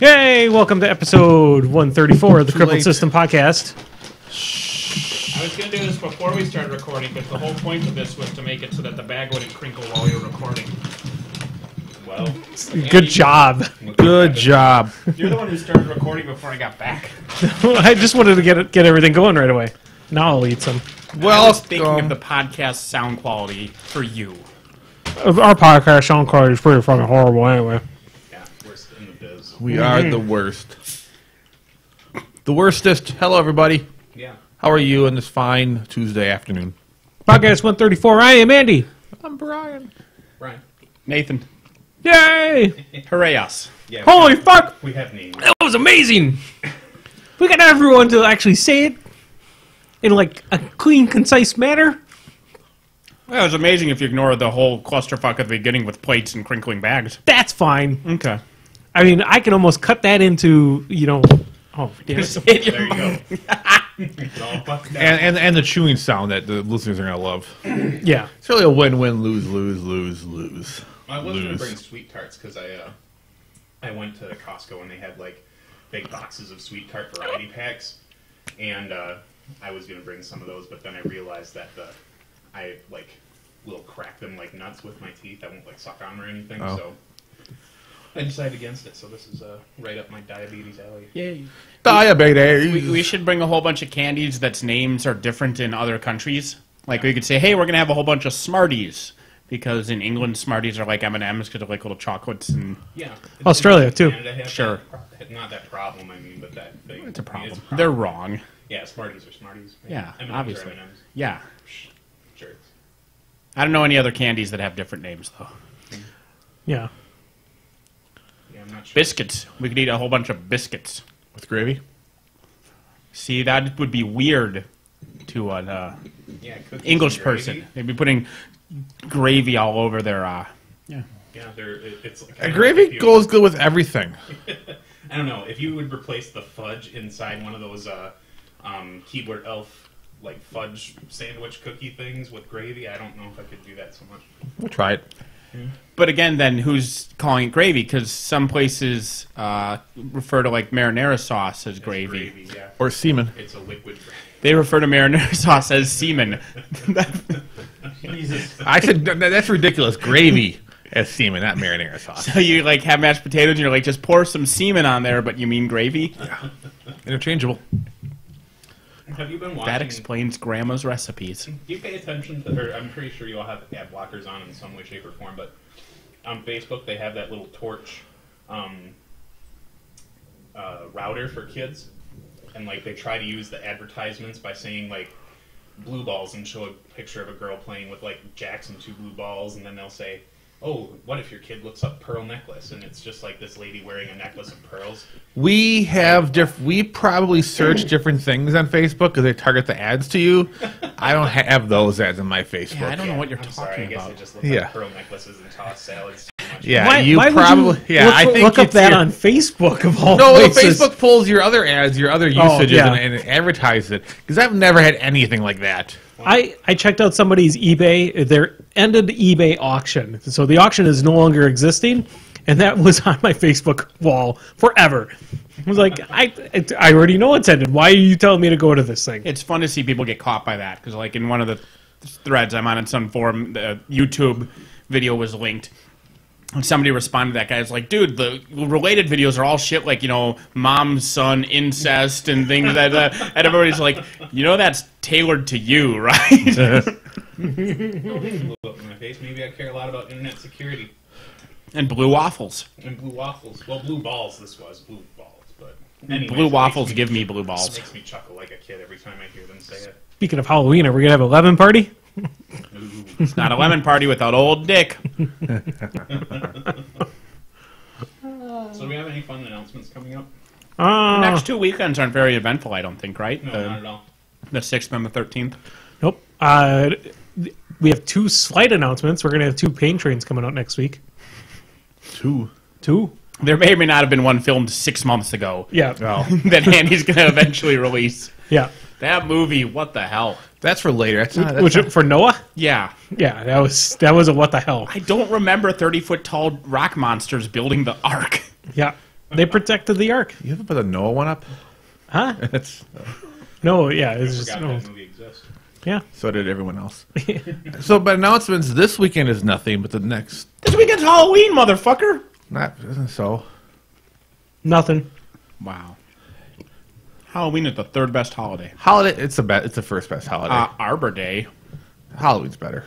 Hey, welcome to episode 134 of the Crippled System Podcast. I was going to do this before we started recording, but the whole point of this was to make it so that the bag wouldn't crinkle while you're recording. Well, good job. Good job. You're the one who started recording before I got back. I just wanted to get everything going right away. Now I'll eat some. Well, I was thinking of the podcast sound quality for you. Our podcast sound quality is pretty fucking horrible anyway. Yeah, worst in the biz. We are the worst. The worstest. Hello, everybody. Yeah. How are you on this fine Tuesday afternoon? Podcast 134. I am Andy. I'm Brian. Brian. Nathan. Yay! Hooray us. Yeah, holy fuck! We have names. That was amazing! We got everyone to actually say it in like a clean, concise manner. Well, it was amazing if you ignore the whole clusterfuck at the beginning with plates and crinkling bags. That's fine. Okay. I mean, I can almost cut that into, oh, damn it. There you go. And the chewing sound that the listeners are going to love. Yeah. It's really a win-win, lose. I was going to bring sweet tarts because I went to Costco and they had like big boxes of sweet tart variety packs, and I was going to bring some of those, but then I realized that I will crack them like nuts with my teeth. I won't like suck on them or anything, so I decided against it. So this is right up my diabetes alley. Yay. Diabetes. We should bring a whole bunch of candies that's names are different in other countries. Like we could say, hey, we're going to have a whole bunch of Smarties. Because in England, Smarties are like M&Ms because they're like little chocolates. And Yeah. Australia, too. Sure. Not that problem, I mean, but that thing. It's a problem. Is a problem. They're wrong. Yeah, Smarties are Smarties. Yeah, M&Ms obviously. Are M&Ms. Yeah. Sure. I don't know any other candies that have different names, though. Yeah. Yeah, I'm not sure. Biscuits. We could eat a whole bunch of biscuits. With gravy? See, that would be weird to an cookies English and gravy. person. They'd be putting gravy all over their... Yeah, it's kind of Gravy like goes good with everything. I don't know if you would replace the fudge inside one of those keyboard elf like fudge sandwich cookie things with gravy. I don't know if I could do that so much. We'll try it. But again, then who's calling it gravy? Because some places refer to like marinara sauce as gravy. Yeah. Or semen. It's a liquid gravy. They refer to marinara sauce as semen. I said, that's ridiculous. Gravy as semen, not marinara sauce. So you like have mashed potatoes and you're like, just pour some semen on there, but you mean gravy? Interchangeable. Have you been watching? That explains Grandma's recipes. Do you pay attention to? Or I'm pretty sure you all have ad blockers on in some way, shape, or form. But on Facebook, they have that little torch router for kids, and like they try to use the advertisements by saying like blue balls and show a picture of a girl playing with like jacks and two blue balls, and then they'll say, oh, what if your kid looks up pearl necklace, and it's just like this lady wearing a necklace of pearls. We have we probably search different things on Facebook because they target the ads to you. I don't have those ads on my Facebook. Yeah, I don't know what you're I'm talking sorry, I guess about. I just look up pearl necklaces and tossed salads too much. Yeah, Why probably. would you I think look up it's that your- on Facebook of all No, places? Facebook pulls your other ads, your other usages, yeah. and advertises it. Because I've never had anything like that. I checked out somebody's eBay. Their ended eBay auction. So the auction is no longer existing, and that was on my Facebook wall forever. I was like, I already know it's ended. Why are you telling me to go to this thing? It's fun to see people get caught by that because, like, in one of the threads I'm on in some forum, the YouTube video was linked. And somebody responded to that guy. It's like, dude, the related videos are all shit like, mom, son, incest, and things like that. And everybody's like, that's tailored to you, right? A little up in my face. Maybe I care a lot about internet security. And blue waffles. And blue waffles. Well, blue balls. This was blue balls, but anyways, Blue waffles give me blue balls. It makes me chuckle like a kid every time I hear them say it. Speaking of Halloween, are we gonna have a lemon party? Ooh. It's not a lemon party without old Dick. So do we have any fun announcements coming up? The next 2 weekends aren't very eventful, I don't think, right? No, not at all. The 6th and the 13th. Nope. We have two slight announcements. We're gonna have two pain trains coming out next week. Two. There may or may not have been one filmed 6 months ago. Yeah. Oh, That Andy's going to eventually release. Yeah. That movie, what the hell? that's for later. That's Which for Noah? Yeah. Yeah, that was a what the hell. I don't remember 30-foot tall rock monsters building the ark. Yeah. They protected the Ark. You haven't put the Noah one up? Huh? That's No, yeah, I it's just forgot no. that movie exists. Yeah. so did everyone else. So, but announcements this weekend is nothing, but the next This weekend's Halloween, motherfucker. not so. Nothing. Wow. Halloween is the third best holiday. Holiday, it's the first best holiday. Arbor Day. Halloween's better.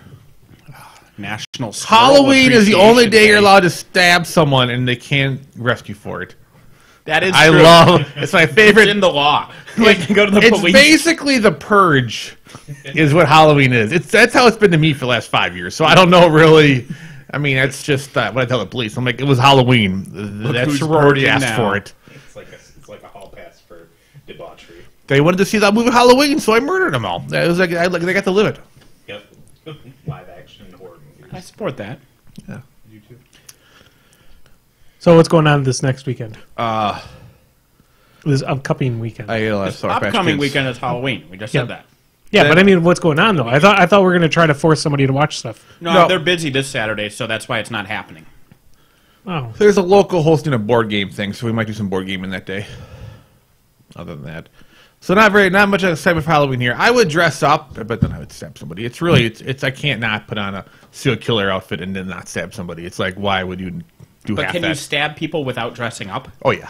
National Squirrel Halloween is the only Appreciation day you're allowed to stab someone and they can't rescue for it. That is I true. love. It's my favorite. It's in the law. Like, you go to the It's police. basically the purge, is what Halloween is. That's how it's been to me for the last 5 years. So I don't know really. I mean, that's just what I tell the police. I'm like, it was Halloween. That who's sorority purging asked now. for it. It's like a hall pass for debauchery. They wanted to see that movie Halloween, so I murdered them all. It was like they got to live it. Yep. Live action horror movies. I support that. Yeah. You too. So what's going on this next weekend? Uh, This upcoming weekend. I ate a lot of This Sour Patch upcoming Kids. weekend is Halloween. We just Yeah. said that. Yeah, but I mean, what's going on though? I thought we were going to try to force somebody to watch stuff. No, they're busy this Saturday, so that's why it's not happening. Oh, There's a local hosting a board game thing, so we might do some board gaming that day. Other than that, so not much excitement for Halloween here. I would dress up, but then I would stab somebody. It's really I can't not put on a serial killer outfit and then not stab somebody. It's like, why would you do But half can that? you stab people without dressing up? Oh yeah,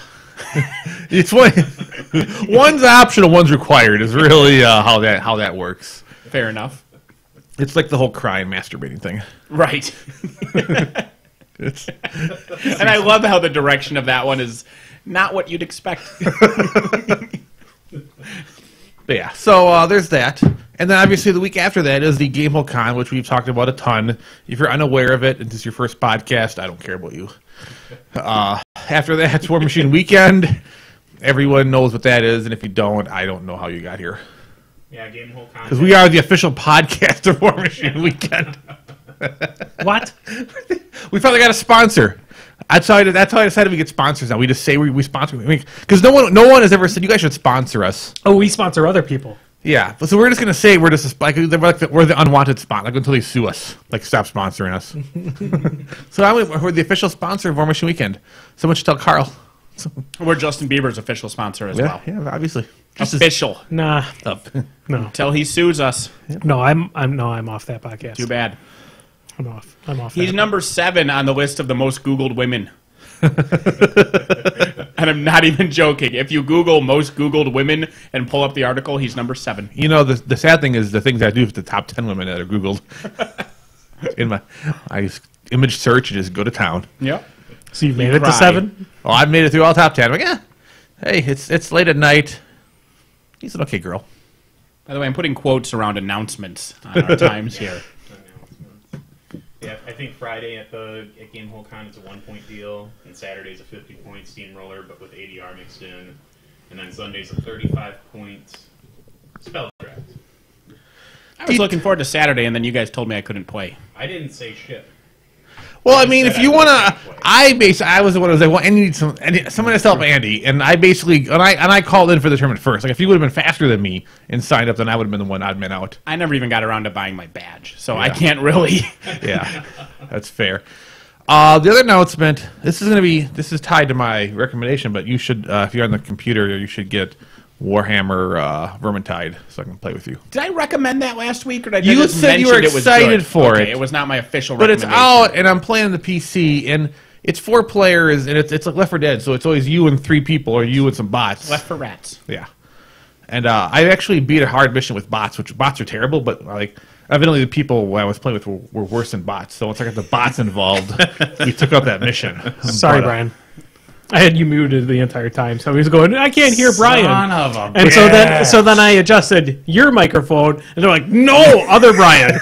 it's one's optional, one's required. Is really how that works. Fair enough. It's like the whole crying, masturbating thing. Right. It's, And I love how the direction of that one is not what you'd expect. But yeah, so there's that. And then obviously the week after that is the Gamehole Con, which we've talked about a ton. If you're unaware of it, and this is your first podcast, I don't care about you. After that, it's War Machine Weekend. Everyone knows what that is, and if you don't, I don't know how you got here. Yeah, Gamehole Con. Because we are the official podcast of War Machine Weekend. what? We finally got a sponsor. That's how I decided we get sponsors now. We just say we sponsor. Because no one has ever said, you guys should sponsor us. Oh, we sponsor other people. Yeah, so we're just gonna say we're just we're the unwanted spot, like until they sue us, like stop sponsoring us. So we're the official sponsor of War Machine Weekend. Someone should tell Carl. We're Justin Bieber's official sponsor as well. Yeah, obviously. Just Official. Nah, up. no, Until he sues us. no. I'm off that podcast. Too bad. I'm off. He's that. number 7 on the list of the most Googled women. And I'm not even joking. If you Google most Googled women and pull up the article, he's number 7. You know, the sad thing is the things I do with the top 10 women that are Googled. I just image search and just go to town. Yep. So you made it cry. to 7? Oh, I've made it through all top 10. I'm like, hey, it's late at night. He's an okay girl. By the way, I'm putting quotes around announcements on our times here. Yeah, I think Friday at Gamehole Con it's a 1-point deal, and Saturday's a 50-point steamroller, but with ADR mixed in, and then Sunday's a 35-point spell draft. I was looking forward to Saturday, and then you guys told me I couldn't play. I didn't say shit. Well, I I mean, said if you I want wasn't to, gonna play. I was the one who was like, well, I need someone to help Andy, and I basically, and I called in for the tournament first. Like, if you would have been faster than me and signed up, then I would have been the one odd man out. I never even got around to buying my badge, so I Yeah. can't really. Yeah, that's fair. The other announcement, this is tied to my recommendation, but you should, if you're on the computer, you should get Warhammer Vermintide, so I can play with you. Did I recommend that last week, or did I You just said you mention were it was excited good? for Okay, it. It was not my official But it's recommendation. out, and I'm playing on the PC, and it's 4 players, and it's like Left 4 Dead, so it's always you and 3 people, or you and some bots. Left for Rats. Yeah. And I actually beat a hard mission with bots, which bots are terrible, but like evidently the people I was playing with were worse than bots. So once I got the bots involved, we took up that mission. Sorry, But, Brian. I had you muted the entire time, so he was going, I can't hear Brian. Son of a And so then I adjusted your microphone, and they're like, no, other Brian.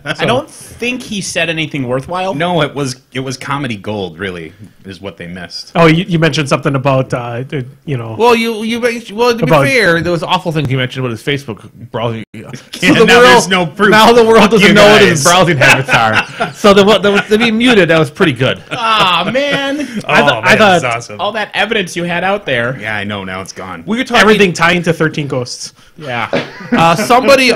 I don't think he said anything worthwhile. No, it was comedy gold. Really, is what they missed. Oh, you mentioned something about, you know. Well, to be About- fair, there was awful things you mentioned about his Facebook browsing. So And now there's no proof. Now the world Fuck doesn't you know what guys. his browsing habits are. So to be muted, that was pretty good. Ah, man. I thought that's awesome. All that evidence you had out there. Yeah, I know. Now it's gone. We were talking everything tying to 13 Ghosts. Yeah.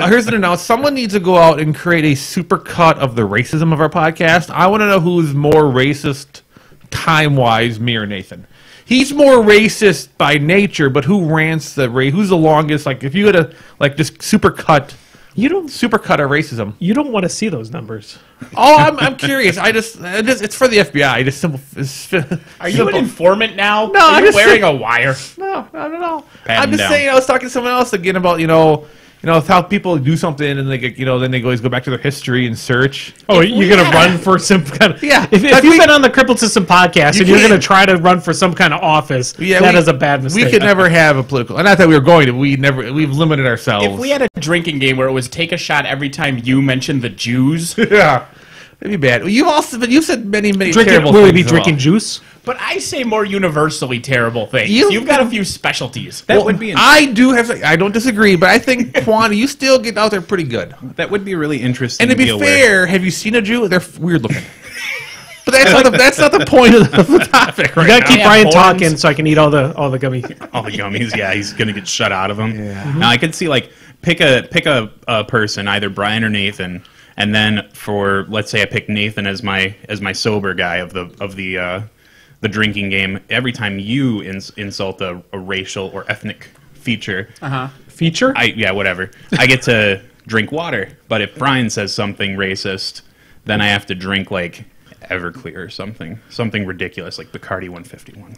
Here's an announcement. Someone needs to go out and create a super cut of the racism of our podcast. I want to know who's more racist time-wise, me or Nathan. He's more racist by nature, but who rants the race? Who's the longest? Like, if you had to, like, just supercut our racism. You don't want to see those numbers. Oh, I'm curious. It's for the FBI. Are you an informant now? No, Are I'm you just wearing a wire? No, not at all. Pat I'm him just down. saying. I was talking to someone else again about how people do something and they get then they always go back to their history and search. Oh, you're going to run for some kind of... Yeah. If Like you've been on the Crippled System podcast and you're can't- going to try to run for some kind of office, that is a bad mistake. We could never have a political. Not that we were going to. We've limited ourselves. If we had a drinking game where it was take a shot every time you mentioned the Jews, yeah, it'd be bad. You've said many terrible Will we things. be as drinking well. juice? but I say more universally terrible things. You- You've got a few specialties. That would be I do have. I don't disagree, but I think Quan, you still get out there pretty good. that would be really interesting. And to be deal with. fair, have you seen a Jew? They're weird looking. But that's not the point of the topic right You got to now. keep have Brian horns. talking so I can eat all the gummy. all the gummies, yeah, he's gonna get shut out of them. Yeah. Now I could see like pick a person, either Brian or Nathan, and then for let's say I pick Nathan as my sober guy of the drinking game. Every time you insult a racial or ethnic feature, Feature? whatever, I get to drink water. But if Brian says something racist, then I have to drink like Everclear or something ridiculous like Bacardi 151.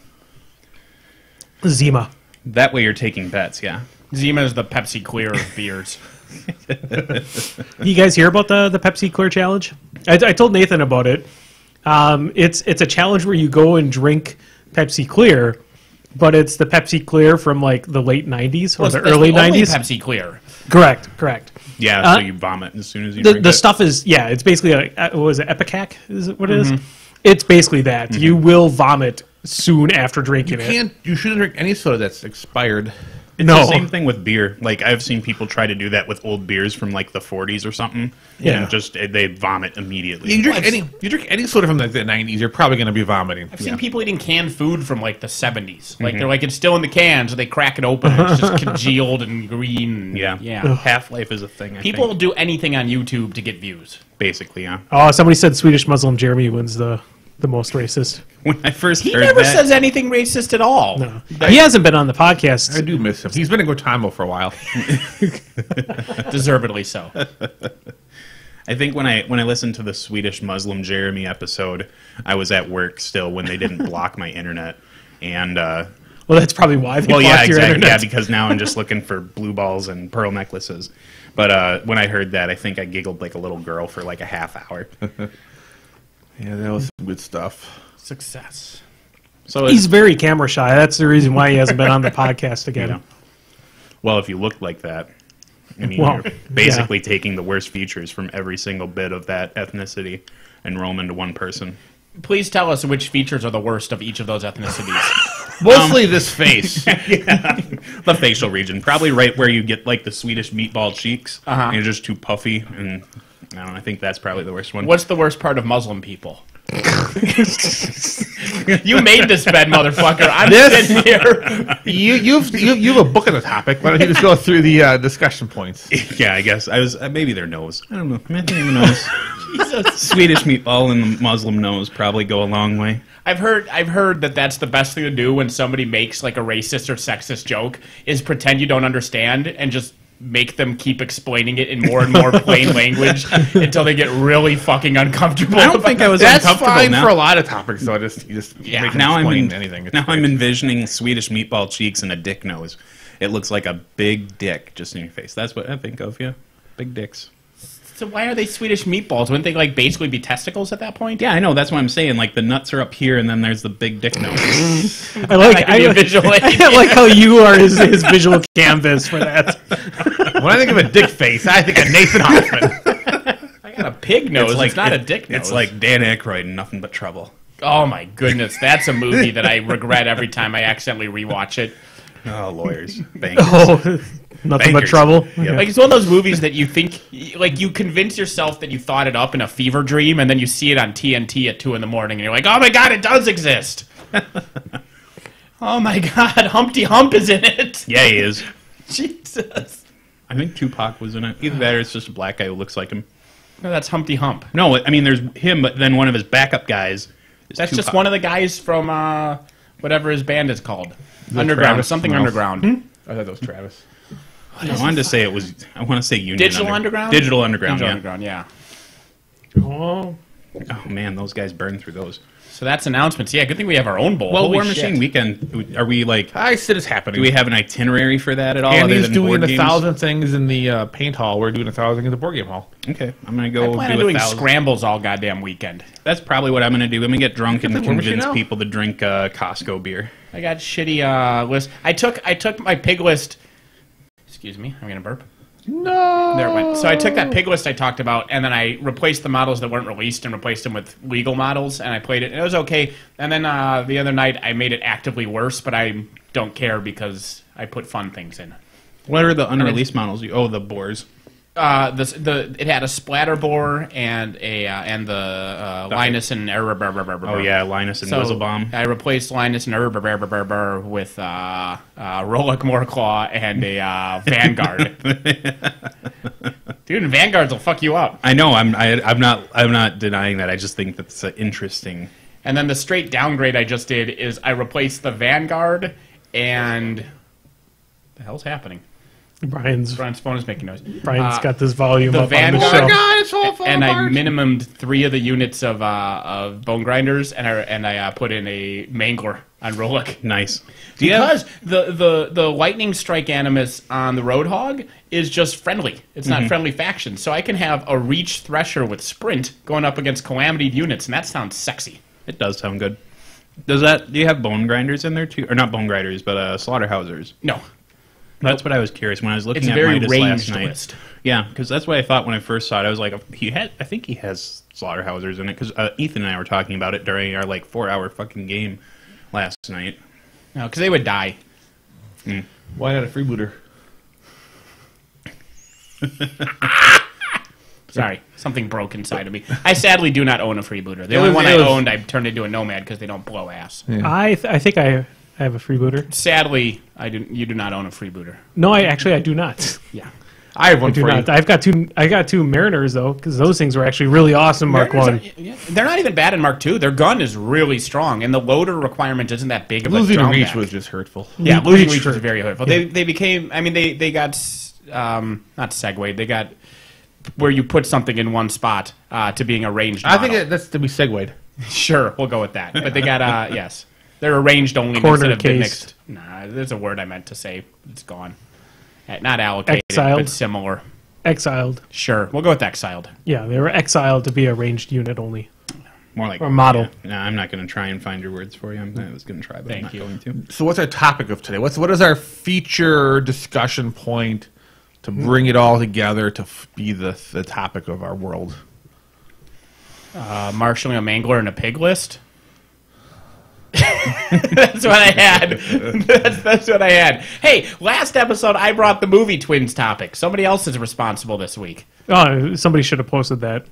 Zima. That way you're taking bets, yeah. Zima is the Pepsi Clear of beers. You guys hear about the Pepsi Clear challenge? I told Nathan about it. It's a challenge where you go and drink Pepsi Clear, but it's the Pepsi Clear from like the late 90s or Well, the it's early only 90s. Pepsi Clear. Correct. Yeah, so you vomit as soon as you The drink it. stuff is, it's basically what was it, Epicac? Is it what it is? It's basically that. You will vomit soon after drinking it. You shouldn't drink any soda that's expired. It's No. the same thing with beer. Like, I've seen people try to do that with old beers from, like, the 40s or something. Yeah. And just, they vomit immediately. You drink any soda from like the 90s, you're probably going to be vomiting. I've seen people eating canned food from like the 70s. Like they're like it's still in the can, so they crack it open. And it's just congealed and green. Yeah. yeah. Half-life is a thing, I People think. do anything on YouTube to get views. Basically, yeah. Oh, somebody said Swedish Muslim Jeremy wins the most racist. When I first He heard never that... says anything racist at all. No. He hasn't been on the podcast. I do miss him. He's been in Guantanamo for a while. Deservedly so. I think when I listened to the Swedish Muslim Jeremy episode, I was at work still when they didn't block my internet. And, Well, that's probably why they well, blocked yeah, your exactly. Yeah, internet. because now I'm just looking for blue balls and pearl necklaces. But when I heard that, I think I giggled like a little girl for like a half hour. Yeah, that was some good stuff. Success. So He's very camera shy. That's the reason why he hasn't been on the podcast again. you know, well, if you looked like that, I mean, Well, you're basically taking the worst features from every single bit of that ethnicity and roll them into one person. Please tell us which features are the worst of each of those ethnicities. Mostly this face. The facial region, probably right where you get like the Swedish meatball cheeks, and you're just too puffy, and I don't know. I think that's probably the worst one. What's the worst part of Muslim people? You made this bed, motherfucker. I'm sitting here. You have a book on the topic. Why don't you just go through the discussion points? Yeah, I guess I was maybe their nose. I don't know. I think the nose. Swedish meatball and the Muslim nose probably go a long way. I've heard that that's the best thing to do when somebody makes like a racist or sexist joke is pretend you don't understand and just make them keep explaining it in more and more plain language until they get really fucking uncomfortable. I don't think I was That's uncomfortable fine now. for a lot of topics, though. You just Yeah. make them Now explain anything. It's now I'm great. envisioning Swedish meatball cheeks and a dick nose. It looks like a big dick just in your face. That's what I think of. Yeah, big dicks. So why are they Swedish meatballs? Wouldn't they like basically be testicles at that point? Yeah, I know. That's what I'm saying. Like the nuts are up here, and then there's the big dick nose. I like That could be a visual aid. I like how you are his visual canvas for that. When I think of a dick face, I think of Nathan Hoffman. I got a pig nose. It's not a dick nose. It's like Dan Aykroyd in Nothing But Trouble. Oh my goodness, that's a movie that I regret every time I accidentally rewatch it. Oh, lawyers, bankers. Oh, nothing but Bankers. trouble. Yep. Like it's one of those movies that you think, like you convince yourself that you thought it up in a fever dream, and then you see it on TNT at 2 a.m. and you're like, oh my god, it does exist. Oh my god, Humpty Hump is in it. Yeah, he is. Jesus. I think Tupac was in it. Either that or it's just a black guy who looks like him. No, that's Humpty Hump. No, I mean, there's him, but then one of his backup guys is That's Tupac. just one of the guys from whatever his band is called. Underground, Travis something Mouse? underground. I thought that was Travis. I wanted to say it was. I want to say Union Digital Underground? Digital Underground. Digital Yeah. Underground, yeah. Oh, Oh man, those guys burn through those. So that's announcements. Yeah, good thing we have our own bowl. Well, Holy War shit. Machine Weekend. Are we like? I said it's happening. Do we have an itinerary for that at all? And other he's than doing board 1,000 things in the paint hall. We're doing 1,000 in the board game hall. Okay, I'm gonna I go plan do on doing 1,000. scrambles all goddamn weekend. That's probably what I'm gonna do. I'm gonna get drunk and the War Machine convince now? people to drink Costco beer. I got shitty list. I took my pig list. Excuse me, I'm gonna burp. No. There it went. So I took that pig list I talked about, and then I replaced the models that weren't released and replaced them with legal models, and I played it, and it was okay. And then the other night I made it actively worse, but I don't care because I put fun things in. What are the unreleased models? Oh, the boars. It had a splatter boar and the Linus and Oh yeah, Linus and Wizzlebomb. I replaced Linus and with Rollick Moorclaw and a Vanguard. Dude, and Vanguards will fuck you up. I know. I'm not denying that. I just think that's interesting. And then the straight downgrade I just did is I replaced the Vanguard and the hell's happening? Brian's Brian's phone is making noise. got this volume the up on the Vanguard- show. Oh my God, it's all falling And I apart. minimumed 3 of the units of bone grinders, and I put in a Mangler on Rollick. Nice. Because the lightning strike animus on the Roadhog is just friendly. It's not friendly faction. So I can have a reach thresher with sprint going up against calamity units, and that sounds sexy. It does sound good. Do you have bone grinders in there too? Or not bone grinders, but slaughterhousers. No. That's what I was curious when I was looking It's a at very Midas last ranged night. list. Yeah, because that's what I thought when I first saw it. I was like, I think he has slaughterhousers in it. Because Ethan and I were talking about it during our 4-hour fucking game last night. No, because they would die. Why not a freebooter? Sorry, something broke inside of me. I sadly do not own a freebooter. The only one I owned, I turned into a Nomad because they don't blow ass. I think I have a freebooter. Sadly, you do not own a freebooter. No, I do not. Yeah. I have one I do for not. you. I got two Mariners though, because those things were actually really awesome. Mark One. They're not even bad in Mark II. Their gun is really strong, and the loader requirement isn't that big of a Losing drawback. reach was just hurtful. Yeah, losing reach Sure. was very hurtful. Yeah. They became. I mean, they got not segued. They got where you put something in one spot to being a ranged. I model. think that's to be segued. Sure, we'll go with that. But they got yes, they're arranged only Corner instead of been cased. mixed. Nah, there's a word I meant to say. It's gone. Not allocated, Exiled. but similar. Exiled. Sure, we'll go with exiled. Yeah, they were exiled to be a ranged unit only. More like Or model. Yeah. No, I'm not going to try and find your words for you. I was going to try, but Thank I'm not you. going to. So what's our topic of today? What is our feature discussion point to bring it all together to be the topic of our world? Marshalling a mangler and a pig list. That's what I had. That's what I had. Hey, last episode I brought the movie twins topic. Somebody else is responsible this week. Oh, somebody should have posted that.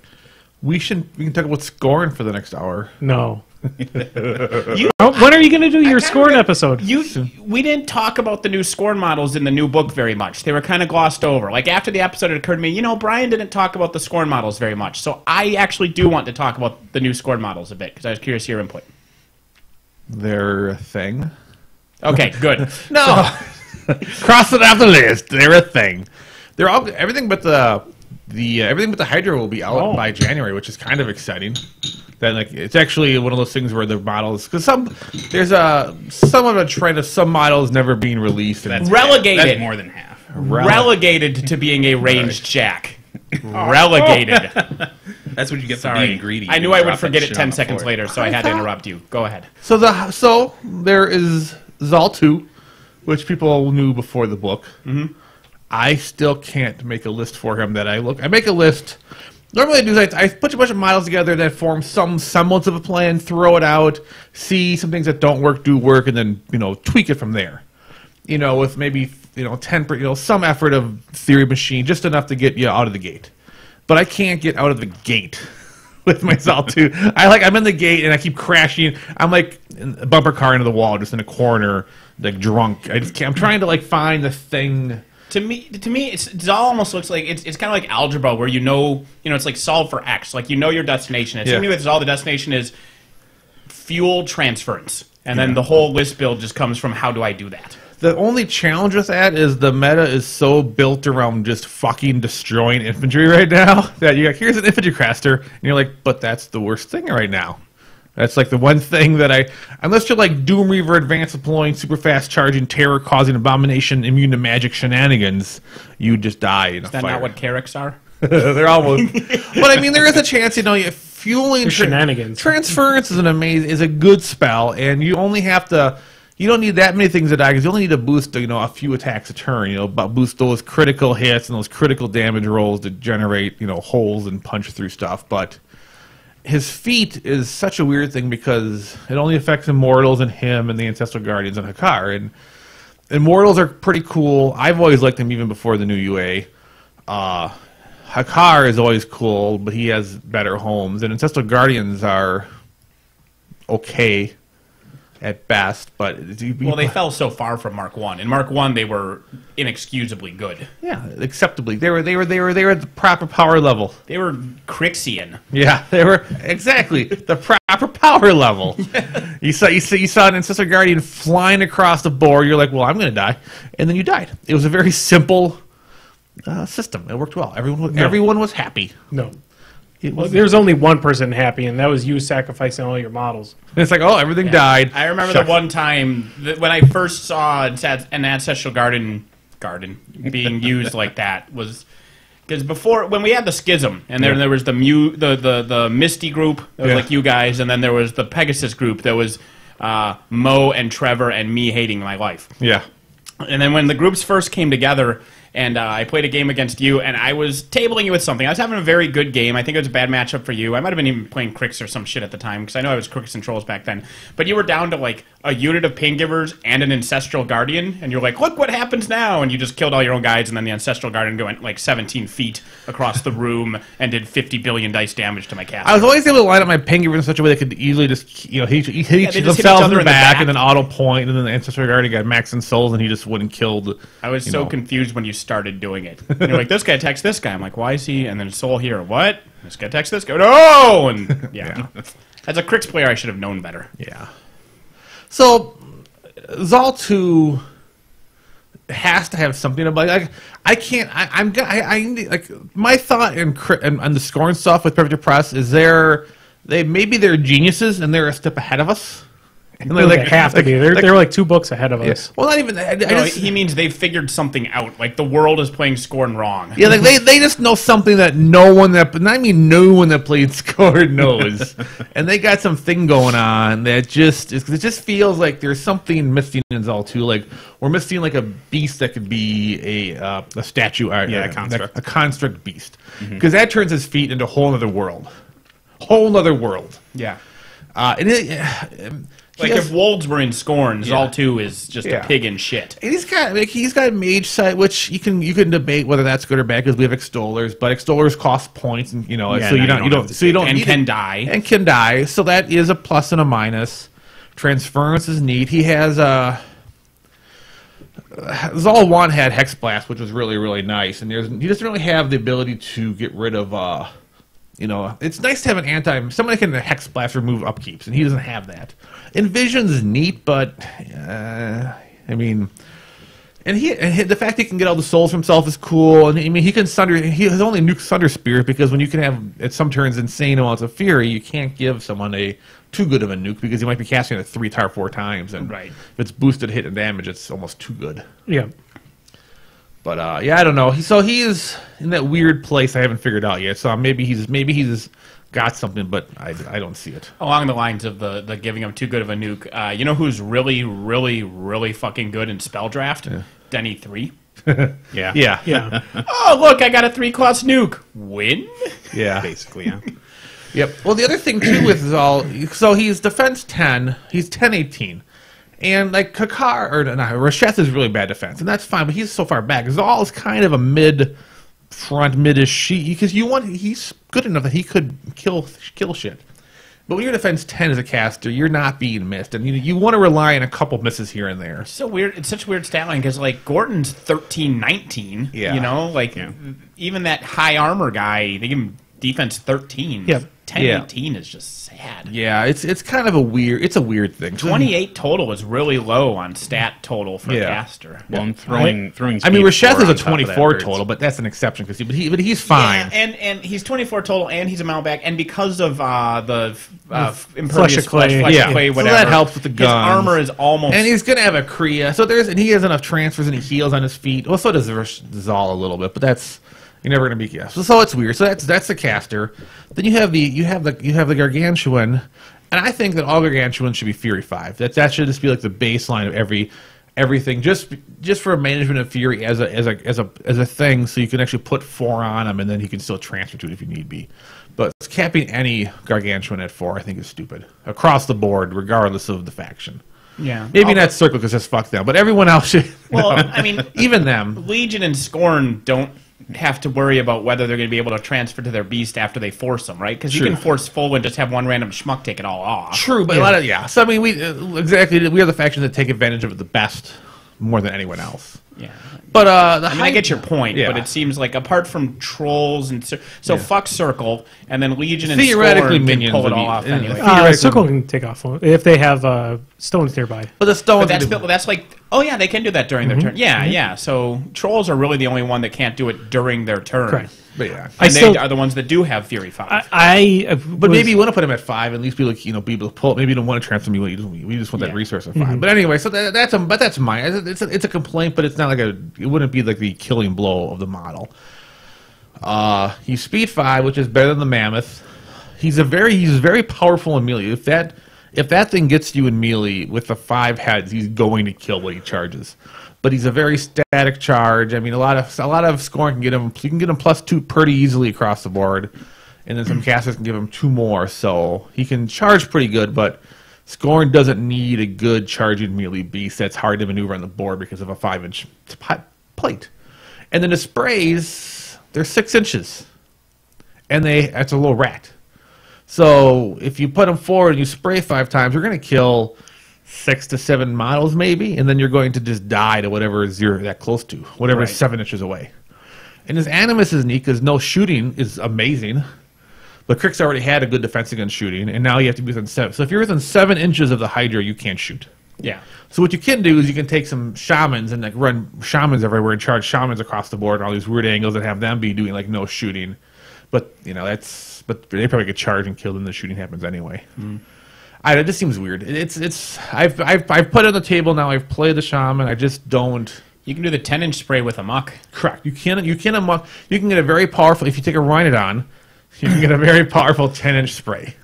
We can talk about scoring for the next hour. No. When are you going to do your Scorn episode? We didn't talk about the new scorn models in the new book very much. They were kind of glossed over. Like after the episode, it occurred to me, Brian didn't talk about the scorn models very much. So I actually do want to talk about the new scorn models a bit because I was curious your input. They're a thing. Okay, good. No, cross it off the list. They're a thing. They're all everything but the everything but the Hydra will be out by January, which is kind of exciting. That it's actually one of those things where the models because there's somewhat of a trend of some models never being released. And Relegated. That's more than half. Relegated to being a ranged jack. Relegated. That's what you get for Sorry. being greedy. I knew You I would drop that forget it shit 10 on the seconds floor. later, so I had to interrupt you. Go ahead. So there is Zal 2, which people knew before the book. Mm-hmm. I still can't make a list for him that I make a list. Normally I do I put a bunch of models together that form some semblance of a plan, throw it out, see some things that don't work, do work, and then tweak it from there. With maybe 10 some effort of theory machine, just enough to get you out of the gate. But I can't get out of the gate with my Zal 2. I'm in the gate and I keep crashing. I'm like in a bumper car into the wall, just in a corner, like drunk. I just can't. I'm trying to find the thing. To me, Zal almost looks like it's kind of like algebra, where it's like solve for x, like your destination. It seems to me with Zal, the destination is fuel transference. And then the whole list build just comes from how do I do that? The only challenge with that is the meta is so built around just fucking destroying infantry right now that you're like, here's an infantry caster, and you're like, but that's the worst thing right now. That's like the one thing that unless you're like Doom Reaver advanced deploying, super fast charging, terror causing, abomination, immune to magic shenanigans, you just die in a Is that fire. not what Carracks are? They're almost, but I mean, there is a chance, fueling shenanigans. Transference is a good spell, and you only have to. You don't need that many things to die because you only need to boost, a few attacks a turn. Boost those critical hits and those critical damage rolls to generate, holes and punch through stuff. But his feat is such a weird thing because it only affects Immortals and him and the Ancestral Guardians and Hakar. And Immortals are pretty cool. I've always liked them even before the new UA. Hakar is always cool, but he has better homes. And Ancestral Guardians are okay at best, but they fell so far from Mark 1. In Mark 1 they were inexcusably good. Yeah, acceptably. They were at the proper power level. They were Crixian. Yeah, they were exactly the proper power level. You saw an Ancestral Guardian flying across the board, you're like, well, I'm gonna die. And then you died. It was a very simple system. It worked well. Everyone was happy. No. There's only one person happy, and that was you sacrificing all your models. It's like, oh, everything died. I remember the one time when I first saw an Ancestral Garden being used like that was because before when we had the Schism, and there was the Misty group that was like you guys, and then there was the Pegasus group that was Mo and Trevor and me hating my life. Yeah. And then when the groups first came together, and I played a game against you, and I was tabling you with something. I was having a very good game. I think it was a bad matchup for you. I might have been even playing Crix or some shit at the time, because I know I was Crix and Trolls back then. But you were down to, like, a unit of Pain Givers and an Ancestral Guardian, and you're like, look what happens now! And you just killed all your own guys, and then the Ancestral Guardian went, like, 17 feet across the room and did 50 billion dice damage to my caster. I was always able to line up my Pain Givers in such a way they could easily just, hit each hit themselves each in other the back and then auto point, and then the Ancestral Guardian got max in souls, and he just wouldn't kill the... I was so confused when you started doing it. And you're like, this guy attacks this guy. I'm like, why is he? And then soul here. What? This guy attacks this guy. No! And yeah. As a Crix player, I should have known better. Yeah. So, Zal 2 has to have something about. Like, I can't. I need, like, my thought and the scoring stuff with Perfect Press is maybe they're geniuses and they're a step ahead of us. They have to be. They're like 2 books ahead of us. Well, not even. He means they've figured something out. Like the world is playing Scorn wrong. Yeah, like they just know something that no one that played Scorn knows, and they got something going on that it just feels like there's something missing in Zal 2. Like we're missing like a beast that could be a statue, a construct, a construct beast, because that turns his feet into a whole other world, whole other world. Yeah. If Wolds were in Scorn, Zal 2 is just a pig in shit. And he's got Mage Sight, which you can debate whether that's good or bad because we have Extollers, but Extollers cost points, and can die. And can die, so that is a plus and a minus. Transference is neat. He has Zal 1 had Hex Blast, which was really, really nice, and he doesn't really have the ability to get rid of it's nice to have somebody can Hex Blast remove upkeeps, and he doesn't have that. Envision's neat, but the fact he can get all the souls for himself is cool. And I mean, he has only nuke Sunder Spear because when you can have at some turns insane amounts of fury, you can't give someone too good of a nuke because you might be casting it 3 or 4 times, and if it's boosted hit and damage, it's almost too good. Yeah. But I don't know. So he's in that weird place I haven't figured out yet. So maybe he's got something, but I don't see it. Along the lines of the giving him too good of a nuke, you know who's really, really, really fucking good in spell draft? Yeah. Denny 3. Yeah. Oh, look, I got a 3-cost nuke. Win? Yeah. Basically, yeah. Yep. Well, the other thing too with Zal, so he's defense 10. He's 10-18. And like Rasheth is really bad defense, and that's fine. But he's so far back. Zal is kind of a mid-ish because he's good enough that he could kill shit. But when you're defense 10 as a caster, you're not being missed, and you want to rely on a couple misses here and there. So weird. It's such a weird stat line because like Gordon's 13-19. Yeah. Even that high armor guy, they give him defense 13. Yep. 10-18 is just sad. Yeah, it's kind of a weird thing. 28 total is really low on stat total for a caster. Well, I'm throwing. I mean, Rasheth is a on top of that 24 hurts. total, but that's an exception but he's fine. Yeah, and he's 24 total, and he's a mount back, and because of the Flesh impervious of clay. flesh Yeah. of clay, So whatever. that helps with the His guns. armor is almost. And he's gonna have a Kriya, and he has enough transfers and he heals on his feet. Well, so does Zal a little bit, but you're never gonna be So it's weird. So that's the caster. Then you have the Gargantuan, and I think that all Gargantuans should be Fury 5. That should just be like the baseline of everything, just for management of Fury as a thing, so you can actually put 4 on him, and then he can still transfer to it if you need be. But capping any Gargantuan at 4, I think, is stupid across the board, regardless of the faction. Yeah. Maybe not Circle because just fuck them, but everyone else should. Well, I mean, even them. Legion and Scorn don't have to worry about whether they're going to be able to transfer to their beast after they force them, right? Because you can force full and just have one random schmuck take it all off. True, but a lot of So I mean, we are the faction that take advantage of it the best, more than anyone else. Yeah. But I get your point, Yeah. but it seems like apart from trolls and fuck Circle, and then Legion and Theoretically, Scorn can minions pull would it all be- off anyway. Theoretically- Circle can take off if they have stones nearby. but the stones. But that's like, oh yeah, they can do that during their turn. Yeah, yeah. So trolls are really the only one that can't do it during their turn. Correct. But yeah. And still- they are the ones that do have Fury 5. But maybe you want to put him at 5, at least be like, be able to pull. Maybe you don't want to transfer me. We just want that resource at 5. But anyway, so that's mine. It's a complaint, but it's not like it wouldn't be like the killing blow of the model. He's speed 5, which is better than the Mammoth. He's very powerful in melee. If that thing gets you in melee with the 5 heads, he's going to kill what he charges. But he's a very static charge. I mean, a lot of scoring can get him. You can get him +2 pretty easily across the board, and then some casters can give him 2 more. So he can charge pretty good. But scoring doesn't need a good charging melee beast that's hard to maneuver on the board because of a 5-inch plate. And then the sprays, they're 6 inches, and that's a little rat. So if you put them forward and you spray 5 times, you're going to kill 6 to 7 models maybe, and then you're going to just die to whatever you're that close to, whatever is 7 inches away. And his Animus is neat because no shooting is amazing, but Crick's already had a good defense against shooting, and now you have to be within 7. So if you're within 7 inches of the Hydra, you can't shoot. Yeah. So what you can do is you can take some shamans and like run shamans everywhere and charge shamans across the board and all these weird angles and have them be doing like no shooting. But but they probably get charged and killed and the shooting happens anyway. It just seems weird. I've put it on the table now. I've played the shaman. I just don't. You can do the 10-inch spray with a muck. Correct. You can get a very powerful. If you take a Rhinodon, you can get a very powerful 10-inch spray.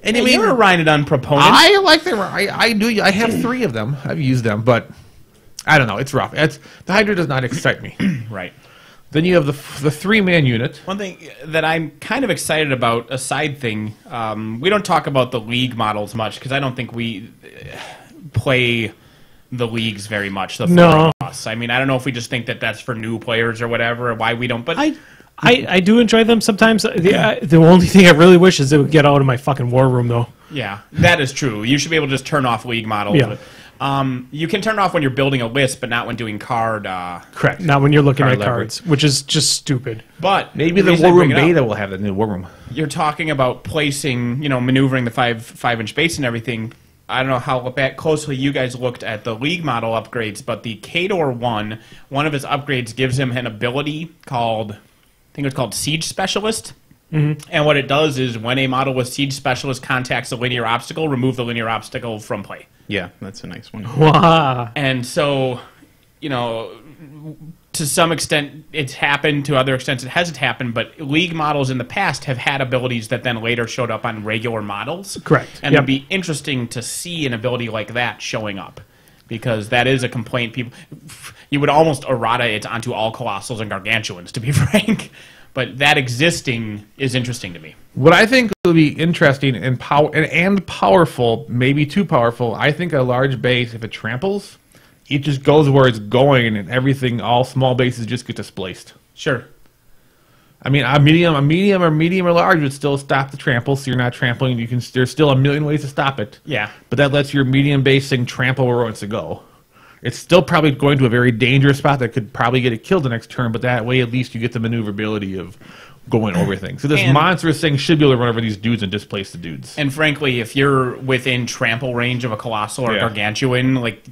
And Hey, you're a Rhinodon proponent. I like them. I do. I have 3 of them. I've used them, but I don't know. It's rough. The Hydra does not excite me. Right. Then you have the 3-man unit. One thing that I'm kind of excited about, a side thing, we don't talk about the league models much because I don't think we play the leagues very much. The No. four of us. I mean, I don't know if we just think that that's for new players or whatever, or why we don't. But I do enjoy them sometimes. The only thing I really wish is they would get out of my fucking war room, though. yeah, that is true. You should be able to just turn off league models. Yeah. You can turn it off when you're building a list, but not when doing card. Correct. Not when you're looking Card at leverage. cards, which is just stupid. But Maybe the reason I War Room bring it up, beta will have the new War Room. You're talking about placing, maneuvering the 5-inch base and everything. I don't know how closely you guys looked at the league model upgrades, but the Kador one of his upgrades gives him an ability called, I think it's called Siege Specialist. Mm-hmm. And what it does is when a model with Siege Specialist contacts a linear obstacle, remove the linear obstacle from play. Yeah, that's a nice one. Wow. And so, to some extent it's happened, to other extents it hasn't happened, but league models in the past have had abilities that then later showed up on regular models. Correct. And it'd be interesting to see an ability like that showing up, because that is a complaint. You would almost errata it onto all Colossals and Gargantuans, to be frank. But that existing is interesting to me. What I think will be interesting and powerful, maybe too powerful, I think a large base, if it tramples, it just goes where it's going and everything, all small bases just get displaced. Sure. I mean, a medium or large would still stop the trample, so you're not trampling. There's still a million ways to stop it. Yeah. But that lets your medium base thing trample where it wants to go. It's still probably going to a very dangerous spot that could probably get it killed the next turn, but that way at least you get the maneuverability of going over things. So this And- monstrous thing should be able to run over these dudes and displace the dudes. And frankly, if you're within trample range of a colossal or Yeah. gargantuan, like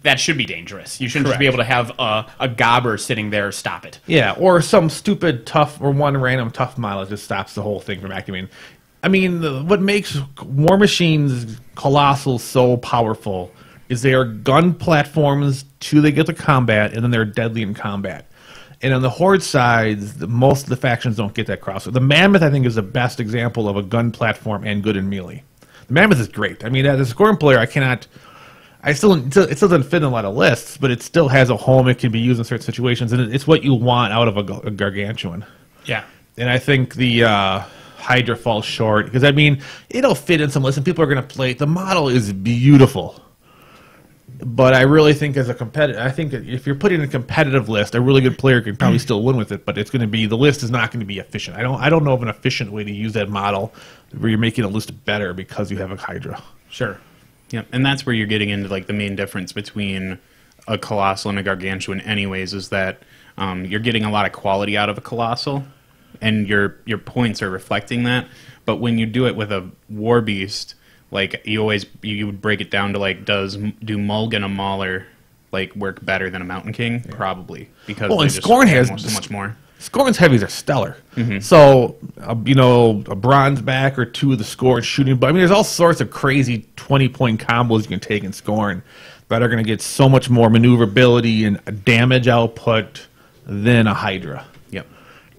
that should be dangerous. You shouldn't just be Correct. able to have a gobber sitting there stop it. Yeah, or some stupid tough or one random tough model that just stops the whole thing from activating. I mean, what makes War Machine's Colossals so powerful is they are gun platforms till they get to combat, and then they're deadly in combat. And on the Horde sides, most of the factions don't get that crossover. The Mammoth, I think, is the best example of a gun platform and good in melee. The Mammoth is great. I mean, as a Scorn player, it still doesn't fit in a lot of lists, but it still has a home. It can be used in certain situations, and it's what you want out of a gargantuan. Yeah. And I think the Hydra falls short because, I mean, it'll fit in some lists, and people are going to play it. The model is beautiful. But I really think as a competitive, I think if you're putting in a competitive list, a really good player can probably still win with it. But it's going to be, the list is not going to be efficient. I don't know of an efficient way to use that model where you're making a list better because you have a Hydra. Sure. Yeah, and that's where you're getting into like the main difference between a colossal and a gargantuan. Anyways, is that you're getting a lot of quality out of a colossal, and your points are reflecting that. But when you do it with a war beast, like you would break it down to like, do Mulgan a Mauler like work better than a Mountain King? Yeah. Probably, because well, they and just Scorn add has so much more. Scorn's heavies are stellar. So, a bronze back or two of the Scorn shooting. But I mean, there's all sorts of crazy 20-point combos you can take in Scorn that are going to get so much more maneuverability and damage output than a Hydra. Yep.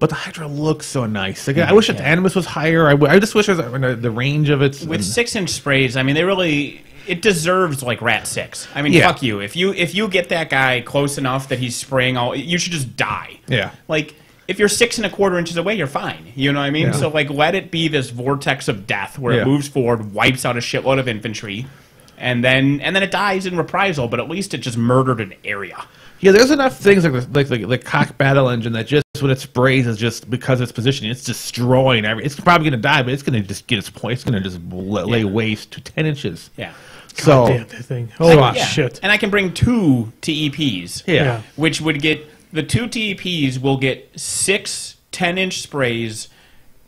But the Hydra looks so nice. Like, I wish its Animus was higher. I just wish the range of its... With 6-inch sprays, I mean, it deserves like Rat 6. I mean, fuck you. If you get that guy close enough that he's spraying you should just die. Yeah. Like, if you're 6 1/4 inches away, you're fine. You know what I mean? Yeah. So, like, let it be this vortex of death where it moves forward, wipes out a shitload of infantry, and then it dies in reprisal, but at least it just murdered an area. Yeah, there's enough things like the cock battle engine that just when it sprays is just because of its positioning, it's destroying it's probably going to die, but it's going to just get its point. It's going to just lay waste to 10 inches. Yeah. So, damn that thing. Oh, shit. And I can bring 2 TEPs. Yeah. Which would get... The 2 TEPs will get 6 10-inch sprays.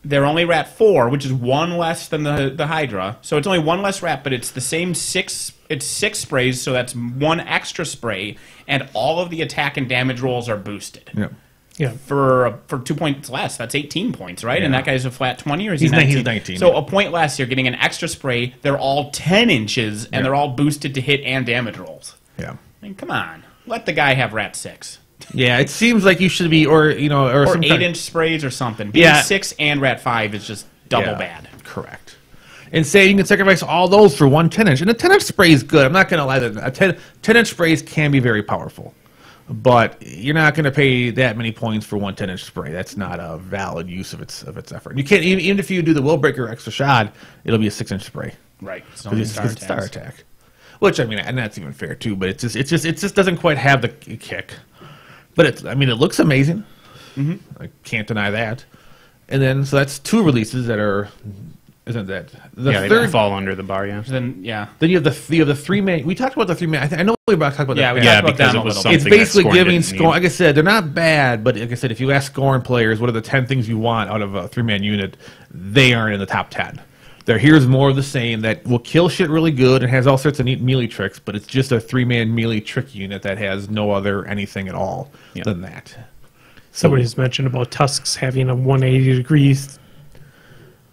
They're only Rat 4, which is 1 less than the Hydra. So it's only 1 less Rat, but it's the same 6... It's 6 sprays, so that's 1 extra spray, and all of the attack and damage rolls are boosted. Yeah. Yeah. For 2 points less, that's 18 points, right? And that guy's a flat 20, or is he He's 19? He's 19. So a point less, you're getting an extra spray. They're all 10 inches, and they're all boosted to hit and damage rolls. Yeah. I mean, come on. Let the guy have Rat 6. Yeah, it seems like you should be, or Or some 8-inch sprays or something. Being 6 and Rat 5 is just double bad. Correct. And say you can sacrifice all those for 1 10-inch. And a 10-inch spray is good. I'm not going to lie. A 10-inch sprays can be very powerful. But you're not going to pay that many points for 1 10-inch spray. That's not a valid use of its effort. You can't, even if you do the Willbreaker extra shot, it'll be a 6-inch spray. Right. Because it's star attack. Which, I mean, and that's even fair too, but it just doesn't quite have the kick. But it looks amazing. I can't deny that. And then, so that's 2 releases that are, isn't that the they third? fall under the bar, yeah. Then Then you have the 3 main. We talked about the 3 main. I know we were about to talk about that. we Yeah, talked about because them it a was little something It's that basically Scorn giving didn't Scorn. need. Like I said, they're not bad, but like I said, if you ask Scorn players what are the 10 things you want out of a 3-man unit, they aren't in the top 10. Here's more of the same that will kill shit really good and has all sorts of neat melee tricks, but it's just a 3-man melee trick unit that has no other anything at all than that. Somebody's mentioned about Tusks having a 180-degree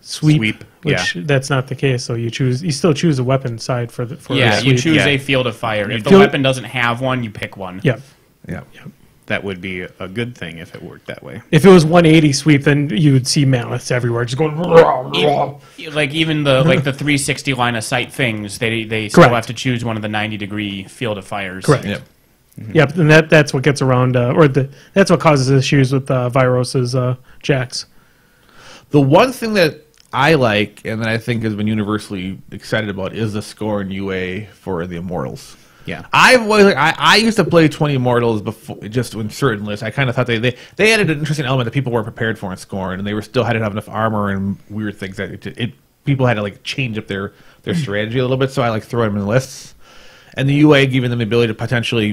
sweep, which that's not the case. So you still choose a weapon side for the you sweep. choose Yeah. a field of fire. If the Field- weapon doesn't have one, you pick one. Yeah. Yeah. That would be a good thing if it worked that way. If it was 180 sweep, then you would see mammoths everywhere, just going. Like even the 360 line of sight things, they still Correct. have to choose one of the 90-degree field of fires. Correct. Yep. Yep, and that's what gets around, that's what causes issues with Viros's Jax. The one thing that I like and that I think has been universally excited about is the Scorn UA for the Immortals. Yeah. I used to play 20 Immortals before, just in certain lists. I kind of thought they added an interesting element that people weren't prepared for in Scorn, and they were still had to have enough armor and weird things that people had to like change up their strategy a little bit. So I like throw them in lists, and the UA giving them the ability to potentially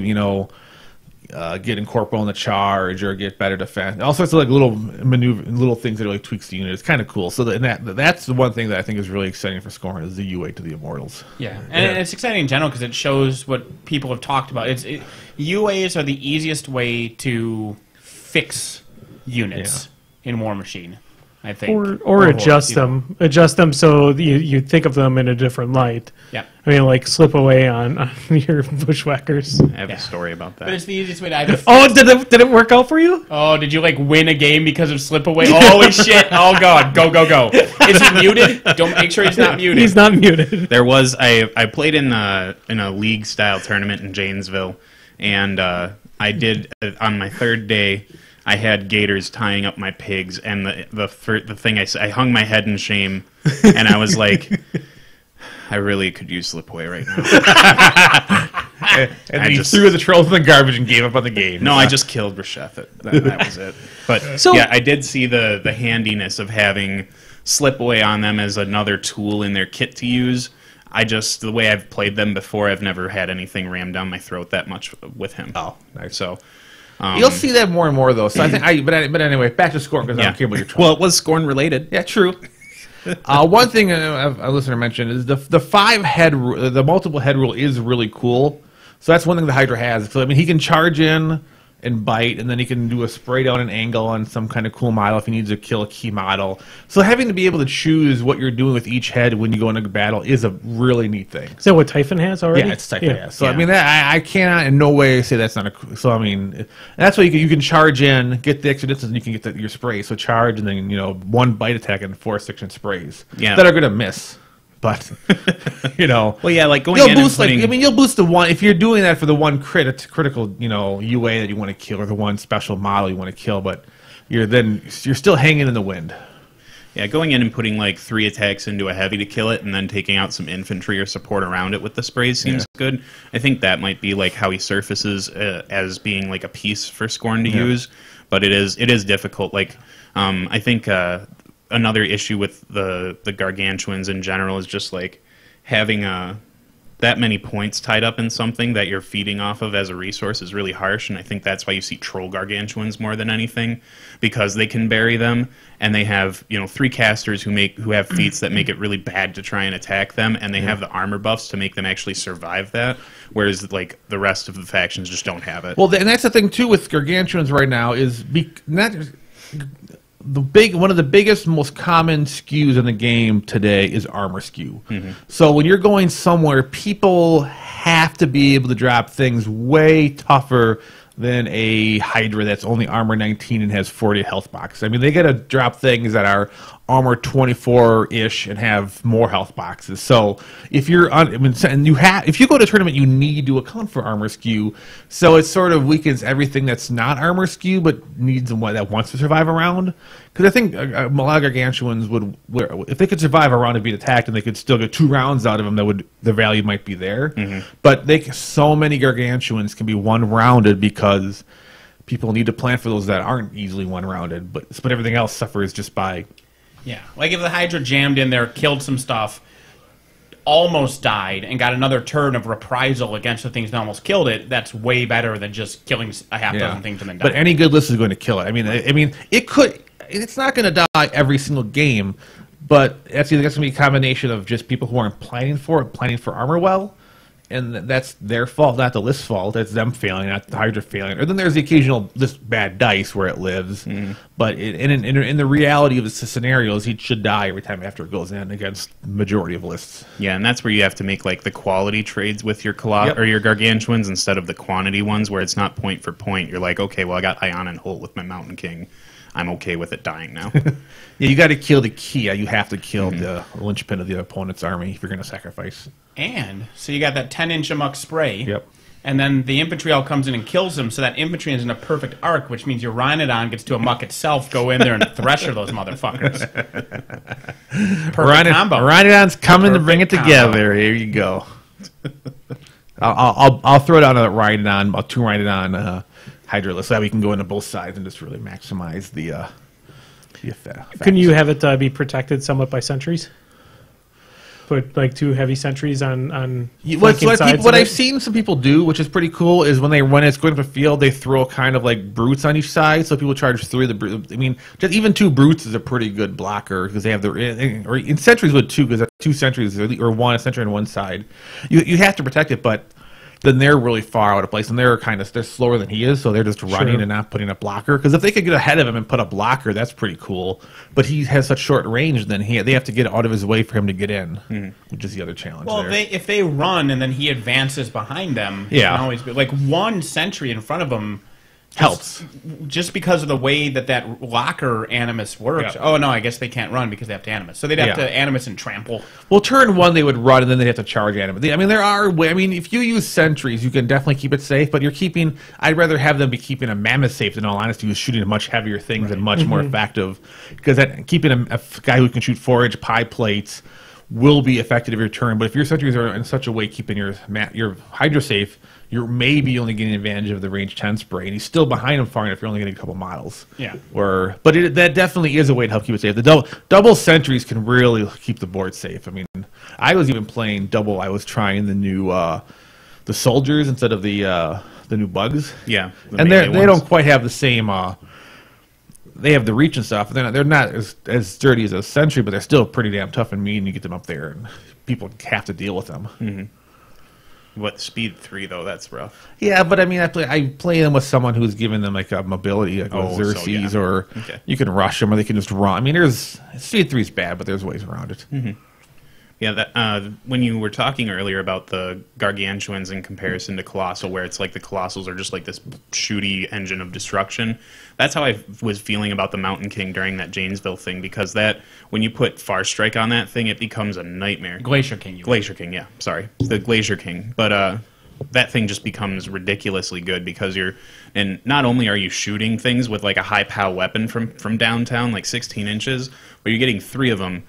get incorporeal in the charge or get better defense. All sorts of like little things that really tweaks the unit. It's kind of cool. So that's the one thing that I think is really exciting for scoring is the UA to the Immortals. Yeah, and it's exciting in general because it shows what people have talked about. UAs are the easiest way to fix units in War Machine, I think. Or adjust them so you think of them in a different light. Yeah. I mean, like slip away on your bushwhackers. I have a story about that. But it's the easiest way to either. Oh, did it work out for you? Oh, did you like win a game because of slip away? Holy shit! Oh god, go. Is he muted? Don't make sure he's not muted. He's not muted. There was I played in a league style tournament in Janesville, and I did on my third day. I had gators tying up my pigs, and the thing I hung my head in shame, and I was like, I really could use slip away right now. and then you threw the trolls in the garbage and gave up on the game. No, I just killed Resheth. That was it. But yeah, I did see the handiness of having slip away on them as another tool in their kit to use. The way I've played them before, I've never had anything rammed down my throat that much with him. Oh, nice. So. You'll see that more and more, though. So I think, but anyway, back to Scorn because I don't care about your troll. Well, it was Scorn related. Yeah, true. One thing a listener mentioned is the multiple head rule is really cool. So that's one thing the Hydra has. So I mean, he can charge in and bite, and then he can do a spray down an angle on some kind of cool model if he needs to kill a key model. So having to be able to choose what you're doing with each head when you go into battle is a really neat thing. Is that what Typhon has already? Yeah, it's Typhon has. So I mean, I cannot in no way say that's not a. So I mean, that's why you can charge in, get the extra distance, and you can get your spray. So charge, and then one bite attack and 4 section sprays that are going to miss. But well, yeah, like going you'll in boost and putting... you'll boost the one if you're doing that for the one critical UA that you want to kill or the one special model you want to kill, but you're still hanging in the wind. Yeah, going in and putting like 3 attacks into a heavy to kill it, and then taking out some infantry or support around it with the sprays seems good. I think that might be like how he surfaces as being like a piece for Scorn to use, but it is difficult. Like I think. Another issue with the Gargantuans in general is just like having that many points tied up in something that you're feeding off of as a resource is really harsh, and I think that's why you see troll Gargantuans more than anything, because they can bury them, and they have 3 casters who have feats that make it really bad to try and attack them, and they have the armor buffs to make them actually survive that, whereas like the rest of the factions just don't have it. Well, and that's the thing too with Gargantuans right now is not just. One of the biggest, most common skews in the game today is armor skew. Mm-hmm. So when you're going somewhere, people have to be able to drop things way tougher than a Hydra that's only armor 19 and has 40 health boxes. I mean, they got to drop things that are armor 24-ish and have more health boxes. So if if you go to a tournament, you need to account for armor skew. So it sort of weakens everything that's not armor skew but needs one that wants to survive around. Because I think a lot of Gargantuans if they could survive a round and being attacked, and they could still get 2 rounds out of them, the value might be there. Mm-hmm. But so many Gargantuans can be one-rounded because people need to plan for those that aren't easily one-rounded. But everything else suffers just by... Yeah, like if the Hydra jammed in there, killed some stuff, almost died, and got another turn of reprisal against the things that almost killed it, that's way better than just killing a half dozen things and then dying. But any good list is going to kill it. I mean, it could... It's not going to die every single game, but that's going to be a combination of just people who aren't planning for armor well, and that's their fault, not the list's fault. That's them failing, not the Hydra failing. Or then there's the occasional bad dice where it lives, but in the reality of the scenarios, he should die every time after it goes in against the majority of lists. Yeah, and that's where you have to make like the quality trades with your or your Gargantuans instead of the quantity ones where it's not point for point. You're like, okay, well I got Ion and Holt with my Mountain King. I'm okay with it dying now. Yeah, you got to kill the key. You have to kill the linchpin of the opponent's army if you're going to sacrifice. And so you got that 10-inch amok spray. Yep. And then the infantry all comes in and kills them, so that infantry is in a perfect arc, which means your Rhinodan gets to amok itself, go in there and thresher those motherfuckers. Perfect combo. Rhinodan's coming to bring it together. Here you go. I'll throw down a Rhinodan, about 2 Rhinodan Hydra list, so that we can go into both sides and just really maximize the effect. Can you have it be protected somewhat by sentries? put like 2 heavy sentries on What sides I've of it. seen some people do, which is pretty cool, is when it's going up a field, they throw kind of like brutes on each side. So people charge 3 of the brutes. I mean, just even 2 brutes is a pretty good blocker because they have or in sentries with 2 because 2 sentries or 1 a sentry on one side. You have to protect it, but then they're really far out of place, and they're slower than he is, so they're just running and not putting a blocker. Because if they could get ahead of him and put a blocker, that's pretty cool. But he has such short range, then they have to get out of his way for him to get in, which is the other challenge. Well, there. if they run and then he advances behind them, it Yeah. can always be like 1 sentry in front of him. Helps. Just because of the way that locker animus works. Yeah. Oh, no, I guess they can't run because they have to animus. So they'd have Yeah. to animus and trample. Well, turn 1 they would run, and then they'd have to charge at him. I mean, there are ways. I mean, if you use sentries, you can definitely keep it safe. But I'd rather have them be keeping a mammoth safe. In all honesty, who's shooting much heavier things and much more effective. Because keeping a guy who can shoot 4-inch pie plates will be effective every turn. But if your sentries are in such a way keeping your hydro safe, you're maybe only getting advantage of the range 10 spray, and he's still behind him far enough. You're only getting a couple miles. Yeah. But that definitely is a way to help keep it safe. The double sentries can really keep the board safe. I mean, I was even playing double. I was trying the new the soldiers instead of the new bugs. Yeah, and they don't quite have the same. They have the reach and stuff. They're not as sturdy as a sentry, but they're still pretty damn tough and mean. You get them up there, and people have to deal with them. Mm-hmm. What speed 3 though? That's rough. Yeah, but I mean, I play them with someone who's giving them like a mobility, like Xerxes, or you can rush them, or they can just run. I mean, speed 3 is bad, but there's ways around it. Mm-hmm. Yeah, that when you were talking earlier about the gargantuans in comparison to colossal, where it's like the colossals are just like this shooty engine of destruction. That's how I was feeling about the Mountain King during that Janesville thing, because when you put Far Strike on that thing, it becomes a nightmare. Glacier King. Glacier King, yeah. Sorry, the Glacier King, but that thing just becomes ridiculously good because and not only are you shooting things with like a high POW weapon from downtown, like 16 inches, but you're getting 3 of them,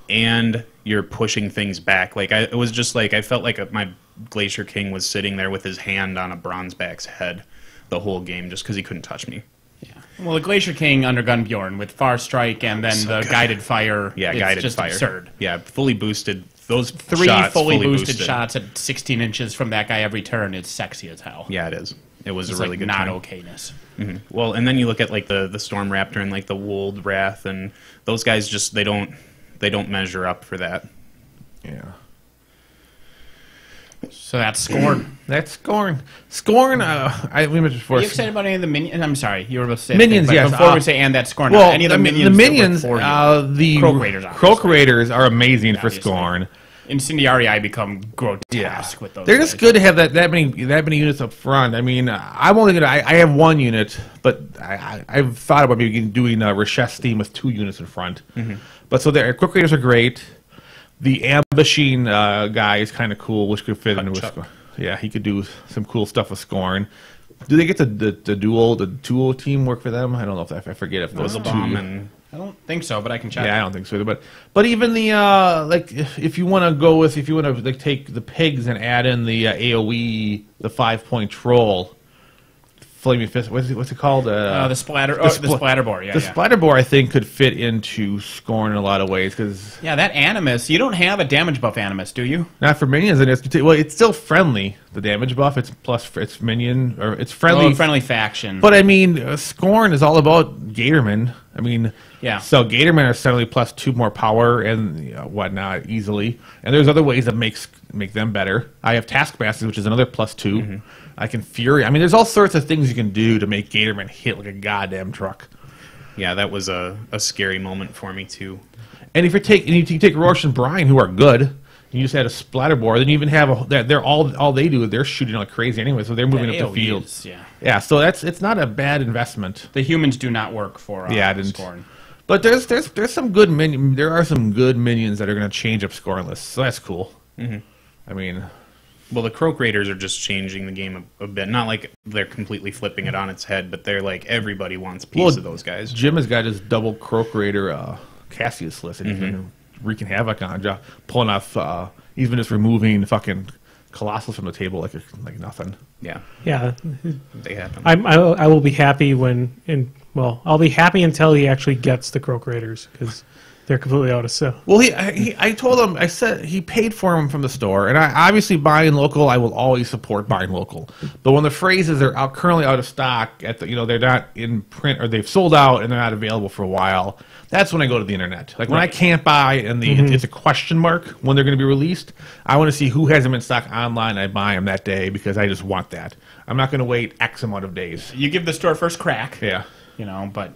and you're pushing things back. Like it was just like I felt like my Glacier King was sitting there with his hand on a Bronzeback's head the whole game just because he couldn't touch me. Yeah. Well, the Glacier King under Gunbjorn with Far Strike and then the guided fire. Yeah, it's guided just fire. Absurd. Yeah, fully boosted. Those 3 shots, fully boosted shots at 16 inches from that guy every turn is sexy as hell. Yeah, it is. It was It's a really like good not turn. okayness. Mm-hmm. Well, and then you look at like the Storm Raptor and like the Wold Wrath, and those guys just they don't measure up for that. Yeah. So that's Scorn. That's Scorn. Scorn. We mentioned before. Are you excited about any of the minions? I'm sorry, you were about to say Minions, but yes. Before we say and that's Scorn, Well, any of the minions? the minions, that work for you? the Croak Raiders, obviously. Croak Raiders are amazing for Obviously. Scorn. Incendiary, I become grotesque with those. They're just guys. good to have that many units up front. I mean, I'm only gonna. I have 1 unit, but I've thought about maybe doing a Resheth's theme with 2 units in front. Mm-hmm. But so the Croak Raiders are great. The ambushing guy is kind of cool, which could fit into with Scorn. Yeah, he could do some cool stuff with Scorn. Do they get the duo team work for them? I don't know if I forget if those Bomb and I don't think so, but I can check. yeah, I don't think so either. But even the like if you want to like take the pigs and add in the AOE, the 5-point troll, Flaming Fist. What's it called? The splatter. The splatterboar. Yeah, the splatterboar, I think, could fit into Scorn in a lot of ways because that animus. You don't have a damage buff animus, do you? not for minions. And it's still friendly. The damage buff. It's plus. It's minion or it's friendly. Oh, friendly faction. But I mean, Scorn is all about Gatorman. I mean, Yeah. So Gatorman are suddenly plus 2 more power and whatnot easily. And there's other ways that make them better. I have Taskmasters, which is another plus 2. Mm-hmm. I can Fury. I mean, there's all sorts of things you can do to make Gatorman hit like a goddamn truck. yeah, that was a scary moment for me too. And if you take Roche and Brian, who are good, and you just add a splatterboard, then you even have they're all they do is they're shooting like crazy anyway, so they're moving up the field. Yeah, so it's not a bad investment. The humans do not work for Yeah, I didn't. Scorn. But there's some good there are some good minions that are going to change up scoring lists, so that's cool. Mm-hmm. I mean, Well, the Croak Raiders are just changing the game a bit. Not like they're completely flipping it on its head, but they're like everybody wants a piece of those guys. Jim has got his double Croak Raider Cassius list, and he's been wreaking havoc on, pulling off, even just removing fucking Colossals from the table like nothing. Yeah, Yeah, they happen. I will be happy I'll be happy until he actually gets the Croak Raiders because They're completely out of sale. Well, I told him, I said he paid for them from the store, and I obviously buying local. I will always support buying local. But when the phrases are currently out of stock at the, they're not in print or they've sold out and they're not available for a while, that's when I go to the internet. Like when I can't buy and it's a question mark when they're going to be released, I want to see who has them in stock online. I buy them that day because I just want that. I'm not going to wait X amount of days. You give the store first crack. Yeah. But.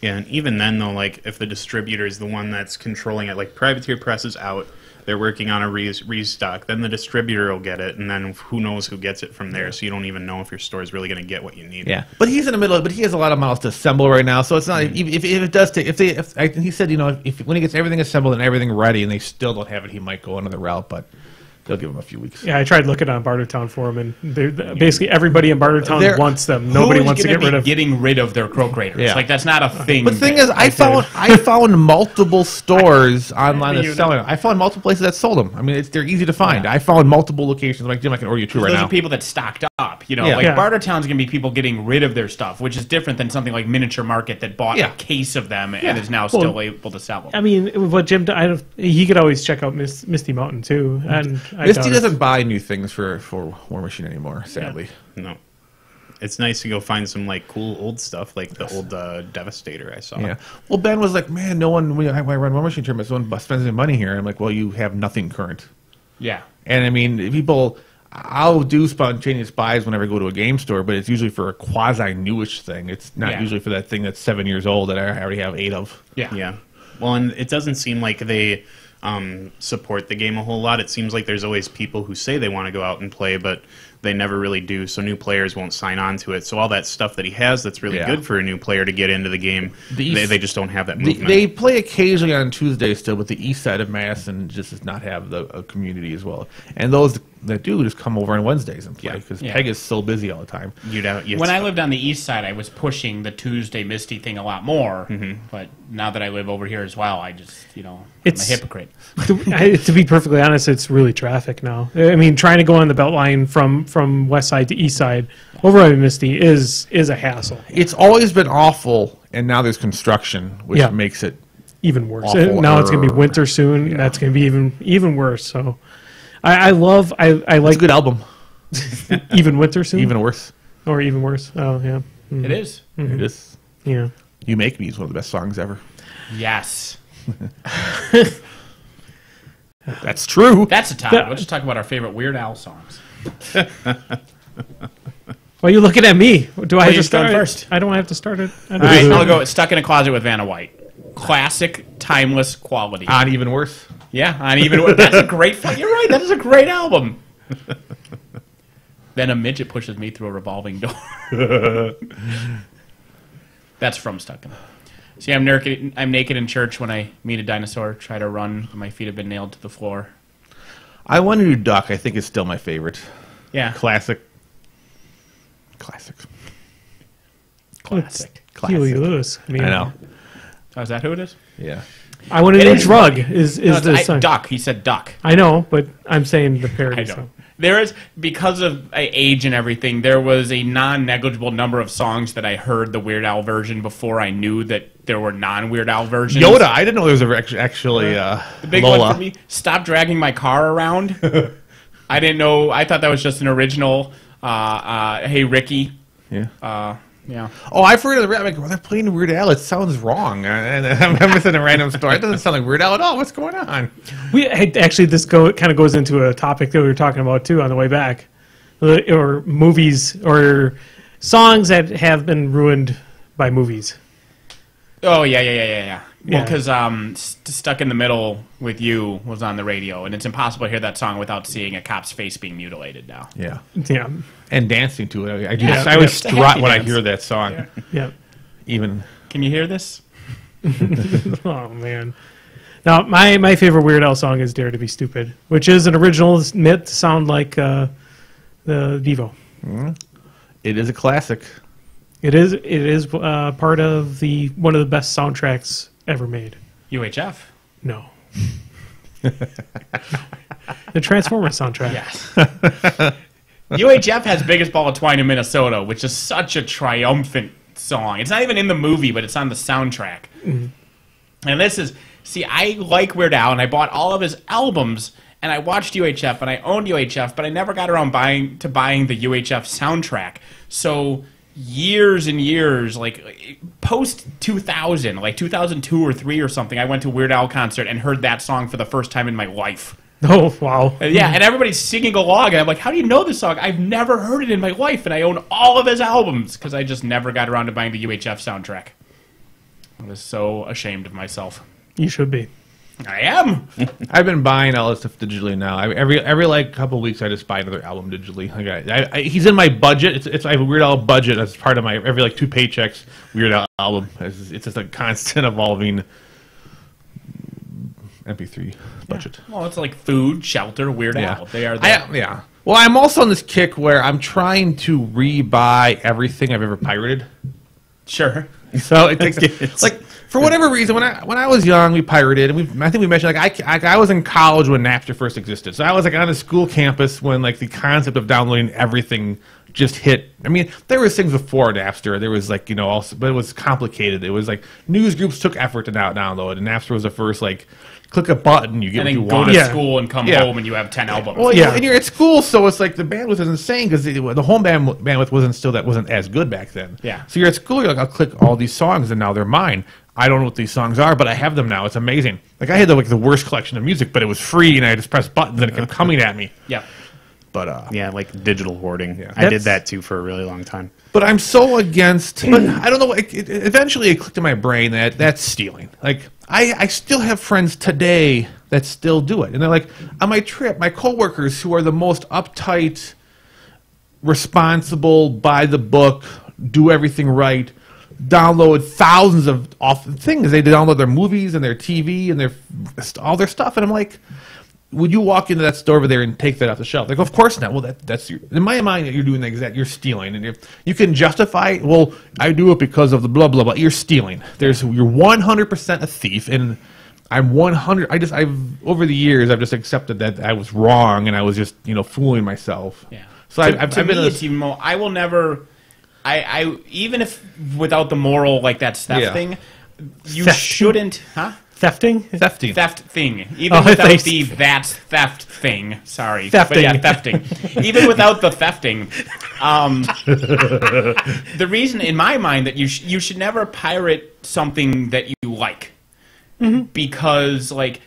Yeah, and even then, though, like, if the distributor is the one that's controlling it, like, Privateer Press is out, they're working on a restock, then the distributor will get it, and then who knows who gets it from there, so you don't even know if your store is really going to get what you need. Yeah, but he's in the middle, but he has a lot of models to assemble right now, so it's not, if it does take, he said, when he gets everything assembled and everything ready, and they still don't have it, he might go another route, but they'll give him a few weeks. Yeah, I tried looking on Bartertown for them, and basically everybody in Bartertown wants them. Nobody wants to get rid of. Getting rid of their Croak Raiders. Yeah. Like that's not a thing. But the thing is, I found multiple stores online that sell them. I found multiple places that sold them. I mean, they're easy to find. Yeah. I found multiple locations. Like Jim, I can order you two right now. Those are people that stocked up. Yeah. Bartertown's gonna be people getting rid of their stuff, which is different than something like Miniature Market that bought a case of them and is now still able to sell them. I mean, what Jim, he could always check out Misty Mountain too, and Misty doesn't buy new things for War Machine anymore, sadly. Yeah. No. It's nice to go find some like cool old stuff, like the old Devastator I saw. Yeah. Well, Ben was like, "Man, no one when I run War Machine tournaments, no one spends any money here." I'm like, "Well, you have nothing current." Yeah. And I mean, people, I'll do spontaneous buys whenever I go to a game store, but it's usually for a quasi newish thing. It's not usually for that thing that's 7 years old that I already have 8 of. Yeah. Yeah. Well, and it doesn't seem like they support the game a whole lot. It seems like there's always people who say they want to go out and play, but they never really do, so new players won't sign on to it. So all that stuff that he has that's really good for a new player to get into the game, they just don't have that movement. They play occasionally on Tuesdays still, but the east side of Mass and just does not have a community as well. And those that do just come over on Wednesdays and play because Peg is so busy all the time. When I lived on the east side, I was pushing the Tuesday Misty thing a lot more, but now that I live over here as well, I just, I'm a hypocrite. To be perfectly honest, it's really traffic now. I mean, trying to go on the Beltline from west side to east side over on Misty is a hassle. It's always been awful, and now there's construction, which makes it even worse. Awful. Now it's going to be winter soon. Yeah. That's going to be even worse. So I like it's a good album. Even winter soon? Even worse. Or even worse. Oh, yeah. Mm-hmm. It is. Mm-hmm. It is. Yeah. You Make Me is one of the best songs ever. Yes. That's true. That's a topic. We'll just talk about our favorite Weird Al songs. Why are you looking at me? Do I have to start first? I don't have to start it. All right, I'll go. Stuck in a Closet with Vanna White. Classic, timeless quality. On Even Worse. Yeah, on Even Worse. That's a great. You're right. That is a great album. Then a midget pushes me through a revolving door. That's from Stuck in. See, I'm naked in church when I meet a dinosaur. Try to run, but my feet have been nailed to the floor. I Want to Do Duck. I think is still my favorite. Yeah, classic. Huey Lewis. I know. Oh, is that who it is? Yeah. I Want to Do Drug is the song. Duck. He said duck. I know, but I'm saying the parody song. There is, because of age and everything, there was a non-negligible number of songs that I heard the Weird Al version before I knew that there were non-Weird Al versions. Yoda, I didn't know there was actually the big Lola. one for me, Stop Dragging My Car Around. I didn't know, I thought that was just an original, Hey Ricky. Yeah. Yeah. Oh, I've heard of the rap. Like, well, they're playing Weird Al. It sounds wrong. And I'm missing a random story. It doesn't sound like Weird Al at all. What's going on? This kind of goes into a topic that we were talking about too on the way back, or movies or songs that have been ruined by movies. Oh yeah. Well, because Stuck in the Middle with You was on the radio, and it's impossible to hear that song without seeing a cop's face being mutilated now. Yeah. Yeah. And dancing to it. I always strut when I hear that song. Yeah. Even. Can you hear this? Oh, man. Now, my favorite Weird Al song is Dare to Be Stupid, which is an original meant to sound like the Devo. It is a classic. It is part of one of the best soundtracks ever made. UHF? No. The Transformers soundtrack. Yes. UHF has Biggest Ball of Twine in Minnesota, which is such a triumphant song. It's not even in the movie, but it's on the soundtrack. Mm-hmm. And this is, see, I like Weird Al, and I bought all of his albums, and I watched UHF, and I owned UHF, but I never got around buying the UHF soundtrack. So years and years, like post 2000, like 2002 or 3 or something, I went to a Weird Al concert and heard that song for the first time in my life. Oh, wow. Yeah, and everybody's singing along, and I'm like, how do you know this song? I've never heard it in my life, and I own all of his albums, because I just never got around to buying the UHF soundtrack. I was so ashamed of myself. You should be. I am. I've been buying all this stuff digitally now. Every like couple of weeks, I just buy another album digitally. Like he's in my budget. I have a Weird Al budget as part of my every like 2 paychecks. Weird Al album. It's just a constant evolving MP3 budget. Well, it's like food, shelter, Weird Al. They are there. Yeah. Well, I'm also on this kick where I'm trying to re-buy everything I've ever pirated. Sure. So it takes like for whatever reason when I was young we pirated, and I think we mentioned like I was in college when Napster first existed, so I was like on a school campus when like the concept of downloading everything just hit. I mean, there was things before Napster. There was like also, but it was complicated. It was like news groups took effort to download, and Napster was the first like click a button, you get And what then you go want. to school and come home and you have 10 albums. Well, and you're at school, so it's like the bandwidth is insane because the home bandwidth wasn't as good back then. Yeah. So you're at school, you're like, I'll click all these songs, and now they're mine. I don't know what these songs are, but I have them now. It's amazing. Like I had the worst collection of music, but it was free, and I just pressed buttons, and it kept coming at me. Yeah. But Yeah, like digital hoarding. Yeah. I did that too for a really long time. But I'm so against. But I don't know. Eventually, it clicked in my brain that that's stealing. Like I still have friends today that still do it, and they're like, on my trip, my coworkers who are the most uptight, responsible, by the book, do everything right, download thousands of things. They download their movies and their TV and all their stuff, and I'm like, would you walk into that store over there and take that off the shelf? Like, of course not. Well, that's in my mind you're doing the exact. You're stealing, and if you can justify, well, I do it because of the blah blah blah. You're stealing. You're 100% a thief, and I'm 100. I've over the years I've just accepted that I was wrong, and I was just fooling myself. Yeah. So I've been. It's even more, I will never. I even if without the moral like that theft thing, you shouldn't, huh? Thefting? Theft thing. Even without the that's theft thing. Sorry. Thefting. But yeah, thefting. Even without the thefting. The reason in my mind that you should never pirate something that you like. Mm-hmm. Because, like,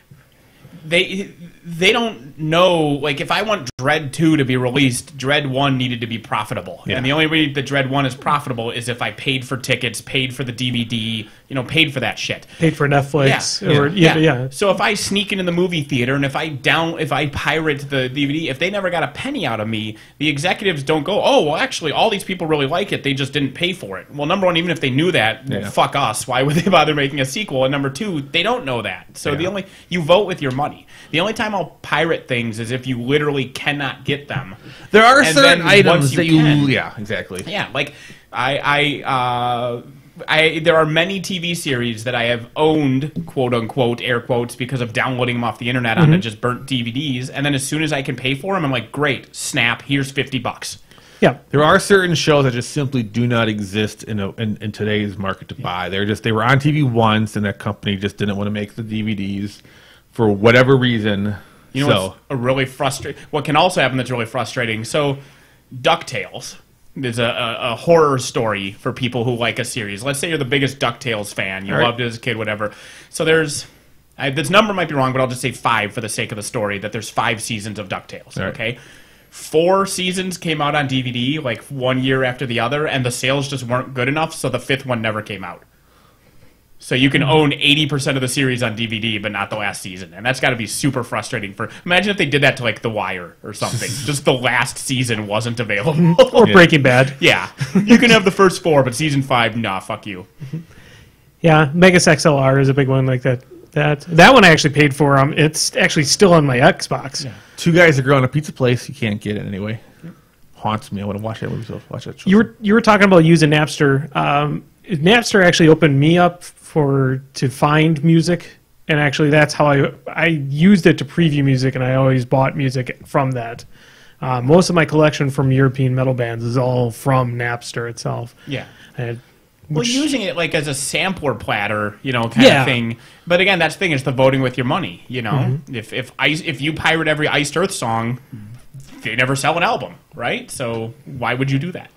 they don't know, like, if I want Dread 2 to be released, Dread 1 needed to be profitable. Yeah. And the only way that Dread 1 is profitable is if I paid for tickets, paid for the DVD, paid for that shit. Paid for Netflix. Yeah. Yeah. So if I sneak into the movie theater and if I pirate the DVD, if they never got a penny out of me, the executives don't go, oh, well, actually, all these people really like it, they just didn't pay for it. Well, number one, even if they knew that, well, fuck us. Why would they bother making a sequel? And number two, they don't know that. So you vote with your money. The only time I'll pirate things is if you literally cannot get them. There are certain items that yeah, exactly. Yeah, like there are many TV series that I have owned, quote unquote, air quotes, because of downloading them off the internet onto just burnt DVDs, and then as soon as I can pay for them, I'm like, great, snap, here's $50. Yeah, there are certain shows that just simply do not exist in today's market to buy. They were on TV once, and that company just didn't want to make the DVDs for whatever reason. What's a really frustrating? What can also happen that's really frustrating? So, DuckTales is a horror story for people who like a series. Let's say you're the biggest DuckTales fan. You loved it as a kid, whatever. So there's this number might be wrong, but I'll just say 5 for the sake of the story. That there's 5 seasons of DuckTales. Right. Okay. 4 seasons came out on DVD like 1 year after the other, and the sales just weren't good enough, so the 5th one never came out. So you can own 80% of the series on DVD, but not the last season. And that's got to be super frustrating. Imagine if they did that to, like, The Wire or something. Just the last season wasn't available. Or Breaking Bad. Yeah. You can have the first 4, but season 5, nah, fuck you. Yeah, Megas XLR is a big one like that. That one I actually paid for. It's actually still on my Xbox. Yeah. 2 guys that grow in a pizza place. You can't get it anyway. Haunts me. I want to watch that movie. Watch that show. You were talking about using Napster. Napster actually opened me up to find music, and actually that's how I used it to preview music, and I always bought music from that. Most of my collection from European metal bands is all from Napster itself. Yeah. Well, using it like as a sampler platter, kind of thing. But again, that's the thing, is the voting with your money. If you pirate every Iced Earth song, they never sell an album, right? So why would you do that?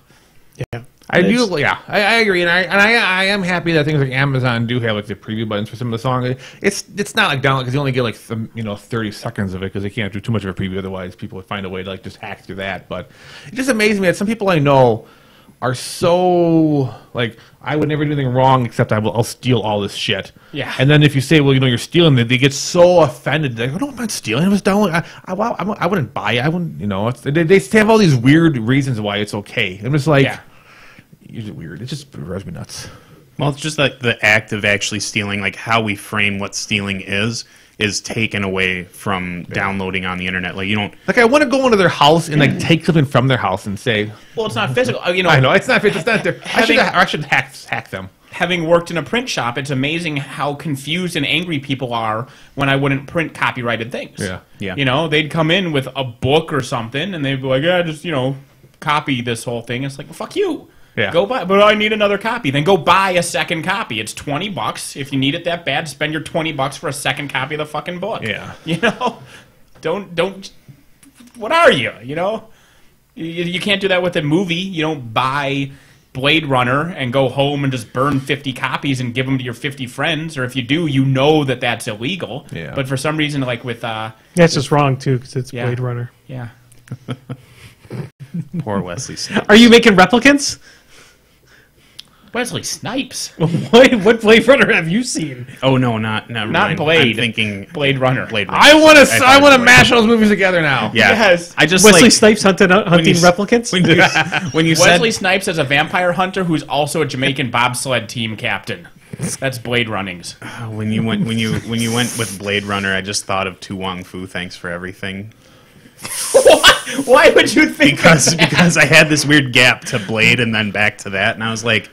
Yeah. I agree, and I am happy that things like Amazon do have like the preview buttons for some of the songs. It's not like download because you only get like 30 seconds of it because they can't do too much of a preview. Otherwise, people would find a way to like just hack through that. But it just amazes me that some people I know are so like, I would never do anything wrong except I'll steal all this shit. Yeah. And then if you say, well, you're stealing it, they get so offended. They go, no, I'm not stealing. I was downloading. I wouldn't buy it. I wouldn't. They have all these weird reasons why it's okay. I'm just like. Yeah. It's weird. It just drives me nuts. Well, it's just like the act of actually stealing, like how we frame what stealing is taken away from downloading on the internet. Like you don't. Like I want to go into their house and like take something from their house and say. Well, it's not physical. I know it's not. It's not there. I should hack them. Having worked in a print shop, it's amazing how confused and angry people are when I wouldn't print copyrighted things. Yeah. They'd come in with a book or something, and they'd be like, "Yeah, just copy this whole thing." It's like, well, fuck you. Yeah. Go buy, but I need another copy. Then go buy a second copy. It's $20. If you need it that bad, spend your $20 for a second copy of the fucking book. Yeah. Don't. What are you? You can't do that with a movie. You don't buy Blade Runner and go home and just burn 50 copies and give them to your 50 friends. Or if you do, that's illegal. Yeah. But for some reason, like with that's just wrong too because it's Blade Runner. Yeah. Poor Wesley Snipes. Are you making replicants? Wesley Snipes. What Blade Runner have you seen? Oh no, not Blade. I'm thinking Blade Runner. Blade Runner. I want to mash those movies together now. Yeah. Yes. I just Wesley Snipes hunting replicants. When you Wesley Snipes as a vampire hunter who's also a Jamaican bobsled team captain. That's Blade Runnings. When you went with Blade Runner, I just thought of Tu Wong Fu. Thanks for everything. Why would you think because I had this weird gap to Blade and then back to that, and I was like,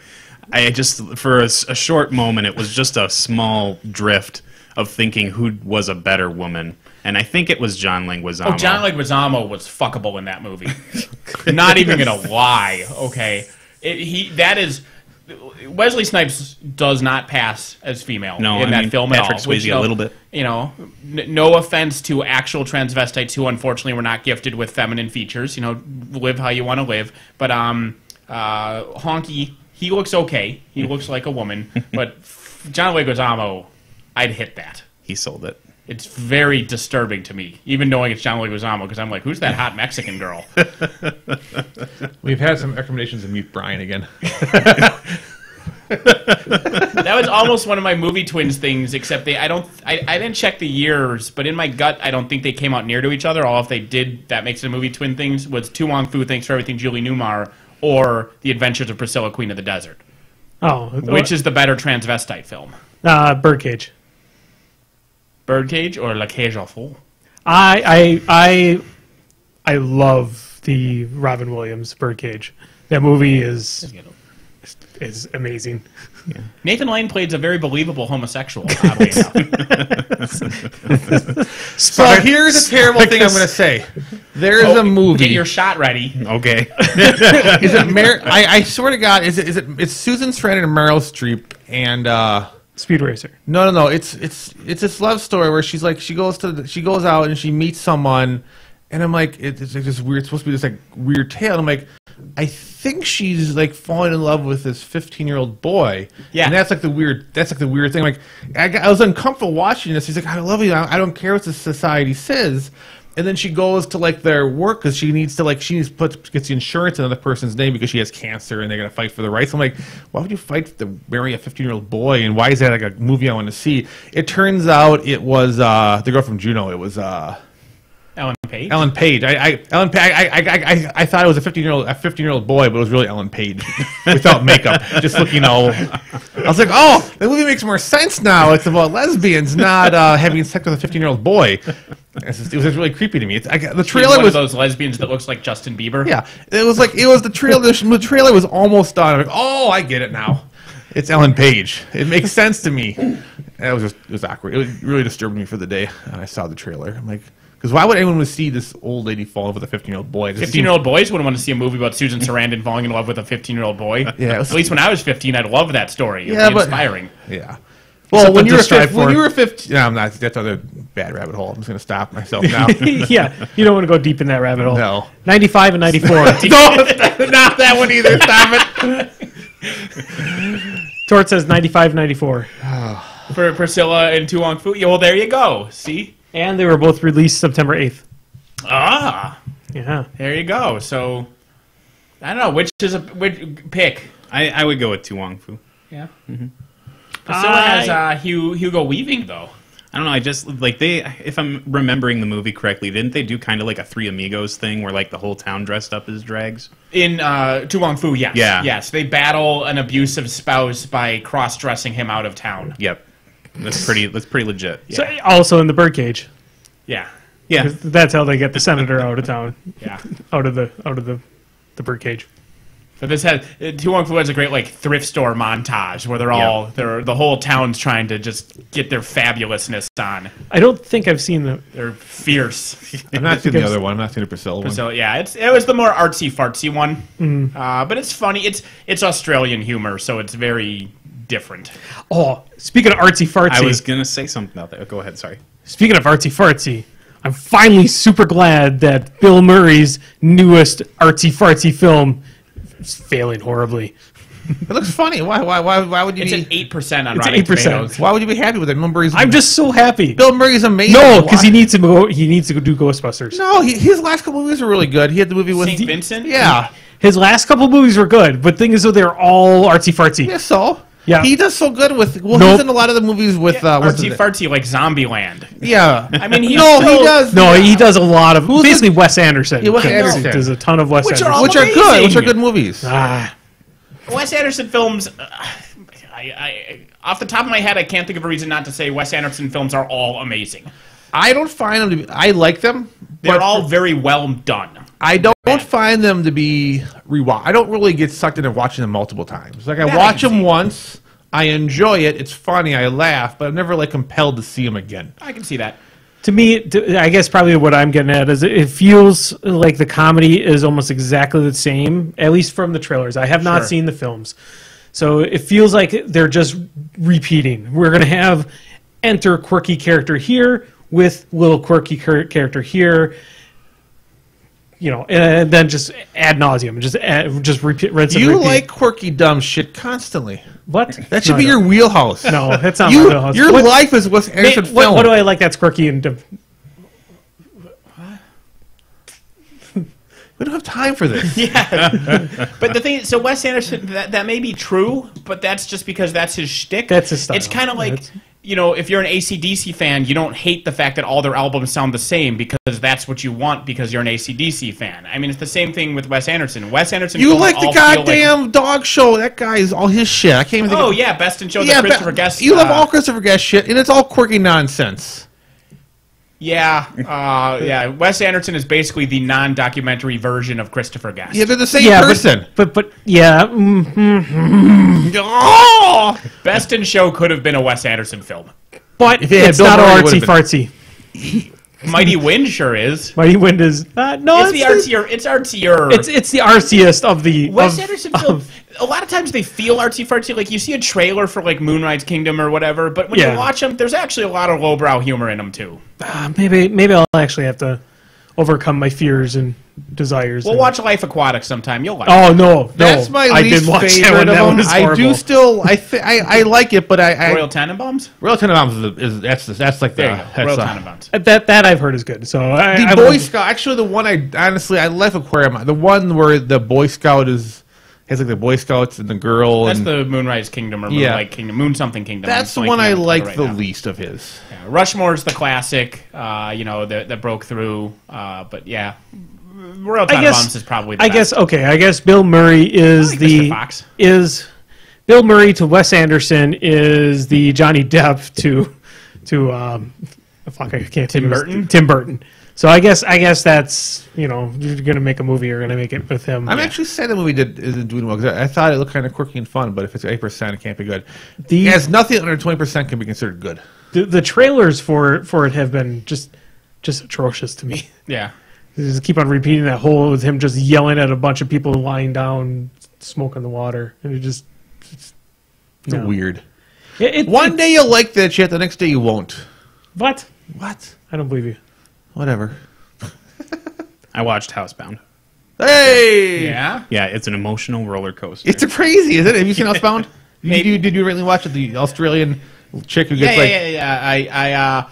I just for a short moment it was just a small drift of thinking who was a better woman, and I think it was John Leguizamo. Oh, John Leguizamo was fuckable in that movie. Not even gonna lie. Okay, Wesley Snipes does not pass as female in that film Patrick at all. Swayze a little bit. No offense to actual transvestites who unfortunately were not gifted with feminine features. Live how you want to live. But Honky, he looks okay. He looks like a woman. But John Leguizamo, I'd hit that. He sold it. It's very disturbing to me, even knowing it's John Leguizamo, because I'm like, who's that hot Mexican girl? We've had some recommendations of Mute Brian again. That was almost one of my movie twins things, except I didn't check the years, but in my gut, I don't think they came out near to each other. All if they did, that makes it a movie twin things, was Tu Wong Fu, Thanks for Everything, Julie Newmar, or The Adventures of Priscilla, Queen of the Desert. Oh. Which is the better transvestite film? Birdcage. Birdcage or La Cage aux Folles? I love the Robin Williams Birdcage. That movie is amazing. Yeah. Nathan Lane plays a very believable homosexual, oddly enough. So here's a terrible thing I'm going to say. There's a movie. Get your shot ready. Okay. Is it I swear to God, it's Susan Sarandon and Meryl Streep and Speed Racer. No. It's this love story where she's like she goes out and she meets someone, and I'm like it's like this weird. It's supposed to be this like weird tale. And I'm like, I think she's like falling in love with this 15-year-old boy. Yeah, and that's like the weird thing. Like I was uncomfortable watching this. He's like, I love you. I don't care what the society says. And then she goes to like their work because she gets the insurance in another person's name because she has cancer and they're gonna fight for the rights. I'm like, why would you fight to marry a 15-year-old boy? And why is that like a movie I want to see? It turns out it was the girl from Juno. It was Ellen Page. Ellen Page. I thought it was a 15-year-old boy, but it was really Ellen Page without makeup, just looking all. I was like, oh, the movie makes more sense now. It's about lesbians, not having sex with a 15-year-old boy. It was just really creepy to me. The trailer was one was of those lesbians that looks like Justin Bieber. Yeah, it was the trailer. The trailer was almost done. I'm like, oh, I get it now. It's Ellen Page. It makes sense to me. It was awkward. It really disturbed me for the day. And I saw the trailer. I'm like, Because why would anyone want to see this old lady fall in love with a 15-year-old boy? 15-year-old boys wouldn't want to see a movie about Susan Sarandon falling in love with a 15-year-old boy. Yeah, At least when I was 15, I'd love that story. It would Yeah, be but- inspiring. Yeah. Well, when you were to strive 15, when for. you were 15, no, I'm not. That's another bad rabbit hole. I'm just going to stop myself now. Yeah, you don't want to go deep in that rabbit hole. No. 95 and 94. No, not that one either. Stop it. Tort says 95 and 94. For Priscilla and Tu Wong Fu. Yeah, well, there you go. See? And they were both released September 8th. Ah, Yeah. there you go. So, I don't know. Which pick? I would go with Tu Wong Fu. Yeah. Priscilla has Hugo Weaving, though. I don't know. I just like if I'm remembering the movie correctly, didn't they do kind of like a Three Amigos thing where like the whole town dressed up as drags? In Tu Wong Fu, yes. Yeah. Yes, they battle an abusive spouse by cross-dressing him out of town. Yep, that's pretty legit. So, also in the birdcage. Yeah. Yeah, That's how they get the senator out of town, Yeah. out of the birdcage. But this has Tu Wong Fu has a great like thrift store montage where the whole town's trying to just get their fabulousness on. I don't think I've seen the. They're fierce. I'm not seeing the other one. I'm not seeing the Priscilla one. So yeah, it was the more artsy fartsy one, but it's funny. It's Australian humor, so it's very different. Oh, speaking of artsy fartsy. I was gonna say something about that. Go ahead. Sorry. Speaking of artsy fartsy, I'm finally super glad that Bill Murray's newest artsy fartsy film is failing horribly. It looks funny. Why would you It's be? an 8% on It's Rotten 8%. Tomatoes. Why would you be happy with it? Bill Murray's. I'm just so happy. Bill Murray's amazing. No, because Why? he needs to go. He needs to go do Ghostbusters. No, his last couple movies were really good. He had the movie with Saint Vincent? Yeah, His last couple movies were good, but thing is, though, they're all artsy fartsy. yeah. So Yeah. he does so good with. Well, Nope. he's in a lot of the movies with. Artsy fartsy like Zombieland. Yeah, I mean, he's no, still- he does. No, he does a lot of Who's basically Wes Anderson. Yeah, Wes films. Anderson. He does a ton of Wes Which are Anderson. all which are good. amazing. Which are good movies. Wes Anderson films. Off the top of my head, I can't think of a reason not to say Wes Anderson films are all amazing. I don't find them to be. I like them. They're but all very well done. I don't find them to be rewatch. I don't really get sucked into watching them multiple times. Like I That I watch can them see. once, I enjoy it. It's funny. I laugh, but I'm never like compelled to see them again. I can see that. To me, I guess probably what I'm getting at is it feels like the comedy is almost exactly the same, at least from the trailers. I have not Sure. seen the films. So it feels like they're just repeating. We're going to have enter quirky character here with little quirky character here, you know, and then just ad nauseum, just repeat. Rinse and You repeat. like quirky, dumb shit constantly. What? That should No, be I your don't. wheelhouse. No, that's not You, my wheelhouse. your What- life is Wes Anderson film. What do I like that's quirky and We don't have time for this. But the thing, so Wes Anderson, that may be true, but that's just because that's his shtick. That's his style. It's kind of like, That's- you know, if you're an AC/DC fan, you don't hate the fact that all their albums sound the same because that's what you want because you're an AC/DC fan. I mean, it's the same thing with Wes Anderson. Wes Anderson. You films like the all feel like- goddamn dog show. That guy is all his shit. I can't even think Oh of yeah, Best in Show. Yeah, the Christopher Guest. you love all Christopher Guest shit, and it's all quirky nonsense. Yeah. Wes Anderson is basically the non-documentary version of Christopher Guest. Yeah, they're the same yeah, person. but yeah. Oh! Best in Show could have been a Wes Anderson film. But If it had it's Bill not Murray, it artsy would've been. fartsy. Mighty Wind sure is. Mighty Wind is no. It's the artsier. It's artsier. It's the artsiest of the Wes of- Anderson films. A lot of times they feel artsy fartsy. Like you see a trailer for like Moonrise Kingdom or whatever, but when Yeah. you watch them, there's actually a lot of lowbrow humor in them too. maybe I'll actually have to overcome my fears and desires. We'll and- watch Life Aquatic sometime. You'll like it. Oh no, That's my I least did watch favorite that one. of That one them. was I horrible. do still. I like it, but Royal Tenenbaums? Royal Tenenbaums is that's like There you the go. that's, Royal Tenenbaums. That I've heard is good. So the I Boy will- Scout. Actually, the one I Life Aquarium. The one where the Boy Scout has like the Boy Scouts and the girl. That's and the Moonrise Kingdom or Yeah. Moonlight Kingdom, Moon something Kingdom. that's the I'm one blanking I on the like title the right least of his. now. Yeah, Rushmore's the classic, that broke through. But yeah, Royal I guess- Tenenbaums is probably the I best. guess I guess Bill Murray is like the Mr. Fox. is Bill Murray to Wes Anderson is the Johnny Depp to fuck, I can't Tim think of his- Burton? Tim Burton. So I guess that's, you know, you're gonna make a movie, you're gonna make it with him. I'm actually sad the movie isn't doing well because I thought it looked kind of quirky and fun, but if it's 8%, it can't be good. The- As nothing under 20% can be considered good. The trailers for it have been just just atrocious to me. Yeah. They just keep on repeating that whole with him just yelling at a bunch of people lying down, smoking the water, and it's no. Weird. One day you'll like that shit, the next day you won't. What? What? I don't believe you. Whatever. I watched Housebound. Hey! Yeah? Yeah, it's an emotional roller coaster. It's crazy, isn't it? Have you seen Housebound? Maybe. Did you really watch it? The Australian chick who Yeah, gets yeah.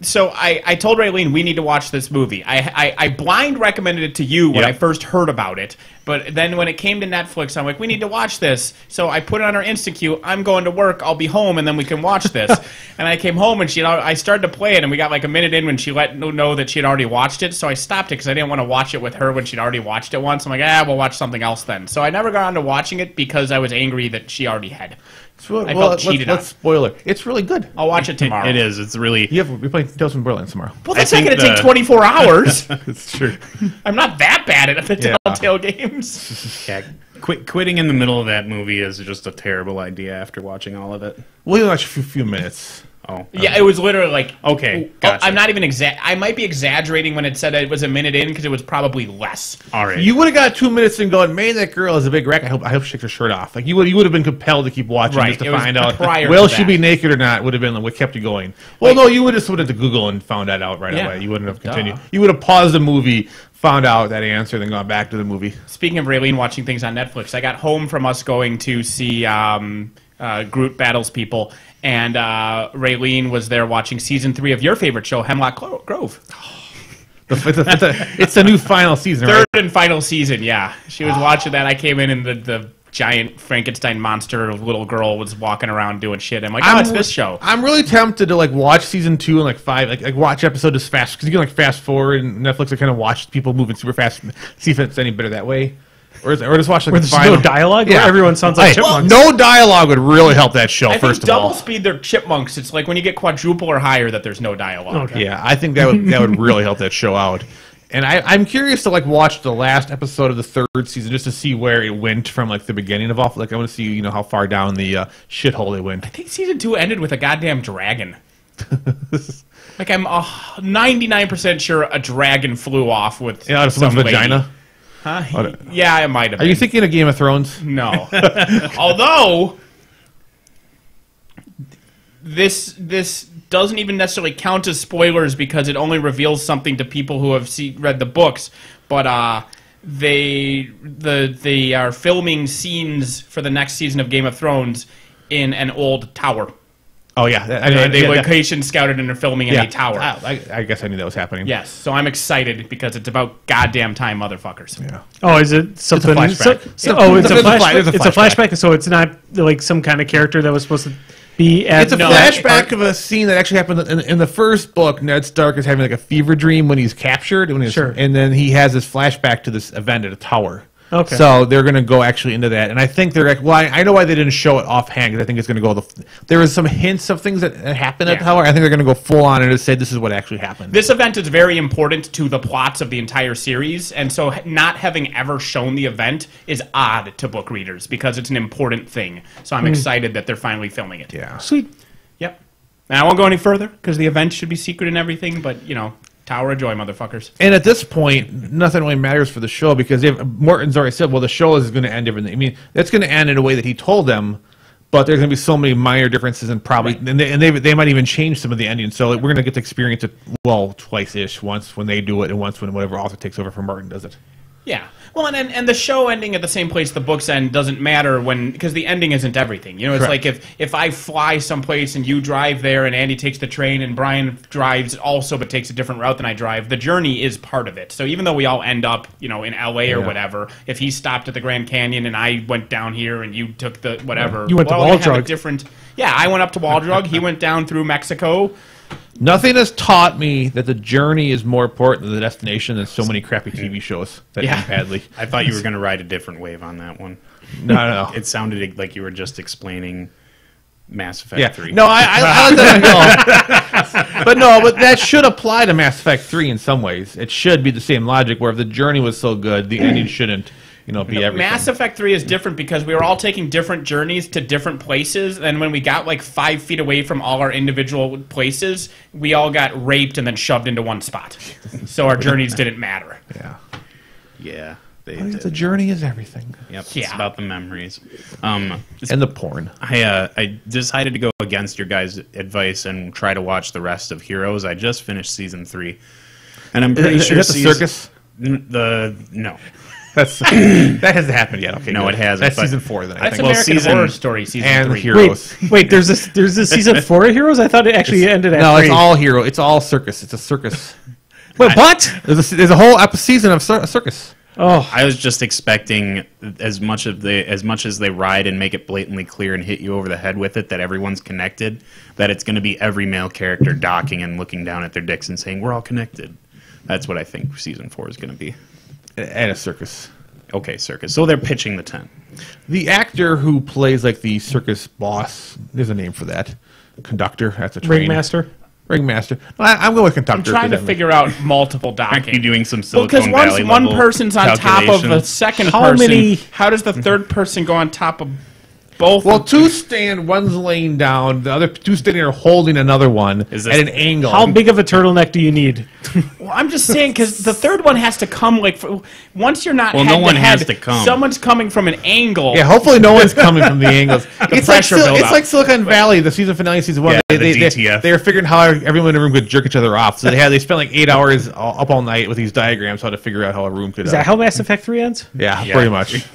So I told Raylene we need to watch this movie. I blind recommended it to you when I first heard about it, but then when it came to Netflix, I'm like, we need to watch this. So I put it on our Insta-queue. I'm going to work. I'll be home, and then we can watch this. And I came home, and I started to play it, and we got like a minute in when she let know that she had already watched it. So I stopped it because I didn't want to watch it with her when she'd already watched it once. I'm like, we'll watch something else then. So I never got on to watching it because I was angry that she already had. I felt cheated on. Let's spoiler. It's really good. I'll watch it tomorrow. It is. It's really... We're playing Tales from Borderlands tomorrow. Well, that's not going to take 24 hours. It's true. I'm not that bad at the Telltale games. Yeah, quitting in the middle of that movie is just a terrible idea after watching all of it. We'll watch a few minutes. Oh. Yeah, it was literally like... Okay, gotcha. I'm not even... I might be exaggerating when it said it was a minute in because it was probably less. All right. You would have got 2 minutes and going, man, that girl is a big wreck. I hope she takes her shirt off. Like you would have been compelled to keep watching Right, just it to was find out, prior will to she that. be naked or not, would have been what kept you going. Well, no, you would have went into Google and found that out right Yeah. away. You wouldn't have continued. You would have paused the movie, found out that answer, then gone back to the movie. Speaking of Raylene watching things on Netflix, I got home from us going to see Groot Battles People, and Raylene was there watching season 3 of your favorite show, Hemlock Grove. It's a new final season, Third right? and final season, yeah. She was watching that. I came in and the giant Frankenstein monster little girl was walking around doing shit. I'm like, it's this show. I'm really tempted to watch season 2 and 5, like watch episodes as fast because you can fast forward and Netflix. I kind of watch people moving super fast, see if it's any better that way, or just watch Where the there's final no dialogue. Yeah. Where everyone sounds like chipmunks. No dialogue would really help that show. I think First of double all, speed they're chipmunks. It's like when you get quadruple or higher that there's no dialogue. Okay. yeah, I think that would really help that show out. And I'm curious to watch the last episode of the 3rd season just to see where it went from the beginning of all. I want to see how far down the shithole they went. I think season 2 ended with a goddamn dragon. I'm 99% sure a dragon flew off with Out of someone's some lady. vagina. Huh? Yeah, it might have been. Are you thinking of Game of Thrones? No. Although this doesn't even necessarily count as spoilers because it only reveals something to people who have read the books. But they are filming scenes for the next season of Game of Thrones in an old tower. Oh yeah, They location scouted and are filming in a tower. I guess I knew that was happening. Yes, so I'm excited because it's about goddamn time, motherfuckers. Yeah. Oh, is it something? flashback. It's a flashback. There's a It's a flashback, so it's not like some kind of character that was supposed to be. It's a flashback of a scene that actually happened in the first book. Ned Stark is having a fever dream when he's captured, and then he has this flashback to this event at a tower. Okay. So they're going to go actually into that, and I think they're I know why they didn't show it offhand because I think it's going to go. There was some hints of things that happened at the tower. I think they're going to go full on and just say this is what actually happened. This event is very important to the plots of the entire series, and so not having ever shown the event is odd to book readers because it's an important thing. So I'm excited that they're finally filming it. Yeah. Sweet. Yep. And I won't go any further because the event should be secret and everything, but Tower of Joy, motherfuckers. And at this point, nothing really matters for the show because Morton's already said, well, the show is going to end everything. I mean, it's going to end in a way that he told them, but there's going to be so many minor differences and probably, and they might even change some of the endings. So we're going to get to experience it, twice-ish, once when they do it and once when whatever author takes over from Martin does it. Yeah. Well, and the show ending at the same place the books end doesn't matter because the ending isn't everything. It's Correct. like if I fly someplace and you drive there and Andy takes the train and Brian drives also but takes a different route than I drive, the journey is part of it. So even though we all end up, in LA or whatever, if he stopped at the Grand Canyon and I went down here and you took the whatever. You went to Waldrug. Yeah, I went up to Waldrug. He went down through Mexico. Nothing has taught me that the journey is more important than the destination than so many crappy TV shows that end badly. I thought you were going to ride a different wave on that one. No. It sounded like you were just explaining Mass Effect 3. No, I let that go. but that should apply to Mass Effect 3 in some ways. It should be the same logic where if the journey was so good, the ending shouldn't. be everything. Mass Effect 3 is different because we were all taking different journeys to different places, and when we got like 5 feet away from all our individual places, we all got raped and then shoved into one spot. So our journeys didn't matter. Yeah. Yeah. The journey is everything. Yep, Yeah. it's about the memories. And the porn. I decided to go against your guys' advice and try to watch the rest of Heroes. I just finished season 3, and I'm pretty sure is that the circus? No, That hasn't happened yet. Okay, no, good. it hasn't. That's but- season 4 then. I That's think. American season- Horror Story season and 3. Heroes. Wait, there's a season 4 of Heroes? I thought it actually ended at No, 3. it's all hero. It's all circus. It's a circus. Wait, what? There's a whole season of circus. Oh, I was just expecting as much as they ride and make it blatantly clear and hit you over the head with it that everyone's connected, that it's going to be every male character docking and looking down at their dicks and saying we're all connected. That's what I think season 4 is going to be. And a circus. Okay, circus. So they're pitching the tent. The actor who plays like the circus boss, there's a name for that. Conductor. That's a train. Ringmaster. Ringmaster. No, I'm going with I'm conductor. trying to figure out multiple Aren't you docking. doing some Well, Silicon because Valley once one level person's on top of the calculation? second How person, many- how does the third person go on top of both? Well, two stand, one's laying down, the other two standing are holding another one Is at this- an angle. How big of a turtleneck do you need? Well, I'm just saying because the third one has to come once you're not. Well, head no one to has head, to come. Someone's coming from an angle. Yeah, hopefully no one's coming from the angles. It's like, pressure buildup. it's like Silicon Valley, the season finale, season 1. Yeah, they, the they, DTF. they were figuring how everyone in the room could jerk each other off. So they spent like 8 hours up all night with these diagrams how to figure out how a room could. Is that how Mass Effect 3 ends? Yeah, Yeah. pretty much.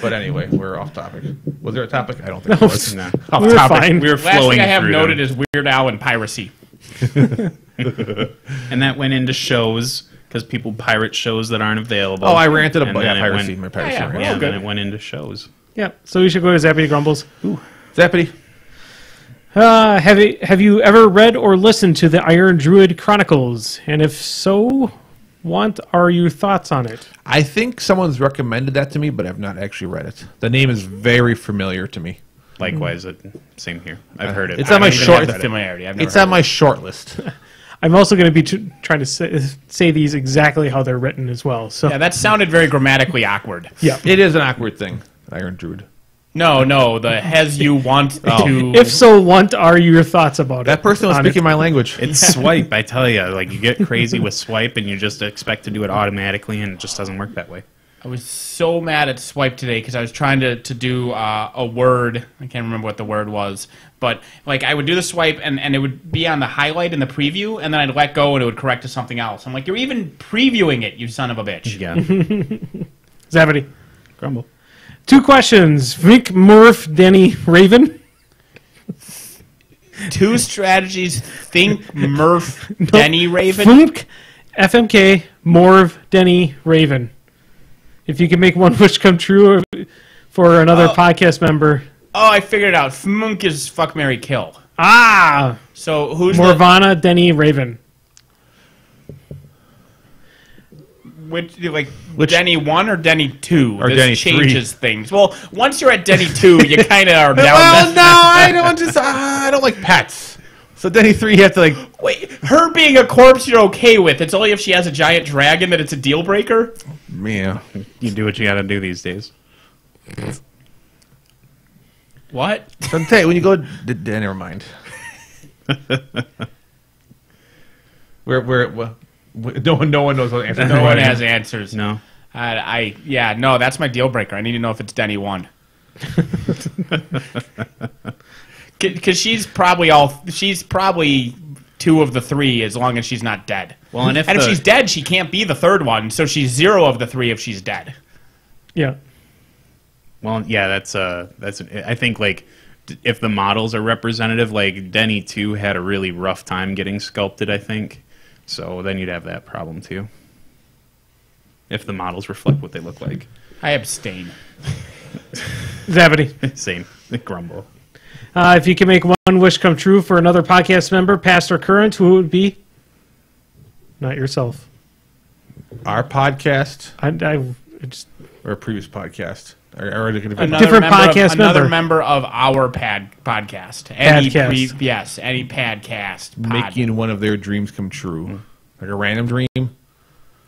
But anyway, we're off topic. Was there a topic? I don't think there was. No. Off We were topic. fine. We were Last flowing thing I have through noted them. is Weird Al and piracy. And that went into shows because people pirate shows that aren't available. Oh, I ranted about And then it piracy. went- My piracy Yeah, rant. well, Yeah, good. then it went into shows. Yeah. So we should go to Zappity Grumbles. Zappity. Have you ever read or listened to the Iron Druid Chronicles? And if so, what are your thoughts on it? I think someone's recommended that to me, but I've not actually read it. The name is very familiar to me. Likewise, same here. I've heard it. It's on my I don't even short. have the familiarity. I've never It's heard on my short list. I'm also going to be trying to say these exactly how they're written as well. So Yeah, that sounded very grammatically awkward. yeah. It is an awkward thing. Iron Druid. No, the has you want to. If so, what are your thoughts about That it? person was on speaking it? my language. It's swipe, I tell you. Like, you get crazy with swipe, and you just expect to do it automatically, and it just doesn't work that way. I was so mad at Swipe today because I was trying to do a word. I can't remember what the word was. But, like, I would do the swipe, and it would be on the highlight in the preview, and then I'd let go, and it would correct to something else. I'm like, you're even previewing it, you son of a bitch. Yeah. Zappity. Grumble. 2 questions. Vink, Murph, Denny, Raven. 2 strategies, think, Murph, Denny, Raven. Funk, FMK, Morv, Denny, Raven. If you can make one wish come true for another podcast member. Oh, I figured it out. Fmunk is fuck, marry, kill. Ah! So who's the... Morvana, Denny, Raven. Which Denny 1 or Denny 2? Or This Denny changes things. Well, once you're at Denny 2, you kind of are down. Well, no, I don't like pets. So Denny 3, you have to like. Wait, her being a corpse you're okay with. It's only if she has a giant dragon that it's a deal breaker? Yeah. You do what you gotta do these days. What? So tell you, when you go, never mind. No one knows what the answer. No one has answers. No. No, that's my deal breaker. I need to know if it's Denny 1. Because she's probably 2 of the 3 as long as she's not dead. Well, and if if the- she's dead, she can't be the 3rd one, so she's 0 of the 3 if she's dead. Yeah. Well, yeah, that's. I think like if the models are representative, like Denny 2 had a really rough time getting sculpted. I think so. Then you'd have that problem too. If the models reflect what they look like. I abstain. Zappity. Same. Grumble. If you can make one wish come true for another podcast member, past or current, who would it be? Not yourself. Our podcast I just or a previous podcast. Or Different member podcast another member. member of our podcast. Padcast. Yes, any podcast. Pod. making one of their dreams come true. Like a random dream.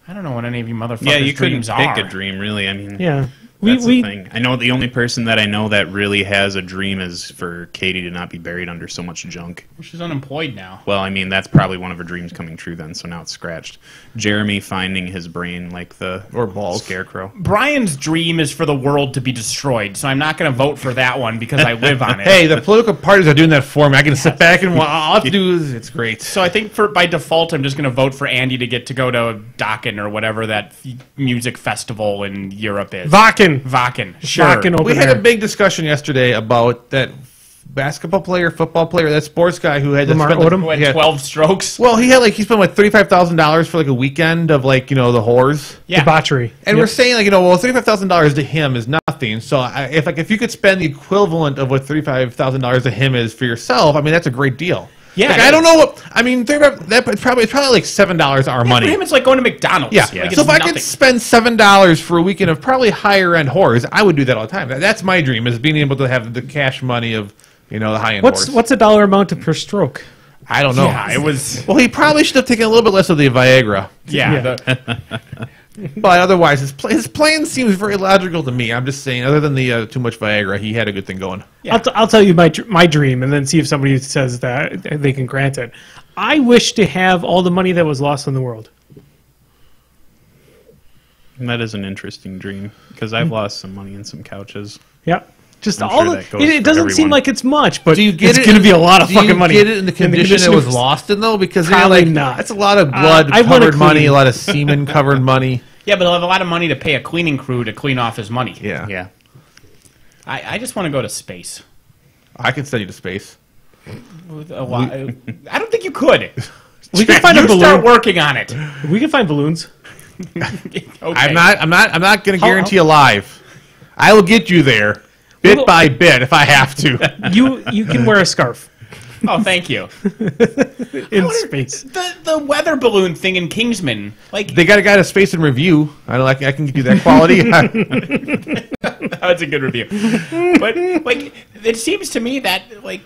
I don't know what any of you motherfuckers' Yeah, you couldn't dreams pick are. a dream, really. I mean, Yeah. that's the thing. I know the only person that I know that really has a dream is for Katie to not be buried under so much junk. She's unemployed now. Well, I mean, that's probably one of her dreams coming true then, so now it's scratched. Jeremy finding his brain like the Or balls. scarecrow. Brian's dream is for the world to be destroyed, so I'm not going to vote for that one because I live on it. Hey, the political parties are doing that for me. I can sit back and all I have to do is it's great. So I think by default, I'm just going to vote for Andy to get to go to Dokken or whatever that music festival in Europe is. Wacken. Sure. Wacken open We had air. a big discussion yesterday about that basketball player, football player, that sports guy who had to Lamar spend Odom? Who had yeah. 12 strokes. Well, he spent like $35,000 for like a weekend of like the whores. Yeah. Debauchery. And Yep. we're saying like well, $35,000 to him is nothing. So if you could spend the equivalent of what $35,000 to him is for yourself, I mean that's a great deal. Yeah, like, it I don't is. know what I mean. It's probably like $7 our money. For him, it's like going to McDonald's. Yeah. Like, So it's if I nothing. could spend $7 for a weekend of probably higher end whores, I would do that all the time. That's my dream, is being able to have the cash money of the high end whores. What's the dollar amount per stroke? I don't know. Yeah, it was. Well, he probably should have taken a little bit less of the Viagra. Yeah. But otherwise, his plan seems very logical to me. I'm just saying, other than the too much Viagra, he had a good thing going. Yeah. I'll tell you my dream, and then see if somebody says that they can grant it. I wish to have all the money that was lost in the world. And that is an interesting dream, because I've lost some money in some couches. Yep. Just I'm all sure the, that goes it for doesn't seem everyone. like it's much, but Do you get it's it? going to be a lot of do fucking you money. get it in the condition it was lost in though? Because Probably not. That's a lot of blood I wanna covered money, clean. a lot of semen covered money. Yeah, but he'll have a lot of money to pay a cleaning crew to clean off his money. Yeah, Yeah. I just want to go to space. I can send you to space. A lot- I don't think you could. We can find a You balloon. start working on it. We can find balloons. Okay. I'm not going to How- guarantee a live. I will get you there, bit Well, by bit, if I have to. You can wear a scarf Oh, thank you. in space. The weather balloon thing in Kingsman, like They got a guy to space and review. I can get you that quality. that's a good review. But like, it seems to me that like,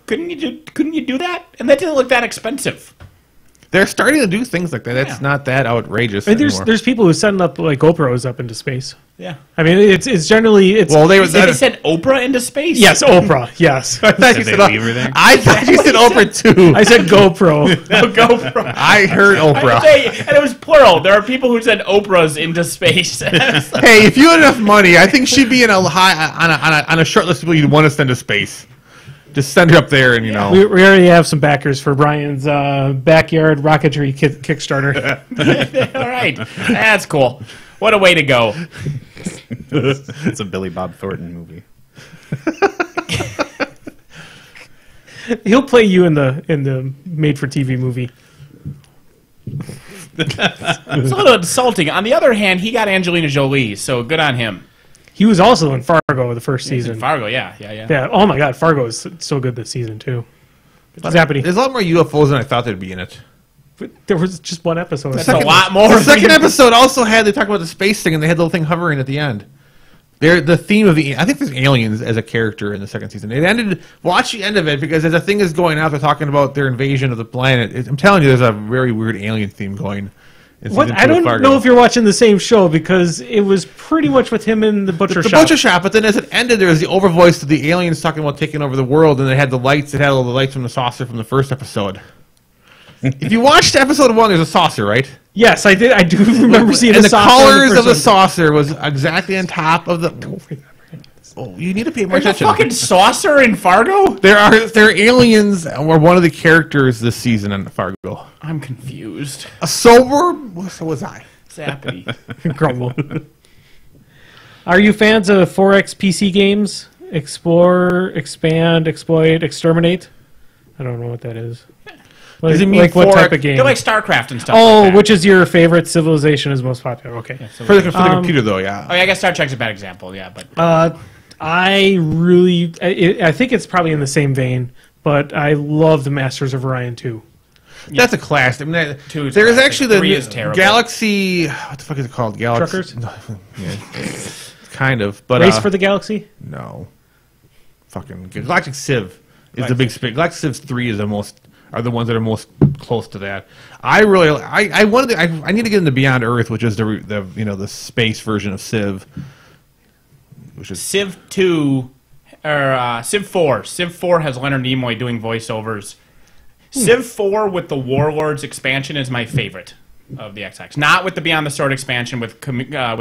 couldn't you do that? And that didn't look that expensive. They're starting to do things like that. That's Yeah. not that outrageous And anymore. there's people who send up like GoPros up into space. Yeah. I mean, it's generally well, they were. They sent Oprah into space. yes, Oprah. Yes, I thought you Did said they leave her there? I thought you said Oprah too. I said GoPro. GoPro. I heard Oprah. And it was plural. There are people who send Oprahs into space. Hey, if you had enough money, I think she'd be in a high on a short list of people you'd want to send to space. Just send her up there, and we already have some backers for Brian's backyard rocketry Kickstarter. All right. That's cool. What a way to go. It's a Billy Bob Thornton movie. He'll play you in the made-for-TV movie. It's a little insulting. On the other hand, he got Angelina Jolie, so good on him. He was also in Fargo the first season. Fargo, yeah. Yeah. Oh my God, Fargo is so good this season too. Zappity. There's a lot more UFOs than I thought there'd be in it. There was just one episode. That's a lot more. The second episode also had they talk about the space thing, and they had the little thing hovering at the end. The theme of I think there's aliens as a character in the second season. It ended. Watch the end of it because as a thing is going out, they're talking about their invasion of the planet. I'm telling you, there's a very weird alien theme going. In What? season I 2 of don't Fargo. know if you're watching the same show because it was pretty much with him in the butcher the shop. butcher shop, but then as it ended, there was the overvoice of the aliens talking about taking over the world, and they had the lights. It had all the lights from the saucer from the first episode. If you watched episode 1, there's a saucer, right? Yes, I did. I do remember seeing And the the saucer in colors first of the one. saucer was exactly on top of the. Oh, you need to pay more There's a attention. fucking saucer in Fargo? There are aliens were one of the characters this season in Fargo. I'm confused. So was I. Zappity. Grumble. Are you fans of 4X PC games? Explore, expand, exploit, exterminate? I don't know what that is. Like, Does it mean like what 4X? type of game? They're like StarCraft and stuff Oh, like that. which is your favorite civilization is most popular? Okay. For the computer, though, yeah. Oh, yeah, I guess Star Trek's a bad example, yeah, but... I think it's probably in the same vein, but I love the Masters of Orion 2. That's a class. I mean, that, Two is there is classic. actually the Three is terrible. Galaxy. What the fuck is it called? Galaxy. Truckers? No, yeah, kind of, but Race for the Galaxy? no. Fucking Galactic Civ is the big spin. Galactic Civ 3 is the most are the ones that are most close to that. I need to get into Beyond Earth, which is the space version of Civ, which is Civ 2 or Civ 4. Civ 4 has Leonard Nimoy doing voiceovers. Civ 4 with the Warlords expansion is my favorite of the XX. Not with the Beyond the Sword expansion with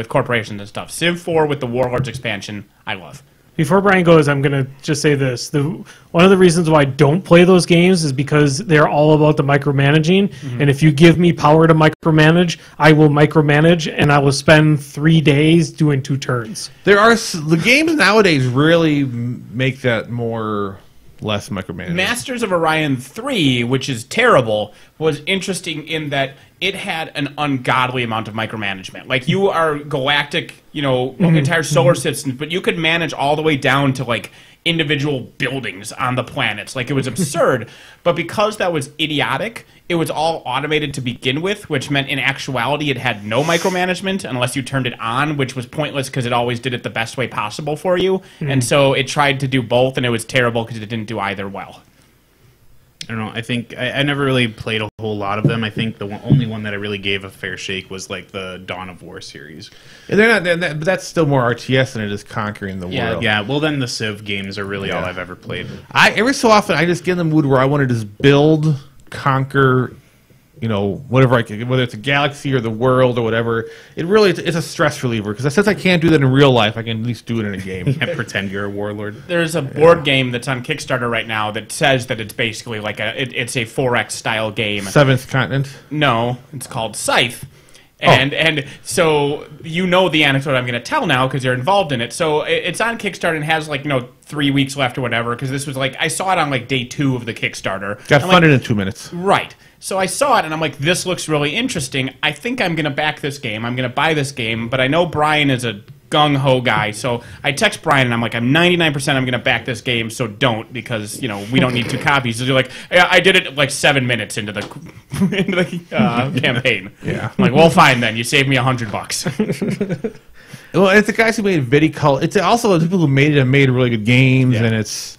corporations and stuff. Civ 4 with the Warlords expansion, I love. Before Brian goes, I'm going to just say this. One of the reasons why I don't play those games is because they're all about the micromanaging. And if you give me power to micromanage, I will micromanage, and I will spend 3 days doing 2 turns. The games nowadays really make that less micromanaging. Masters of Orion 3, which is terrible, was interesting in that it had an ungodly amount of micromanagement. Like, you are galactic, entire solar systems, but you could manage all the way down to, like, individual buildings on the planets. Like, it was absurd. But because that was idiotic, it was all automated to begin with, which meant in actuality it had no micromanagement unless you turned it on, which was pointless because it always did it the best way possible for you. And so it tried to do both, and it was terrible because it didn't do either well. I don't know. I think I never really played a whole lot of them. I think the only one that I really gave a fair shake was like the Dawn of War series. And but that's still more RTS than it is conquering the world. Yeah. Well, then the Civ games are really all I've ever played. Every so often I just get in the mood where I want to just build, conquer, whatever I can, whether it's a galaxy or the world or whatever. It's a stress reliever because since I can't do that in real life, I can at least do it in a game. Yeah, pretend you're a warlord. There's a board game that's on Kickstarter right now that says that it's basically like it's a 4X style game. Seventh Continent? No, it's called Scythe. And so the anecdote I'm going to tell now because you're involved in it. So it's on Kickstarter and has 3 weeks left or whatever because this was I saw it on day 2 of the Kickstarter. Got funded in 2 minutes. Right. So I saw it and I'm like, this looks really interesting. I think I'm going to back this game. I'm going to buy this game, but I know Brian is a gung-ho guy. So I text Brian and I'm like, I'm 99% I'm going to back this game, so don't because, we don't need 2 copies. So you're like, I did it 7 minutes into the campaign. Yeah. I'm like, well, fine then. You saved me $100. Well, it's the guys who made Viticult. It's also the people who made it have made really good games, and it's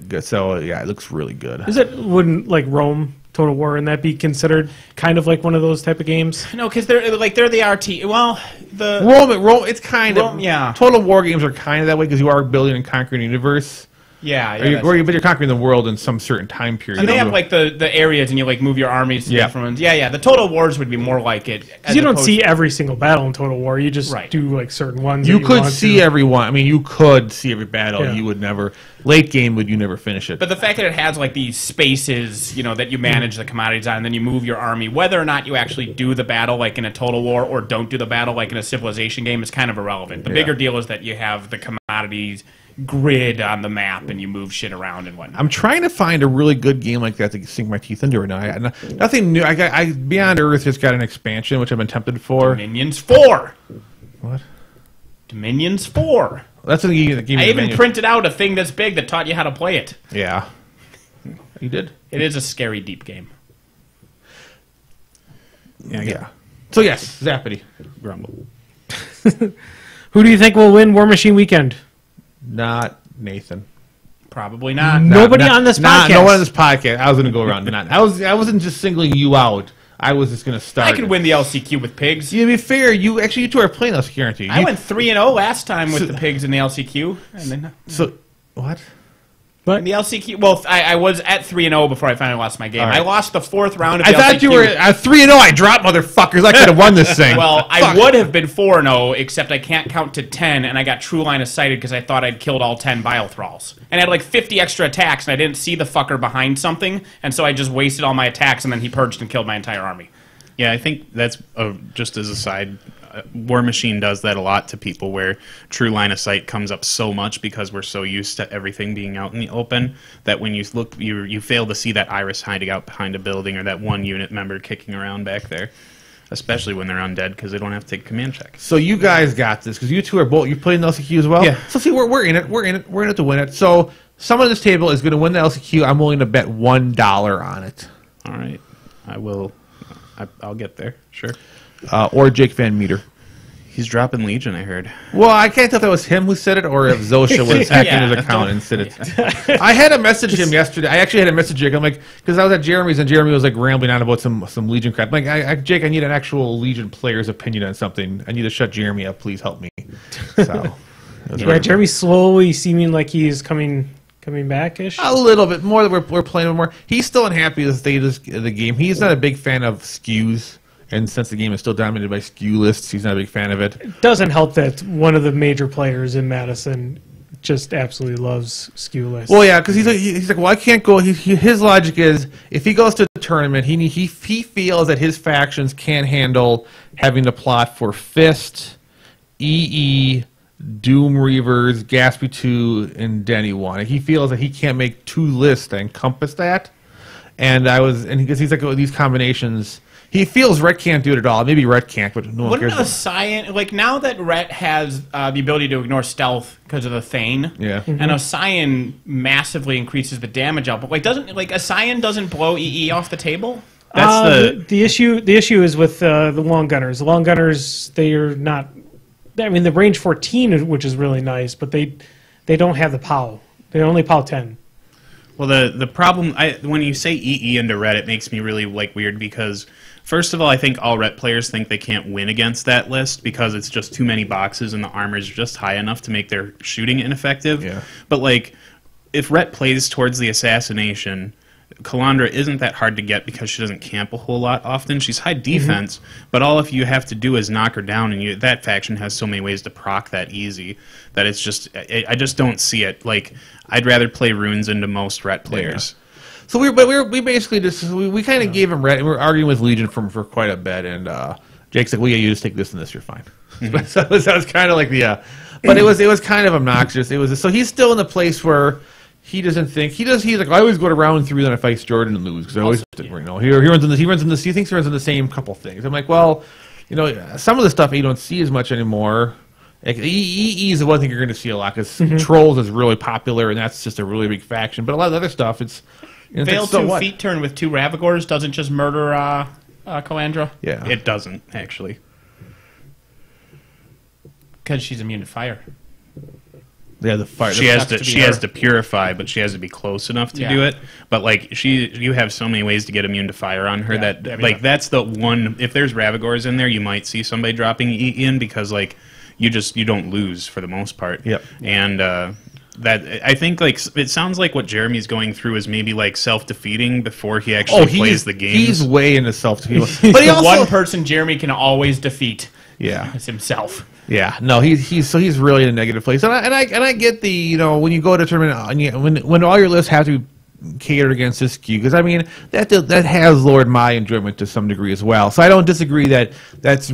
good. So, yeah, it looks really good. Wouldn't Rome Total War, and that be considered kind of like one of those type of games? No, because they're the RT. Well, the Rome. It's kind of Total War games are kind of that way because you are building and conquering a universe. Yeah, but you're conquering the world in some certain time period. And they have the areas, and you move your armies to different ones. Yeah. The Total Wars would be more like it. Because you don't see every single battle in Total War. You just do certain ones. You could see every one. I mean, you could see every battle. Yeah. You would never late game would you never finish it. But the fact that it has these spaces, that you manage the commodities on, and then you move your army, whether or not you actually do the battle like in a Total War or don't do the battle like in a Civilization game is kind of irrelevant. The bigger deal is that you have the commodities grid on the map and you move shit around and whatnot. I'm trying to find a really good game like that to sink my teeth into right now. Nothing new. Beyond Earth has got an expansion which I've been tempted for. Dominions 4. What? Dominions 4. That's a game. I even printed out a thing that's big that taught you how to play it. Yeah. You did? It is a scary deep game. Yeah. So yes, Zappity Grumble. Who do you think will win War Machine Weekend? Not Nathan. Probably not. Nobody on this podcast. No one on this podcast. I was going to go around. I wasn't just singling you out. I was just going to start. I could win the LCQ with pigs. To be fair, you two are playing LCQ, aren't you? I went 3-0 last time with the pigs in the LCQ. And then, what? But in the LCQ, well, I was at 3-0 before I finally lost my game. Right. I lost the 4th round of the LCQ. I thought you were at 3-0. I dropped, motherfuckers. I could have won this thing. Well, I would have been 4-0, except I can't count to 10, and I got true line of sighted because I thought I'd killed all 10 Bile Thralls. And I had 50 extra attacks, and I didn't see the fucker behind something, and so I just wasted all my attacks, and then he purged and killed my entire army. Yeah, I think that's just as a side. War Machine does that a lot to people where true line of sight comes up so much because we're so used to everything being out in the open that when you look, you fail to see that iris hiding out behind a building or that one unit member kicking around back there, especially when they're undead because they don't have to take a command check. So you guys got this because you two are both. You played in the LCQ as well. Yeah. So see, we're in it. We're in it to win it. So someone at this table is going to win the LCQ. I'm willing to bet $1 on it. All right, I will. I'll get there. Sure. Or Jake Van Meter. He's dropping Legion, I heard. Well, I can't tell if that was him who said it or if Zosha was hacking his account and said it. I had to message him yesterday. I actually had to message Jake. I'm like, because I was at Jeremy's and Jeremy was like rambling on about some Legion crap. I'm like, Jake, I need an actual Legion player's opinion on something. I need to shut Jeremy up. Please help me. So, yeah, Jeremy's slowly seeming like he's coming back-ish. a little bit more that we're playing with more. He's still unhappy with the state of the game. He's not a big fan of skews. And since the game is still dominated by skew lists, he's not a big fan of it. It doesn't help that one of the major players in Madison just absolutely loves skew lists. Well, yeah, because he's like, well, I can't go. His logic is, if he goes to the tournament, he feels that his factions can't handle having to plot for Fist, EE, Doom Reavers, Gaspy 2, and Denny 1. He feels that he can't make 2 lists that encompass that. And he's like, oh, these combinations. He feels Rhett can't do it at all. Maybe Rhett can't, but no one cares. Wouldn't a Cyan, like now that Rhett has the ability to ignore stealth because of the Thane, and a Cyan massively increases the damage output. Like a Cyan doesn't blow EE off the table? That's the issue. The issue is with the long gunners. The long gunners, they are not. I mean, the range 14, which is really nice, but they don't have the POW. They only POW 10. Well, the problem, when you say EE into Ret, it makes me really weird because, first of all, I think all Ret players think they can't win against that list because it's just too many boxes and the armor is just high enough to make their shooting ineffective. Yeah. But if Ret plays towards the assassination, Kalandra isn't that hard to get because she doesn't camp a whole lot often. She's high defense, but all you have to do is knock her down, and that faction has so many ways to proc that easy that it's just I just don't see it. I'd rather play runes into most Ret players. Yeah. So we basically just we kind of gave him Ret, and we were arguing with Legion for quite a bit, and Jake's like, well, yeah, you just take this and this, you're fine. So that was kind of like but it was kind of obnoxious. So he's still in the place where. He doesn't think he's like, I always go to round 3 then I fight Jordan and lose because I always he runs in the he thinks he runs in the same couple things. I'm like, well, some of the stuff you don't see as much anymore. Like EE is the one thing you're going to see a lot because Trolls is really popular and that's just a really big faction. But a lot of the other stuff, it's Veil 2 feet turn with 2 Ravagors doesn't just murder Kalandra. Yeah, it doesn't actually because she's immune to fire. Yeah, the fire. She has to purify, but she has to be close enough to do it. But you have so many ways to get immune to fire on her that's the one. If there's Ravagors in there, you might see somebody dropping EE in because you don't lose for the most part. Yep. And that I think it sounds like what Jeremy's going through is maybe self-defeating before he actually plays the game. He's way into self-defeating. But the one person Jeremy can always defeat. Yeah, is himself. Yeah, no, he's really in a negative place, and I get the when you go to tournament when all your lists have to be catered against this skew because I mean that has lowered my enjoyment to some degree as well. So I don't disagree that's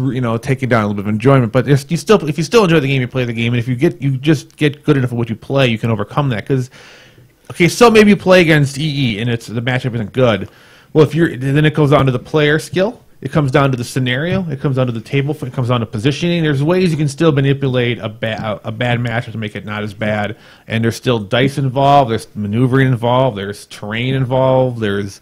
taking down a little bit of enjoyment, but if you still enjoy the game, you play the game, and if you just get good enough at what you play, you can overcome that. Because so maybe you play against EE and the matchup isn't good. Well, then it goes down to the player skill. It comes down to the scenario. It comes down to the table. It comes down to positioning. There's ways you can still manipulate a bad matchup to make it not as bad. And there's still dice involved. There's maneuvering involved. There's terrain involved. There's,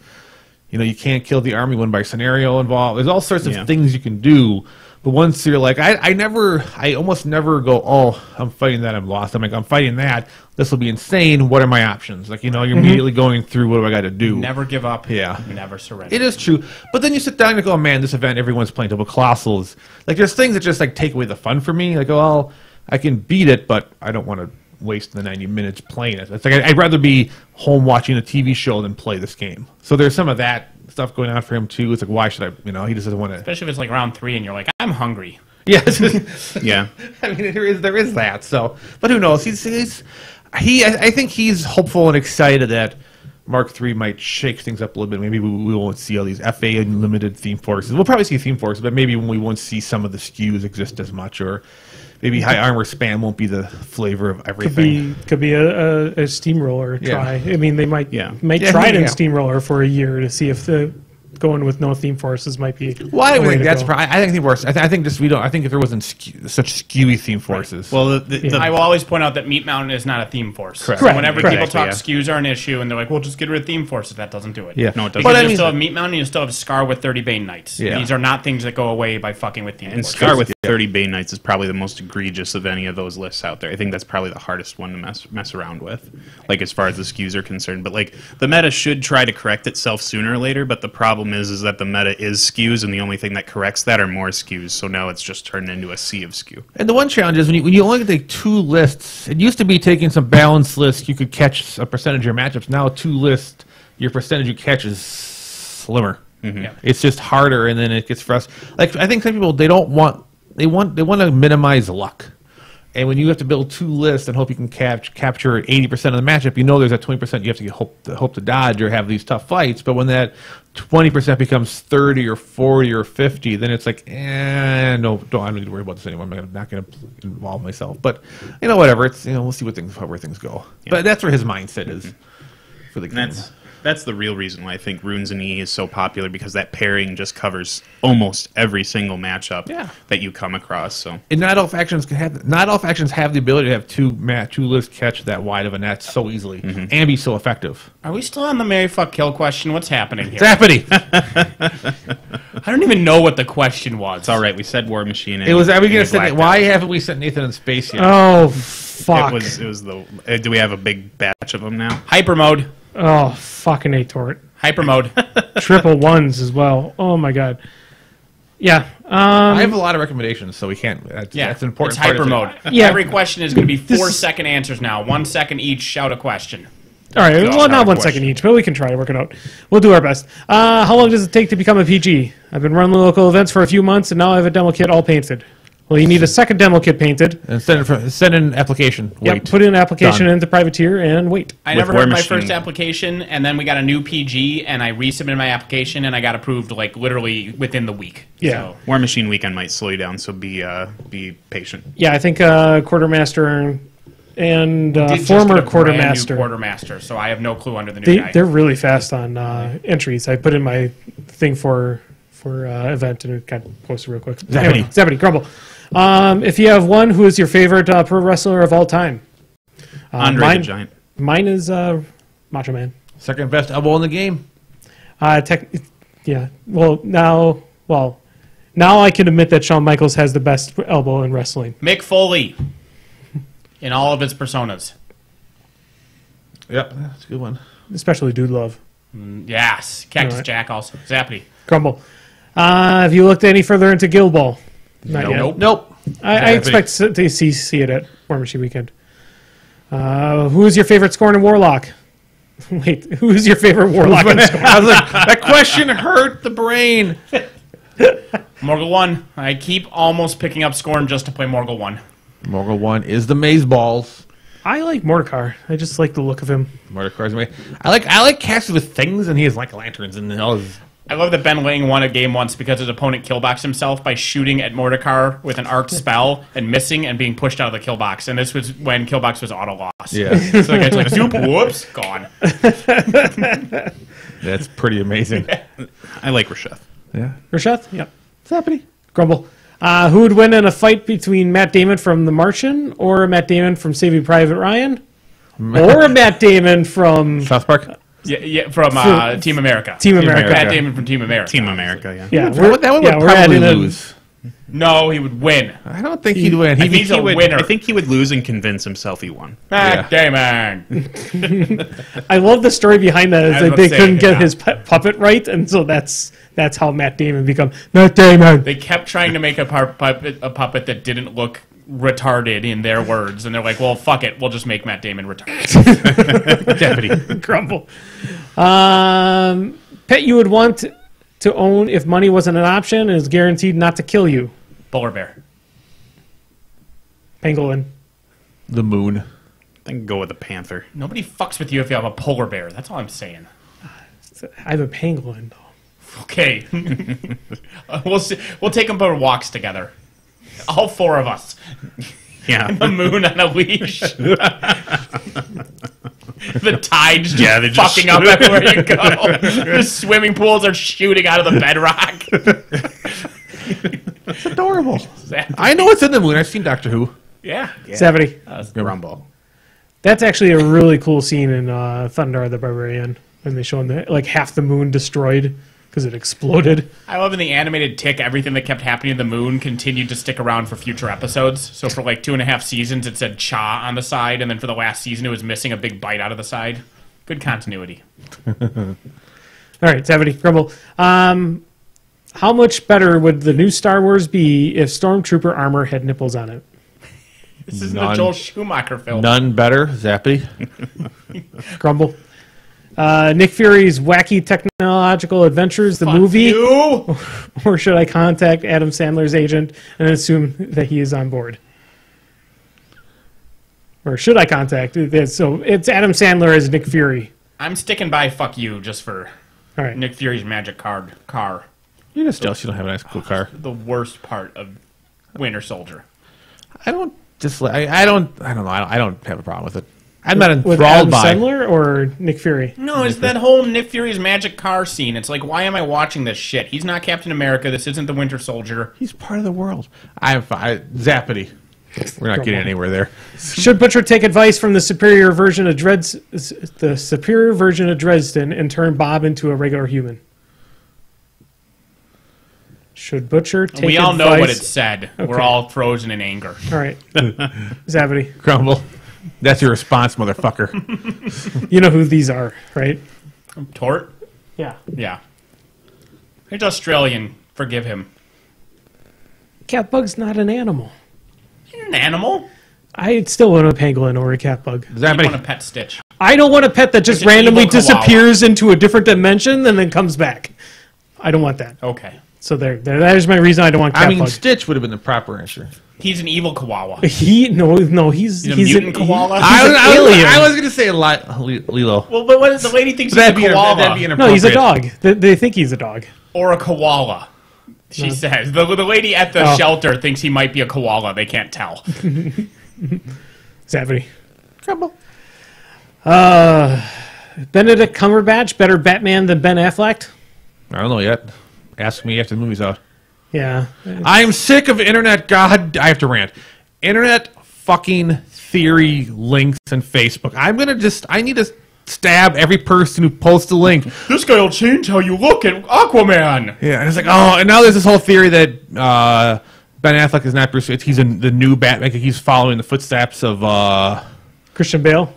you can't kill the army one by scenario involved. There's all sorts of things you can do. But once you're like, I almost never go, oh, I'm fighting that, I'm lost. I'm fighting that. This will be insane. What are my options? You're immediately going through, what do I got to do? Never give up. Yeah. Never surrender. It is true. But then you sit down and go, oh, man, this event, everyone's playing double colossals. There's things that just, take away the fun for me. Well, I can beat it, but I don't want to waste the 90 minutes playing it. It's I'd rather be home watching a TV show than play this game. So there's some of that stuff going on for him too. It's why should I? He just doesn't want to. Especially if it's round 3 and you're like, I'm hungry. Yeah, yeah. I mean, there is that. So, but who knows? I think he's hopeful and excited that Mark III might shake things up a little bit. Maybe we won't see all these FA unlimited theme forces. We'll probably see theme forces, but maybe we won't see some of the skews exist as much, or maybe high armor spam won't be the flavor of everything. Could be a steamroller try. I mean, they might try it in steamroller for a year to see if going with no theme forces might be. Well, I don't think that's. I think theme forces. I think just we don't. I think if there wasn't such skewy theme forces. Well, I will always point out that Meat Mountain is not a theme force. Correct. So whenever people talk skews are an issue, and they're like, "Well, just get rid of theme forces," that doesn't do it. Yeah, no, it doesn't. Because you still have Meat Mountain, and you still have Scar with 30 Bane Knights. Yeah. These are not things that go away by fucking with theme forces. Scar with 30 Bay Knights is probably the most egregious of any of those lists out there. I think that's probably the hardest one to mess around with, like as far as the skews are concerned. But like the meta should try to correct itself sooner or later. But the problem is that the meta is skews, and the only thing that corrects that are more skews. So now it's just turned into a sea of skew. And the one challenge is when you only take 2 lists. It used to be taking some balanced lists, you could catch a percentage of your matchups. Now 2 lists, your percentage you catch is slimmer. Yeah. It's just harder, and then it gets frustrating. Like I think some people they want to minimize luck, and when you have to build 2 lists and hope you can capture 80% of the matchup, you know there's that 20% you have to hope to dodge or have these tough fights. But when that 20% becomes 30 or 40 or 50, then it's like, I don't need to worry about this anymore. I'm not going to involve myself. But whatever. It's we'll see where things go. Yeah. But that's where his mindset is for the game. That's the real reason why I think Runes and E is so popular, because that pairing just covers almost every single matchup that you come across. So, and not all factions have the ability to have two lists catch that wide of a net so easily and be so effective. Are we still on the Mary Fuck Kill question? What's happening here? Zappity. I don't even know what the question was. It's all right. We said War Machine. It was. Are we going to send? Why haven't we sent Nathan in space yet? Oh fuck! It was the. Do we have a big batch of them now? Hyper mode. Oh fucking A-Tort. Hyper mode. Triple ones as well. Oh my god. Yeah. I have a lot of recommendations, so we can't. That's an important. It's hyper mode. Yeah. Every question is going to be 4-second answers now. 1 second each. Shout a question. All right. Well, not 1 second each, but we can try to work it out. We'll do our best. How long does it take to become a PG? I've been running local events for a few months, and now I have a demo kit all painted. Well, you need a second demo kit painted. And send in an application. Yep, put in an application into Privateer and wait. I never heard my first application, and then we got a new PG, and I resubmitted my application, and I got approved like literally within the week. Yeah. So. War Machine weekend might slow you down, so be patient. Yeah, I think Quartermaster and Did former just get a brand new Quartermaster. Quartermaster, so I have no clue under the new guy. They're really fast on entries. I put in my thing for event, and it got posted real quick. Zappity Grumble. If you have one, who is your favorite pro wrestler of all time? Andre the Giant. Mine is Macho Man. Second best elbow in the game. Yeah. Now I can admit that Shawn Michaels has the best elbow in wrestling. Mick Foley. In all of its personas. Yep, that's a good one. Especially Dude Love. Yes. Cactus Jack also. Zappity. Grumble. Have you looked any further into Guild Ball? Not yet. Nope. I expect to see it at War Machine Weekend. Who is your favorite scoring Warlock? Wait, who is your favorite Warlock? I was like, that question hurt the brain. Morgul 1. I keep almost picking up Scorn just to play Morgul 1. Morgul 1 is the Maze Balls. I like Mordekar. I just like the look of him. Mordekar's amazing. I like casting with things, and he has like lanterns and all his... I love that Ben Lang won a game once because his opponent killboxed himself by shooting at Mordekar with an arced spell and missing and being pushed out of the kill-box. And this was when kill-box was auto-loss. Yeah. So the guy's like, zoop, whoops, gone. That's pretty amazing. I like Rasheth. Yeah. Rasheth? Yep. Zappity. Grumble. Who would win in a fight between Matt Damon from The Martian or Matt Damon from Saving Private Ryan? Or Matt Damon from... South Park? Yeah, from Team America. Team America. Matt Damon from Team America. Team America, yeah. Yeah, That one would probably lose. No, he would win. I don't think he'd win. He's a winner. I think he would lose and convince himself he won. Matt Damon. I love the story behind that. I Is was that about they to say, couldn't get yeah. his puppet right, and so that's how Matt Damon become Matt Damon. They kept trying to make a puppet that didn't look retarded in their words, and they're like, well, fuck it, we'll just make Matt Damon retarded. Deputy. Grumble. Pet you would want to own if money wasn't an option and is guaranteed not to kill you. Polar bear. Pangolin. The moon. I think go with the Panther. Nobody fucks with you if you have a polar bear. That's all I'm saying. I have a pangolin, though. Okay. We'll take them for walks together. All 4 of us. Yeah. The moon on a leash. The tide's just Yeah, they're just fucking up everywhere you go. The swimming pools are shooting out of the bedrock. It's adorable. I know it's in the moon. I've seen Doctor Who. Yeah. Zappity. Rumble. That's actually a really cool scene in Thunder the Barbarian when they show him like half the moon destroyed because it exploded. I love in the animated Tick, everything that kept happening to the moon continued to stick around for future episodes. So for like 2.5 seasons, it said Cha on the side, and then for the last season, it was missing a big bite out of the side. Good continuity. All right, Zappity Grumble. How much better would the new Star Wars be if Stormtrooper armor had nipples on it? This isn't a Joel Schumacher film. None better, Zappy. Grumble. Nick Fury's wacky technological adventures, the movie, You! or should I contact Adam Sandler's agent and assume that he is on board? Or should I contact? So it's Adam Sandler as Nick Fury. I'm sticking by fuck you just for All right. Nick Fury's magic car. You're just jealous you don't have a nice, cool car. The worst part of Winter Soldier. I don't know. I don't have a problem with it. I'm not With enthralled Adam by. Sandler or Nick Fury? No, it's that whole Nick Fury's magic car scene. It's like, why am I watching this shit? He's not Captain America. This isn't the Winter Soldier. He's part of the world. I'm fine. Zappity. We're not getting anywhere there. Should Butcher take advice from the superior version of Dresden and turn Bob into a regular human? Should Butcher take advice? We all know what it said. Okay. We're all frozen in anger. All right. Zappity. Grumble. That's your response, motherfucker. You know who these are, right? Tort? Yeah. Yeah. He's Australian. Forgive him. Catbug's not an animal. He's an animal. I still want a pangolin or a catbug. You want a Zappity. pet Stitch. I don't want a pet that just It's an randomly evil koala. disappears into a different dimension and then comes back. I don't want that. Okay. So there. That is my reason I don't want catbug. I mean, Stitch would have been the proper answer. He's an evil koala. He's a mutant koala? I was going to say Lilo. Well, but what if the lady thinks he's a That'd be koala? inappropriate. No, he's a dog. They think he's a dog. Or a koala. She says. The lady at the shelter thinks he might be a koala. They can't tell. Zappity. Grumble. Benedict Cumberbatch, better Batman than Ben Affleck? I don't know yet. Ask me after the movie's out. Yeah. I'm sick of internet. God, I have to rant. Internet fucking theory links and Facebook. I need to stab every person who posts a link. This guy will change how you look at Aquaman. Yeah, and it's like, oh, and now there's this whole theory that Ben Affleck is not Bruce. He's the new Batman. He's following the footsteps of Christian Bale.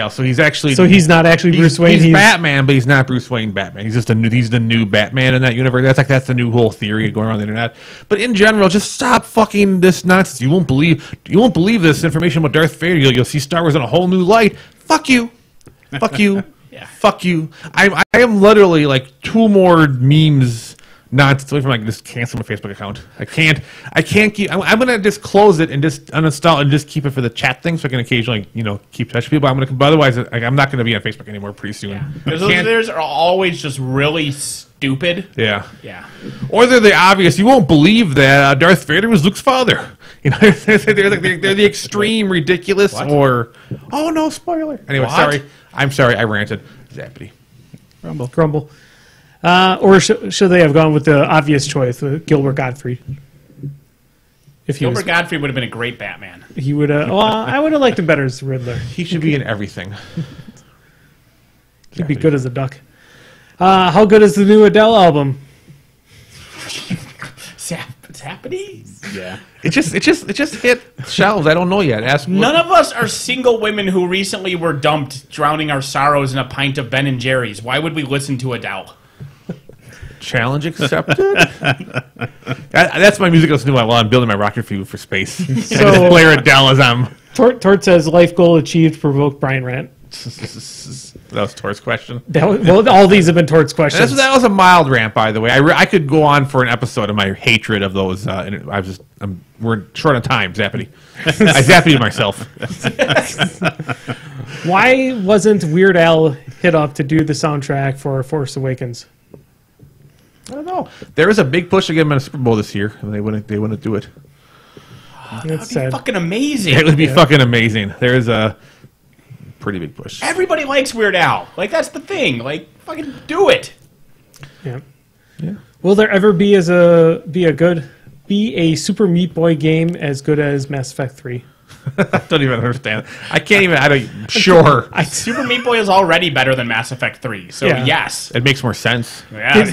So he's actually. So he's not actually Bruce Wayne. He's Batman, but he's not Bruce Wayne Batman. He's just he's the new Batman in that universe. That's the new whole theory going around the internet. But in general, just stop fucking this nonsense. You won't believe this information about Darth Vader. You'll see Star Wars in a whole new light. Fuck you. Fuck you. Yeah. Fuck you. I am literally like 2 more memes nonsense away from like just cancel my Facebook account. I can't keep. I'm gonna just close it and just uninstall and just keep it for the chat thing, so I can occasionally keep touch with people. But otherwise, I'm not gonna be on Facebook anymore pretty soon. Yeah. Those are always just really stupid. Yeah. Yeah. Or they're the obvious. You won't believe that Darth Vader was Luke's father. They're the extreme ridiculous. What? Or oh no, spoiler. Anyway, What? sorry. I'm sorry. I ranted. Zappity. Grumble. Or should they have gone with the obvious choice, Gilbert Gottfried? If Gilbert Gottfried would have been a great Batman. he would have. Well, I would have liked him better as the Riddler. He should be in everything. He'd be good as a duck. How good is the new Adele album? Zappity? Yeah. It just hit shelves. I don't know yet. Ask None of us are single women who recently were dumped, drowning our sorrows in a pint of Ben and Jerry's. Why would we listen to Adele? challenge accepted. That's my music I listen to while I'm building my rocket fuel for space. So player Adele as I'm. Tort says life goal achieved. Provoke Brian rant. That was Tort's question. Well, all these have been Tort's questions. That was a mild rant, by the way. I could go on for an episode of my hatred of those. We're short on time. Zappity. I zappited myself. Why wasn't Weird Al hit up to do the soundtrack for Force Awakens? I don't know. There is a big push to get him in a Super Bowl this year, and they wouldn't do it. That's That'd be fucking amazing. It would be fucking amazing. There is a pretty big push. Everybody likes Weird Al. Like, that's the thing. Like, fucking do it. Yeah. Yeah. Will there ever be a Super Meat Boy game as good as Mass Effect 3? Don't even understand. I can't even. I don't. Sure. Super Meat Boy is already better than Mass Effect 3, so Yeah. yes. It makes more sense. Yeah.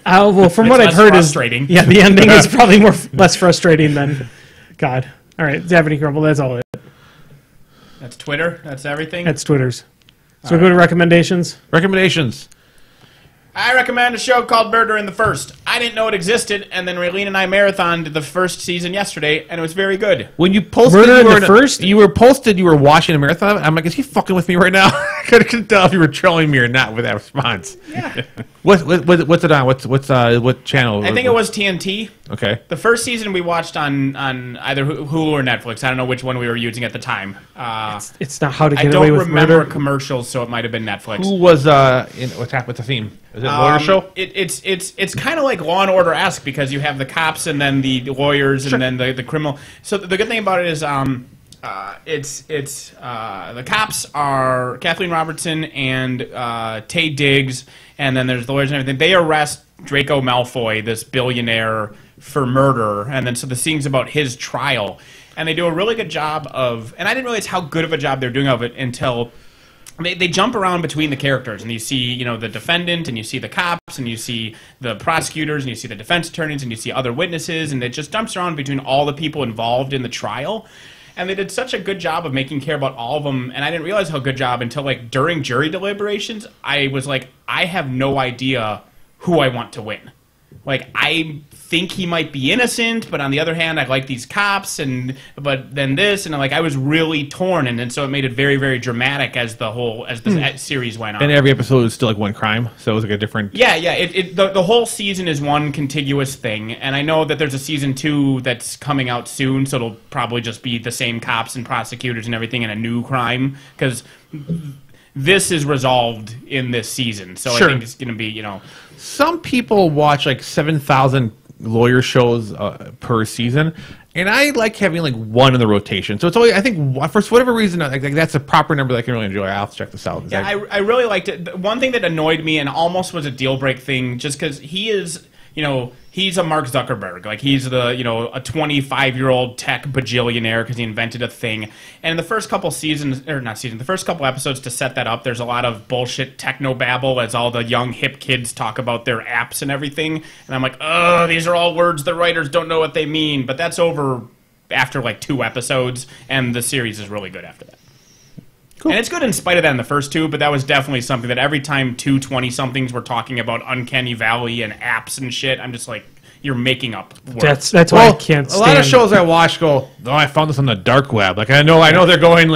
Well, from what It's I've less heard frustrating. is the ending is probably less frustrating than God. All right, Zappity Grumble. That's all. That's Twitter. That's everything. That's Twitter's. So we go to recommendations. Recommendations. I recommend a show called Murder in the First. I didn't know it existed, and then Raylene and I marathoned the first season yesterday, and it was very good. When you posted, Murder you in were the First? You were posted. You were watching a marathon. I'm like, is he fucking with me right now? I couldn't tell if you were trolling me or not with that response. Yeah. What's it on? What channel? I think it was TNT. Okay. The first season we watched on either Hulu or Netflix. I don't know which one we were using at the time. It's not How to I Get Away don't with remember Murder. commercials, so it might have been Netflix. Who was what's happened with the theme? Is it a lawyer show? It's kind of like Law and Order esque because you have the cops and then the lawyers and then the criminal. So the good thing about it is the cops are Kathleen Robertson and Tay Diggs, and then there's the lawyers and everything. They arrest Draco Malfoy, this billionaire, for murder, and then so the scene's about his trial, and they do a really good job of. And I didn't realize how good of a job they're doing of it until. They jump around between the characters, and you see, the defendant, and you see the cops, and you see the prosecutors, and you see the defense attorneys, and you see other witnesses, and it just jumps around between all the people involved in the trial. And they did such a good job of making care about all of them, and I didn't realize how good job until, during jury deliberations, I was like, I have no idea who I want to win. I think he might be innocent, but on the other hand, I like these cops, but then this, and I was really torn, and then so it made it very, very dramatic as the series went on. And every episode was still one crime, so it was a different. Yeah. The whole season is one contiguous thing, and I know that there's a season 2 that's coming out soon, so it'll probably just be the same cops and prosecutors and everything in a new crime because. This is resolved in this season, so Sure. I think it's going to be, Some people watch 7,000 lawyer shows per season, and I like having one in the rotation. So it's always, I think, for whatever reason, that's a proper number that I can really enjoy. I'll have to check this out. Yeah, I really liked it. The one thing that annoyed me and almost was a deal break thing, just because he is, he's a Mark Zuckerberg. He's a 25-year-old tech bajillionaire because he invented a thing. And in the first couple the first couple episodes to set that up, there's a lot of bullshit technobabble as all the young hip kids talk about their apps and everything. And I'm like, oh, these are all words the writers don't know what they mean. But that's over after 2 episodes, and the series is really good after that. Cool. And it's good in spite of that in the first 2, but that was definitely something that every time 2 20-somethings were talking about Uncanny Valley and apps and shit, I'm just like, you're making up words. That's why I can't stand. A lot of shows I watch go, oh, I found this on the dark web. I know they're going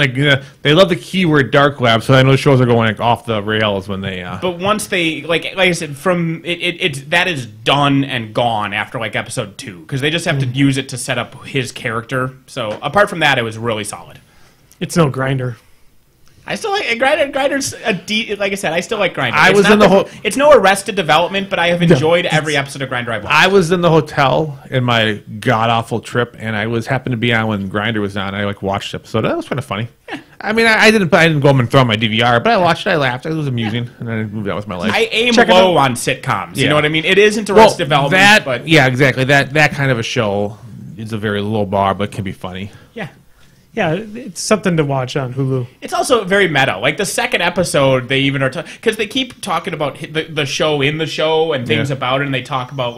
they love the keyword dark web, so I know shows are going off the rails when they. But once they like I said, from it's that is done and gone after episode 2 because they just have to use it to set up his character. So apart from that, it was really solid. It's no Grinder. I still like Grinder's like I said, I still like Grinder. It's no Arrested Development, but I have enjoyed every episode of Grinder I've watched. I was in the hotel in my god awful trip, and I happened to be on when Grinder was on. I watched the episode. That was kind of funny. Yeah. I mean, I didn't go home and throw my DVR, but I watched it. I laughed. It was amusing, and then I moved on with my life. I aim low on sitcoms. You know what I mean? It isn't Arrested Development, but yeah, exactly. That kind of a show is a very low bar, but can be funny. Yeah. Yeah, it's something to watch on Hulu. It's also very meta. The second episode, they even are because they keep talking about the show in the show and things about it, and they talk about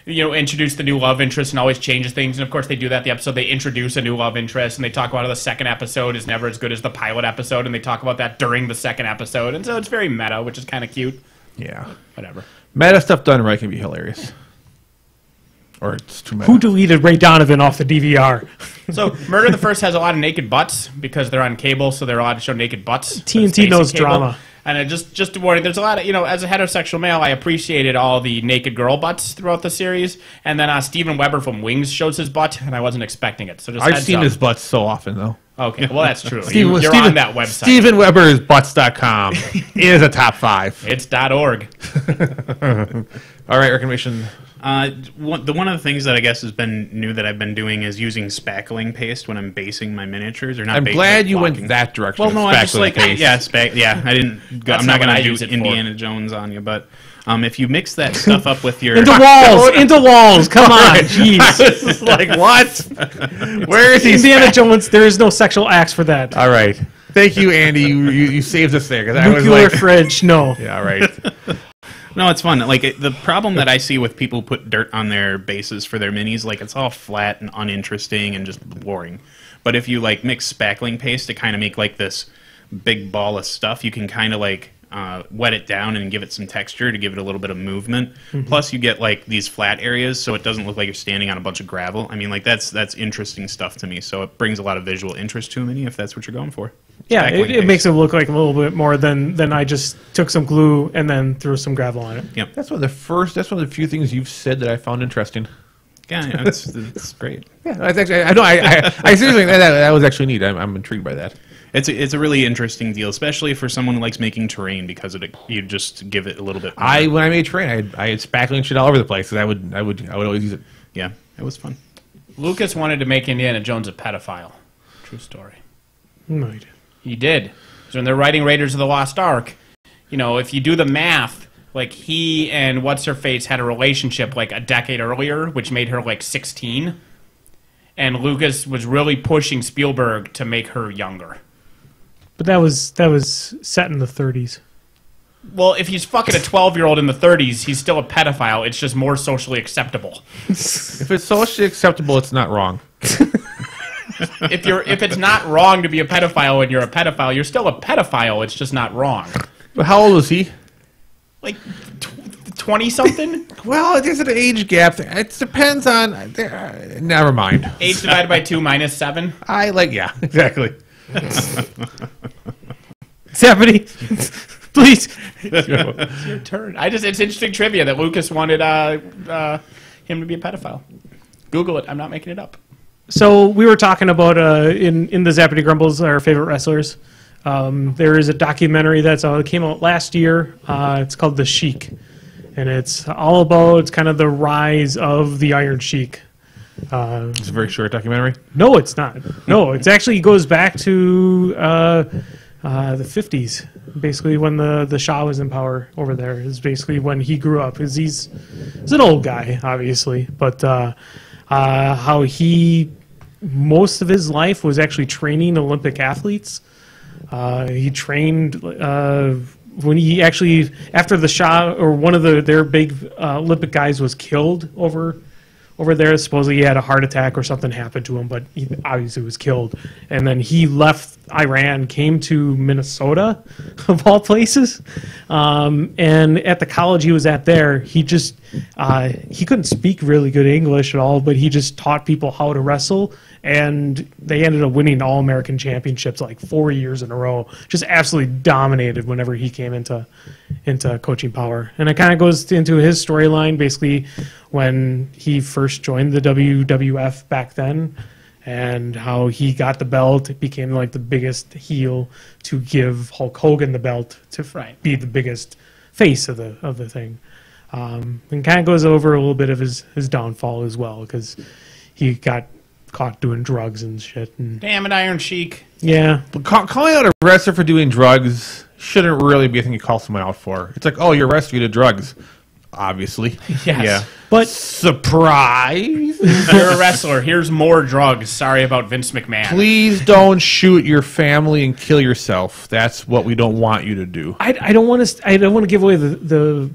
introduce the new love interest and always changes things. And of course, they do that. The episode they introduce a new love interest, and they talk about how the second episode is never as good as the pilot episode, and they talk about that during the second episode, and so it's very meta, which is kind of cute. Yeah, whatever. Meta stuff done right can be hilarious. Or it's too meta. Who deleted Ray Donovan off the DVR? So, Murder in the First has a lot of naked butts because they're on cable, so they're allowed to show naked butts. TNT knows drama. And just a warning, there's a lot of, as a heterosexual male, I appreciated all the naked girl butts throughout the series. And then Steven Weber from Wings shows his butt, and I wasn't expecting it. So I've seen his butt so often, though. Okay, well, that's true. You're on that website. StevenWebersButts.com is a top 5. It's .org. All right, recommendation. One of the things that I guess has been new that I've been doing is using spackling paste when I'm basing my miniatures. Or not. I'm glad you went that direction. Well, no, I just paste. I didn't. I'm not going to do use it Indiana Jones on you, but If you mix that stuff up with your into walls. Come on, jeez. This is like, what? Where is he? Indiana Jones. There is no sexual acts for that. All right. Thank you, Andy. You saved us there. 'Cause I was Nuclear like, fridge. No. yeah, all right. No, it's fun. Like the problem that I see with people who put dirt on their bases for their minis, like it's all flat and uninteresting and just boring. But if you like mix spackling paste to kind of make like this big ball of stuff, you can kind of like wet it down and give it some texture to give it a little bit of movement. Plus, you get like these flat areas, so it doesn't look like you're standing on a bunch of gravel. I mean, like that's interesting stuff to me. So it brings a lot of visual interest to a mini if that's what you're going for. Yeah, Spackling it paste. makes it look like a little bit more than I just took some glue and then threw some gravel on it. Yep. That's one of the few things you've said that I found interesting. Yeah, it's great. Yeah, that's actually, I seriously, that was actually neat. I'm intrigued by that. It's a really interesting deal, especially for someone who likes making terrain because you just give it a little bit. More. When I made terrain, I had spackling shit all over the place. 'Cause I would always use it. Yeah, it was fun. Lucas wanted to make Indiana Jones a pedophile. True story. Right. He did. So when they're writing Raiders of the Lost Ark, if you do the math, like he and What's-Her-Face had a relationship like a decade earlier, which made her like 16. And Lucas was really pushing Spielberg to make her younger. But that was set in the 30s. Well, if he's fucking a 12-year-old in the 30s, he's still a pedophile. It's just more socially acceptable. If it's socially acceptable, it's not wrong. If it's not wrong to be a pedophile and you're a pedophile, you're still a pedophile. It's just not wrong. But how old was he? Like 20-something? Well, there's an age gap there. It depends on. Never mind. Age divided by 2 minus 7? Yeah, exactly. Zappity, please. It's your turn. It's interesting trivia that Lucas wanted him to be a pedophile. Google it. I'm not making it up. So we were talking about in the Zappity Grumbles, our favorite wrestlers. There is a documentary that came out last year. It's called The Sheik, and it's all about kind of the rise of the Iron Sheik. It's a very short documentary. No, it's not. No, it actually goes back to the 50s, basically when the Shah was in power over there. Is basically when he grew up. He's an old guy, obviously, but how he most of his life was actually training Olympic athletes. He trained when he actually after the Shah or one of their big Olympic guys was killed over there. Supposedly he had a heart attack or something happened to him, but he obviously was killed. And then he left Iran, came to Minnesota, of all places. And at the college he was at there, he just he couldn't speak really good English at all, but he just taught people how to wrestle. And they ended up winning All-American championships like 4 years in a row. Just absolutely dominated whenever he came into coaching power. And it kind of goes into his storyline, basically when he first joined the WWF back then, and how he got the belt. It became like the biggest heel to give Hulk Hogan the belt to be the biggest face of the thing. And kind of goes over a little bit of his downfall as well, because he got caught doing drugs and shit. And Damn it, Iron Sheik. yeah, But calling out a wrestler for doing drugs shouldn't really be a thing you call someone out for. It's like, oh, you're a wrestler, you did drugs. Obviously. Yes. Yeah. but Surprise! You're a wrestler. Here's more drugs. Sorry about Vince McMahon. Please don't shoot your family and kill yourself. That's what we don't want you to do. I don't want to give away the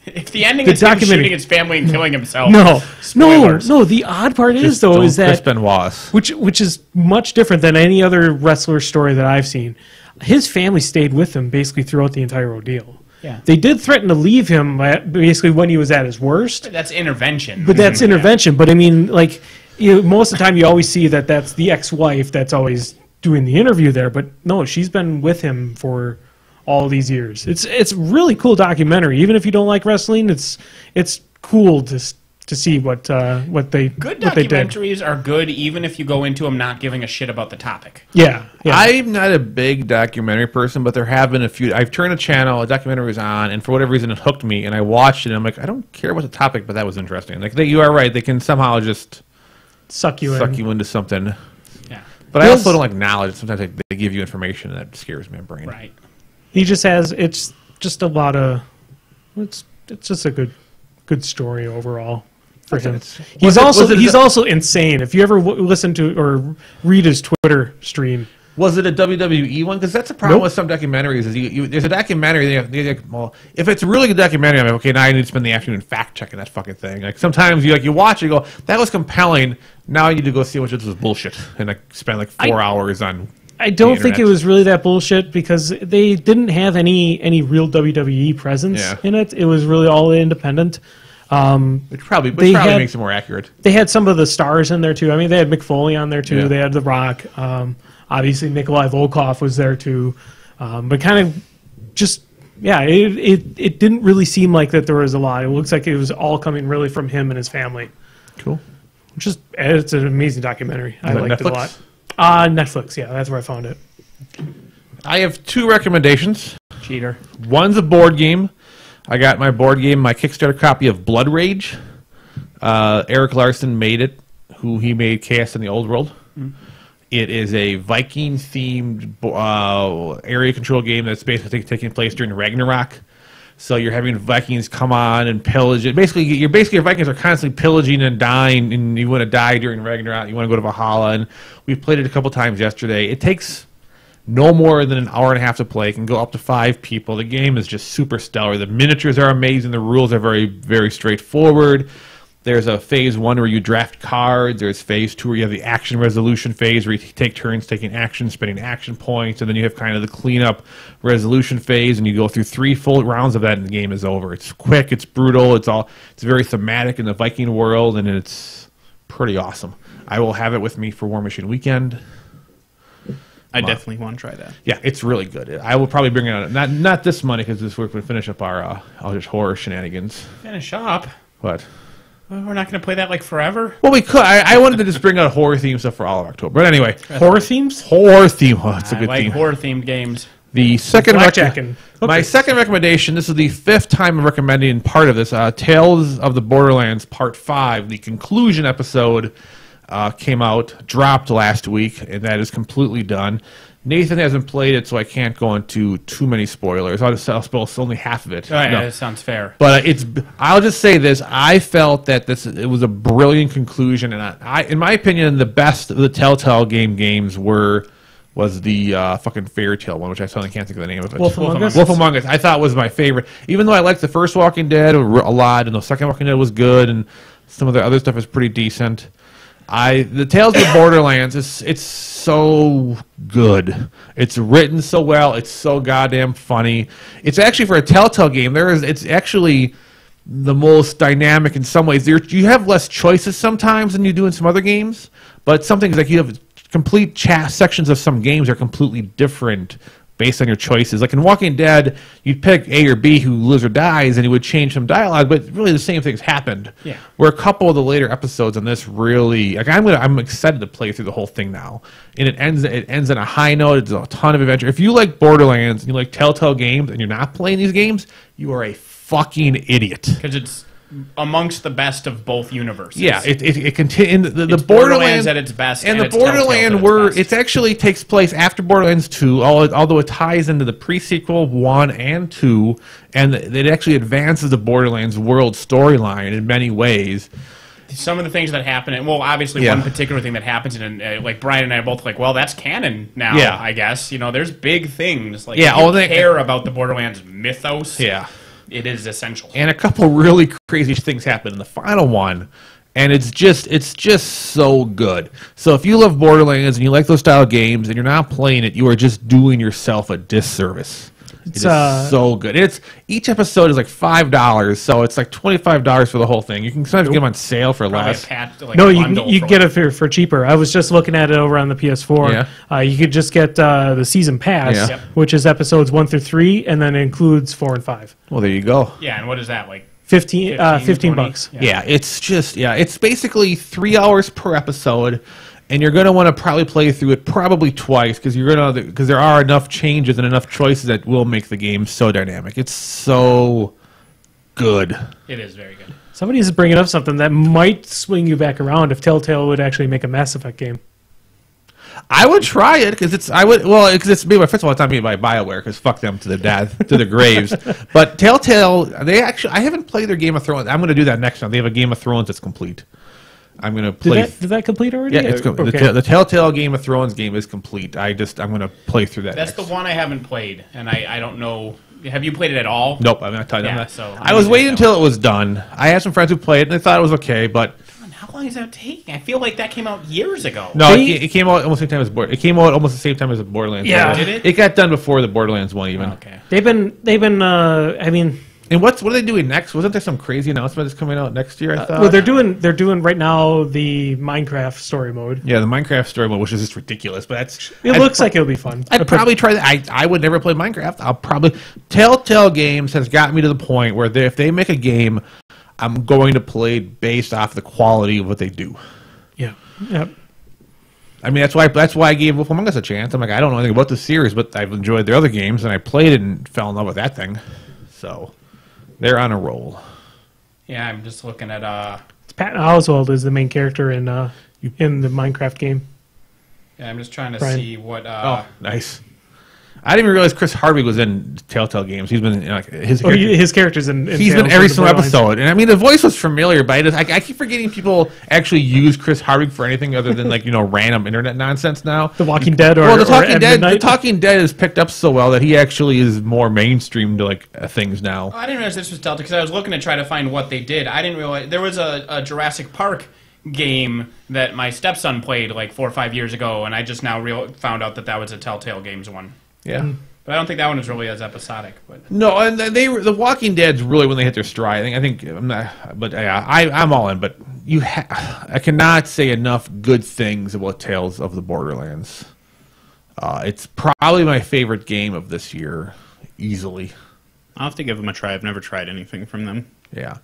If the ending The is him documentary- shooting his family and killing himself. no. Spoilers. The odd part is Just though don't is Chris that Benoit. which is much different than any other wrestler story that I've seen. His family stayed with him basically throughout the entire ordeal. Yeah. They did threaten to leave him basically when he was at his worst, That's intervention. but that's intervention. But I mean, like, most of the time you always see that's the ex-wife that's always doing the interview there. But no, she's been with him for all these years. It's a really cool documentary. Even if you don't like wrestling, it's cool to see what they Good what they did. documentaries are good even if you go into them not giving a shit about the topic. Yeah. I'm not a big documentary person, but there have been a few. I've turned a channel, a documentary was on, and for whatever reason it hooked me, and I watched it, and I'm like, I don't care about the topic, but that was interesting. Like, you are right. They can somehow just suck you in. into something. Yeah. But I also don't like knowledge. Sometimes they give you information that scares my brain. Right. He just has, it's just a lot of, it's it's just a good story overall for him. Was He's it also insane. If you ever listen to or read his Twitter stream. Was it a WWE one? Because that's a problem Nope. with some documentaries. Is there's a documentary. Well, if it's a really good documentary, I'm like, okay, now I need to spend the afternoon fact checking that fucking thing. Like sometimes you watch it, you go, that was compelling. Now I need to go see what this was bullshit, and like spend like 4 hours on. I don't the think it internet. was really that bullshit because they didn't have any real WWE presence Yeah. in it. It was really all independent. Which probably had- makes it more accurate. They had some of the stars in there too. I mean, they had Mick Foley on there too. Yeah. They had The Rock. Obviously, Nikolai Volkov was there too. But kind of just, yeah, it didn't really seem like that there was a lot. It looks like it was all coming really from him and his family. Cool. It's an amazing documentary. I that liked it a Netflix? lot. Netflix, yeah, that's where I found it. I have 2 recommendations. Cheater. One's a board game. I got my board game, my Kickstarter copy of Blood Rage. Eric Larson made it, who he made Chaos in the Old World. It is a Viking-themed area control game that's basically taking place during Ragnarok. So you're having Vikings come on and pillage it. Basically, your Vikings are constantly pillaging and dying, and you want to die during Ragnarok. You want to go to Valhalla, and we played it a couple times yesterday. It takes no more than an hour and a half to play. It can go up to 5 people. The game is just super stellar. The miniatures are amazing. The rules are very, very straightforward. There's a phase 1 where you draft cards. There's phase 2 where you have the action resolution phase where you take turns taking action, spending action points, and then you have kind of the cleanup resolution phase, and you go through 3 full rounds of that, and the game is over. It's quick, it's brutal, it's very thematic in the Viking world, and it's pretty awesome. I will have it with me for War Machine Weekend. I definitely want to try that. Yeah, it's really good. I will probably bring it out. Not this Monday because this week we finish up our just horror shenanigans. Finish up. But We're not going to play that like forever. well, we could. I wanted to just bring out horror theme stuff for all of October. But anyway, Horror themes? horror theme. Oh, it's a I good like theme. horror themed games. The second Blackjacking. my second recommendation. This is the 5th time I'm recommending part of this. Tales of the Borderlands Part 5. The conclusion episode came out, dropped last week, and that is completely done. Nathan hasn't played it, so I can't go into too many spoilers. I'll spoil only half of it. Oh, yeah, No. that sounds fair. But I'll just say this: I felt that it was a brilliant conclusion, and I, in my opinion, the best of the Telltale games was the fucking Fairy Tale one, which I suddenly can't think of the name of it. Wolf Among Us? Wolf Among Us. I thought was my favorite, even though I liked the first Walking Dead a lot, and the second Walking Dead was good, and some of the other stuff is pretty decent. The Tales of the Borderlands it's so good. It's written so well. It's so goddamn funny. It's actually for a Telltale game. It's actually the most dynamic in some ways. You have less choices sometimes than you do in some other games, but some things like you have complete sections of some games are completely different based on your choices. Like in Walking Dead, you'd pick A or B who lives or dies, and you would change some dialogue, but really the same things happened. Yeah. Where a couple of the later episodes on this really, like I'm excited to play through the whole thing now, and it ends on a high note. It's a ton of adventure. If you like Borderlands and you like Telltale games and you're not playing these games, you are a fucking idiot. Because it's amongst the best of both universes. Yeah, it continues. The It's Borderlands at its best, and and the it's Telltale Borderland at its where best. it actually takes place after Borderlands 2, although it ties into the pre-sequel 1 and 2, and it actually advances the Borderlands world storyline in many ways. Some of the things that happen, and well, obviously Yeah. one particular thing that happens, and like Brian and I are both like, well, that's canon now. Yeah. I guess there's big things like Yeah, if you care about the Borderlands mythos. Yeah. It is essential. And a couple really crazy things happen in the final one, and it's just so good. So if you love Borderlands and you like those style of games and you're not playing it, you are just doing yourself a disservice. It's so good. Each episode is like $5, so it's like $25 for the whole thing. You can sometimes get them on sale for Probably less. No, you can get it for cheaper. I was just looking at it over on the PS4. Yeah. You could just get the season pass, Yeah. Yep. which is episodes 1 through 3, and then it includes 4 and 5. Well, there you go. Yeah, and what is that like? 15 20? bucks. Yeah, it's basically 3 hours per episode, and you're going to want to probably play through it probably twice because there are enough changes and enough choices that will make the game so dynamic. It's so good. It is very good. Somebody is bringing up something that might swing you back around if Telltale would actually make a Mass Effect game. I would try it because it's made by first of all it's not made by BioWare because fuck them to the death to the graves. But Telltale, I haven't played their Game of Thrones. I'm going to do that next time. They have a Game of Thrones that's complete. I'm going to play. Did that complete already? Yeah, it's okay. the Telltale Game of Thrones game is complete. I'm going to play through that. That's the one I haven't played, and I don't know. Have you played it at all? Nope, I'm not telling you that. So I was waiting until it was done. I had some friends who played it and they thought it was okay, but how long is that taking? I feel like that came out years ago. no, it came out almost the same time as It came out almost the same time as the Borderlands. Yeah. Did it? It got done before the Borderlands one even. Okay. They've been. I mean, And what are they doing next? Wasn't there some crazy announcement that's coming out next year? I thought. well, they're doing right now the Minecraft story mode. Yeah, the Minecraft story mode, which is just ridiculous, but that's. It looks like it'll be fun. I'd probably try that. I would never play Minecraft. I'll probably. Telltale Games has gotten me to the point where if they make a game, I'm going to play based off the quality of what they do. Yeah. Yep. I mean, that's why I gave Wolf Among Us a chance. I'm like, I don't know anything about the series, but I've enjoyed their other games, and I played it and fell in love with that thing. So, they're on a roll. Yeah, I'm just looking at Patton Oswalt is the main character in the Minecraft game. Yeah, I'm just trying to Brian. see what. Oh, nice. I didn't even realize Chris Hardwick was in Telltale Games. He's been His character's in he's Tales been every from the single Borderlands. episode, and I mean the voice was familiar, but I keep forgetting people actually use Chris Hardwick for anything other than random internet nonsense now. The Walking Dead or The or Talking At Dead. The Midnight. Talking Dead is picked up so well that he actually is more mainstream to things now. Oh, I didn't realize this was Delta because I was looking to try to find what they did. I didn't realize there was a Jurassic Park game that my stepson played like 4 or 5 years ago, and I just now found out that was a Telltale Games one. Yeah. But I don't think that one is really as episodic. But No, and the Walking Dead's really when they hit their stride. I think I'm not, but yeah, I'm all in. But I cannot say enough good things about Tales of the Borderlands. It's probably my favorite game of this year, easily. I'll have to give them a try. I've never tried anything from them. Yeah.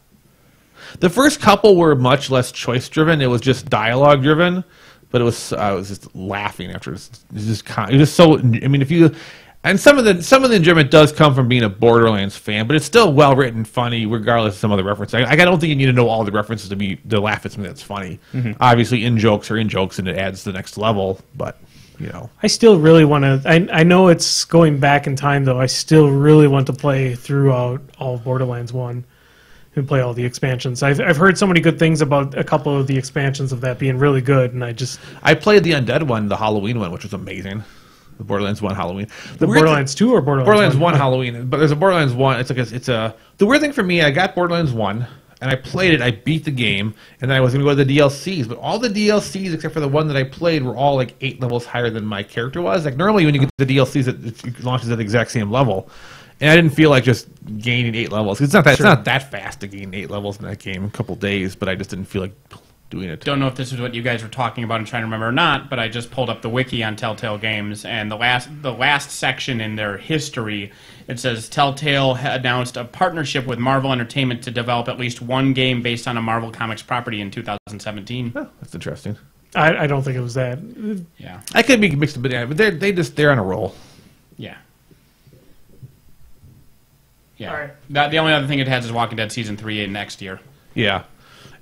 The first couple were much less choice driven. It was just dialogue driven, but I was just laughing after. It was just so. I mean, and some of the enjoyment does come from being a Borderlands fan, but it's still well written, funny, regardless of some of the references. I don't think you need to know all the references to laugh at something that's funny. Mm-hmm. Obviously, in jokes, and it adds the next level. But I still really want to. I know it's going back in time though. I still really want to play throughout all of Borderlands 1 and play all the expansions. I've heard so many good things about a couple of the expansions of that being really good, and I played the Undead one, the Halloween one, which was amazing. The Borderlands 1 Halloween. The Borderlands 2 or Borderlands 1 Halloween. But there's a Borderlands 1. The weird thing for me, I got Borderlands 1, and I played it, I beat the game, and then I was going to go to the DLCs. But all the DLCs, except for the one that I played, were all 8 levels higher than my character was. Normally when you get the DLCs, it launches at the exact same level. And I didn't feel like just gaining 8 levels. It's not that fast to gain 8 levels in that game, a couple days, but I just didn't feel like doing it. Don't know if this is what you guys were talking about and trying to remember or not, but I just pulled up the wiki on Telltale Games, and the last section in their history, it says Telltale announced a partnership with Marvel Entertainment to develop at least one game based on a Marvel Comics property in 2017. Oh, that's interesting. I don't think it was that. Yeah. I could be mixed, but they're on a roll. Yeah. Yeah. All right. The only other thing it has is Walking Dead Season 3 next year. Yeah.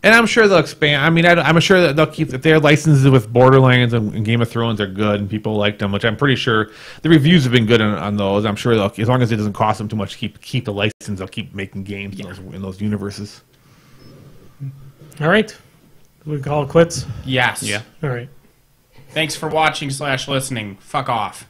And I'm sure they'll expand. I mean, I'm sure that they'll keep their licenses with Borderlands and Game of Thrones are good, and people like them, which I'm pretty sure the reviews have been good on those. I'm sure as long as it doesn't cost them too much to keep the license, they'll keep making games in those universes. All right. We call it quits. Yes. Yeah. All right. Thanks for watching / listening. Fuck off.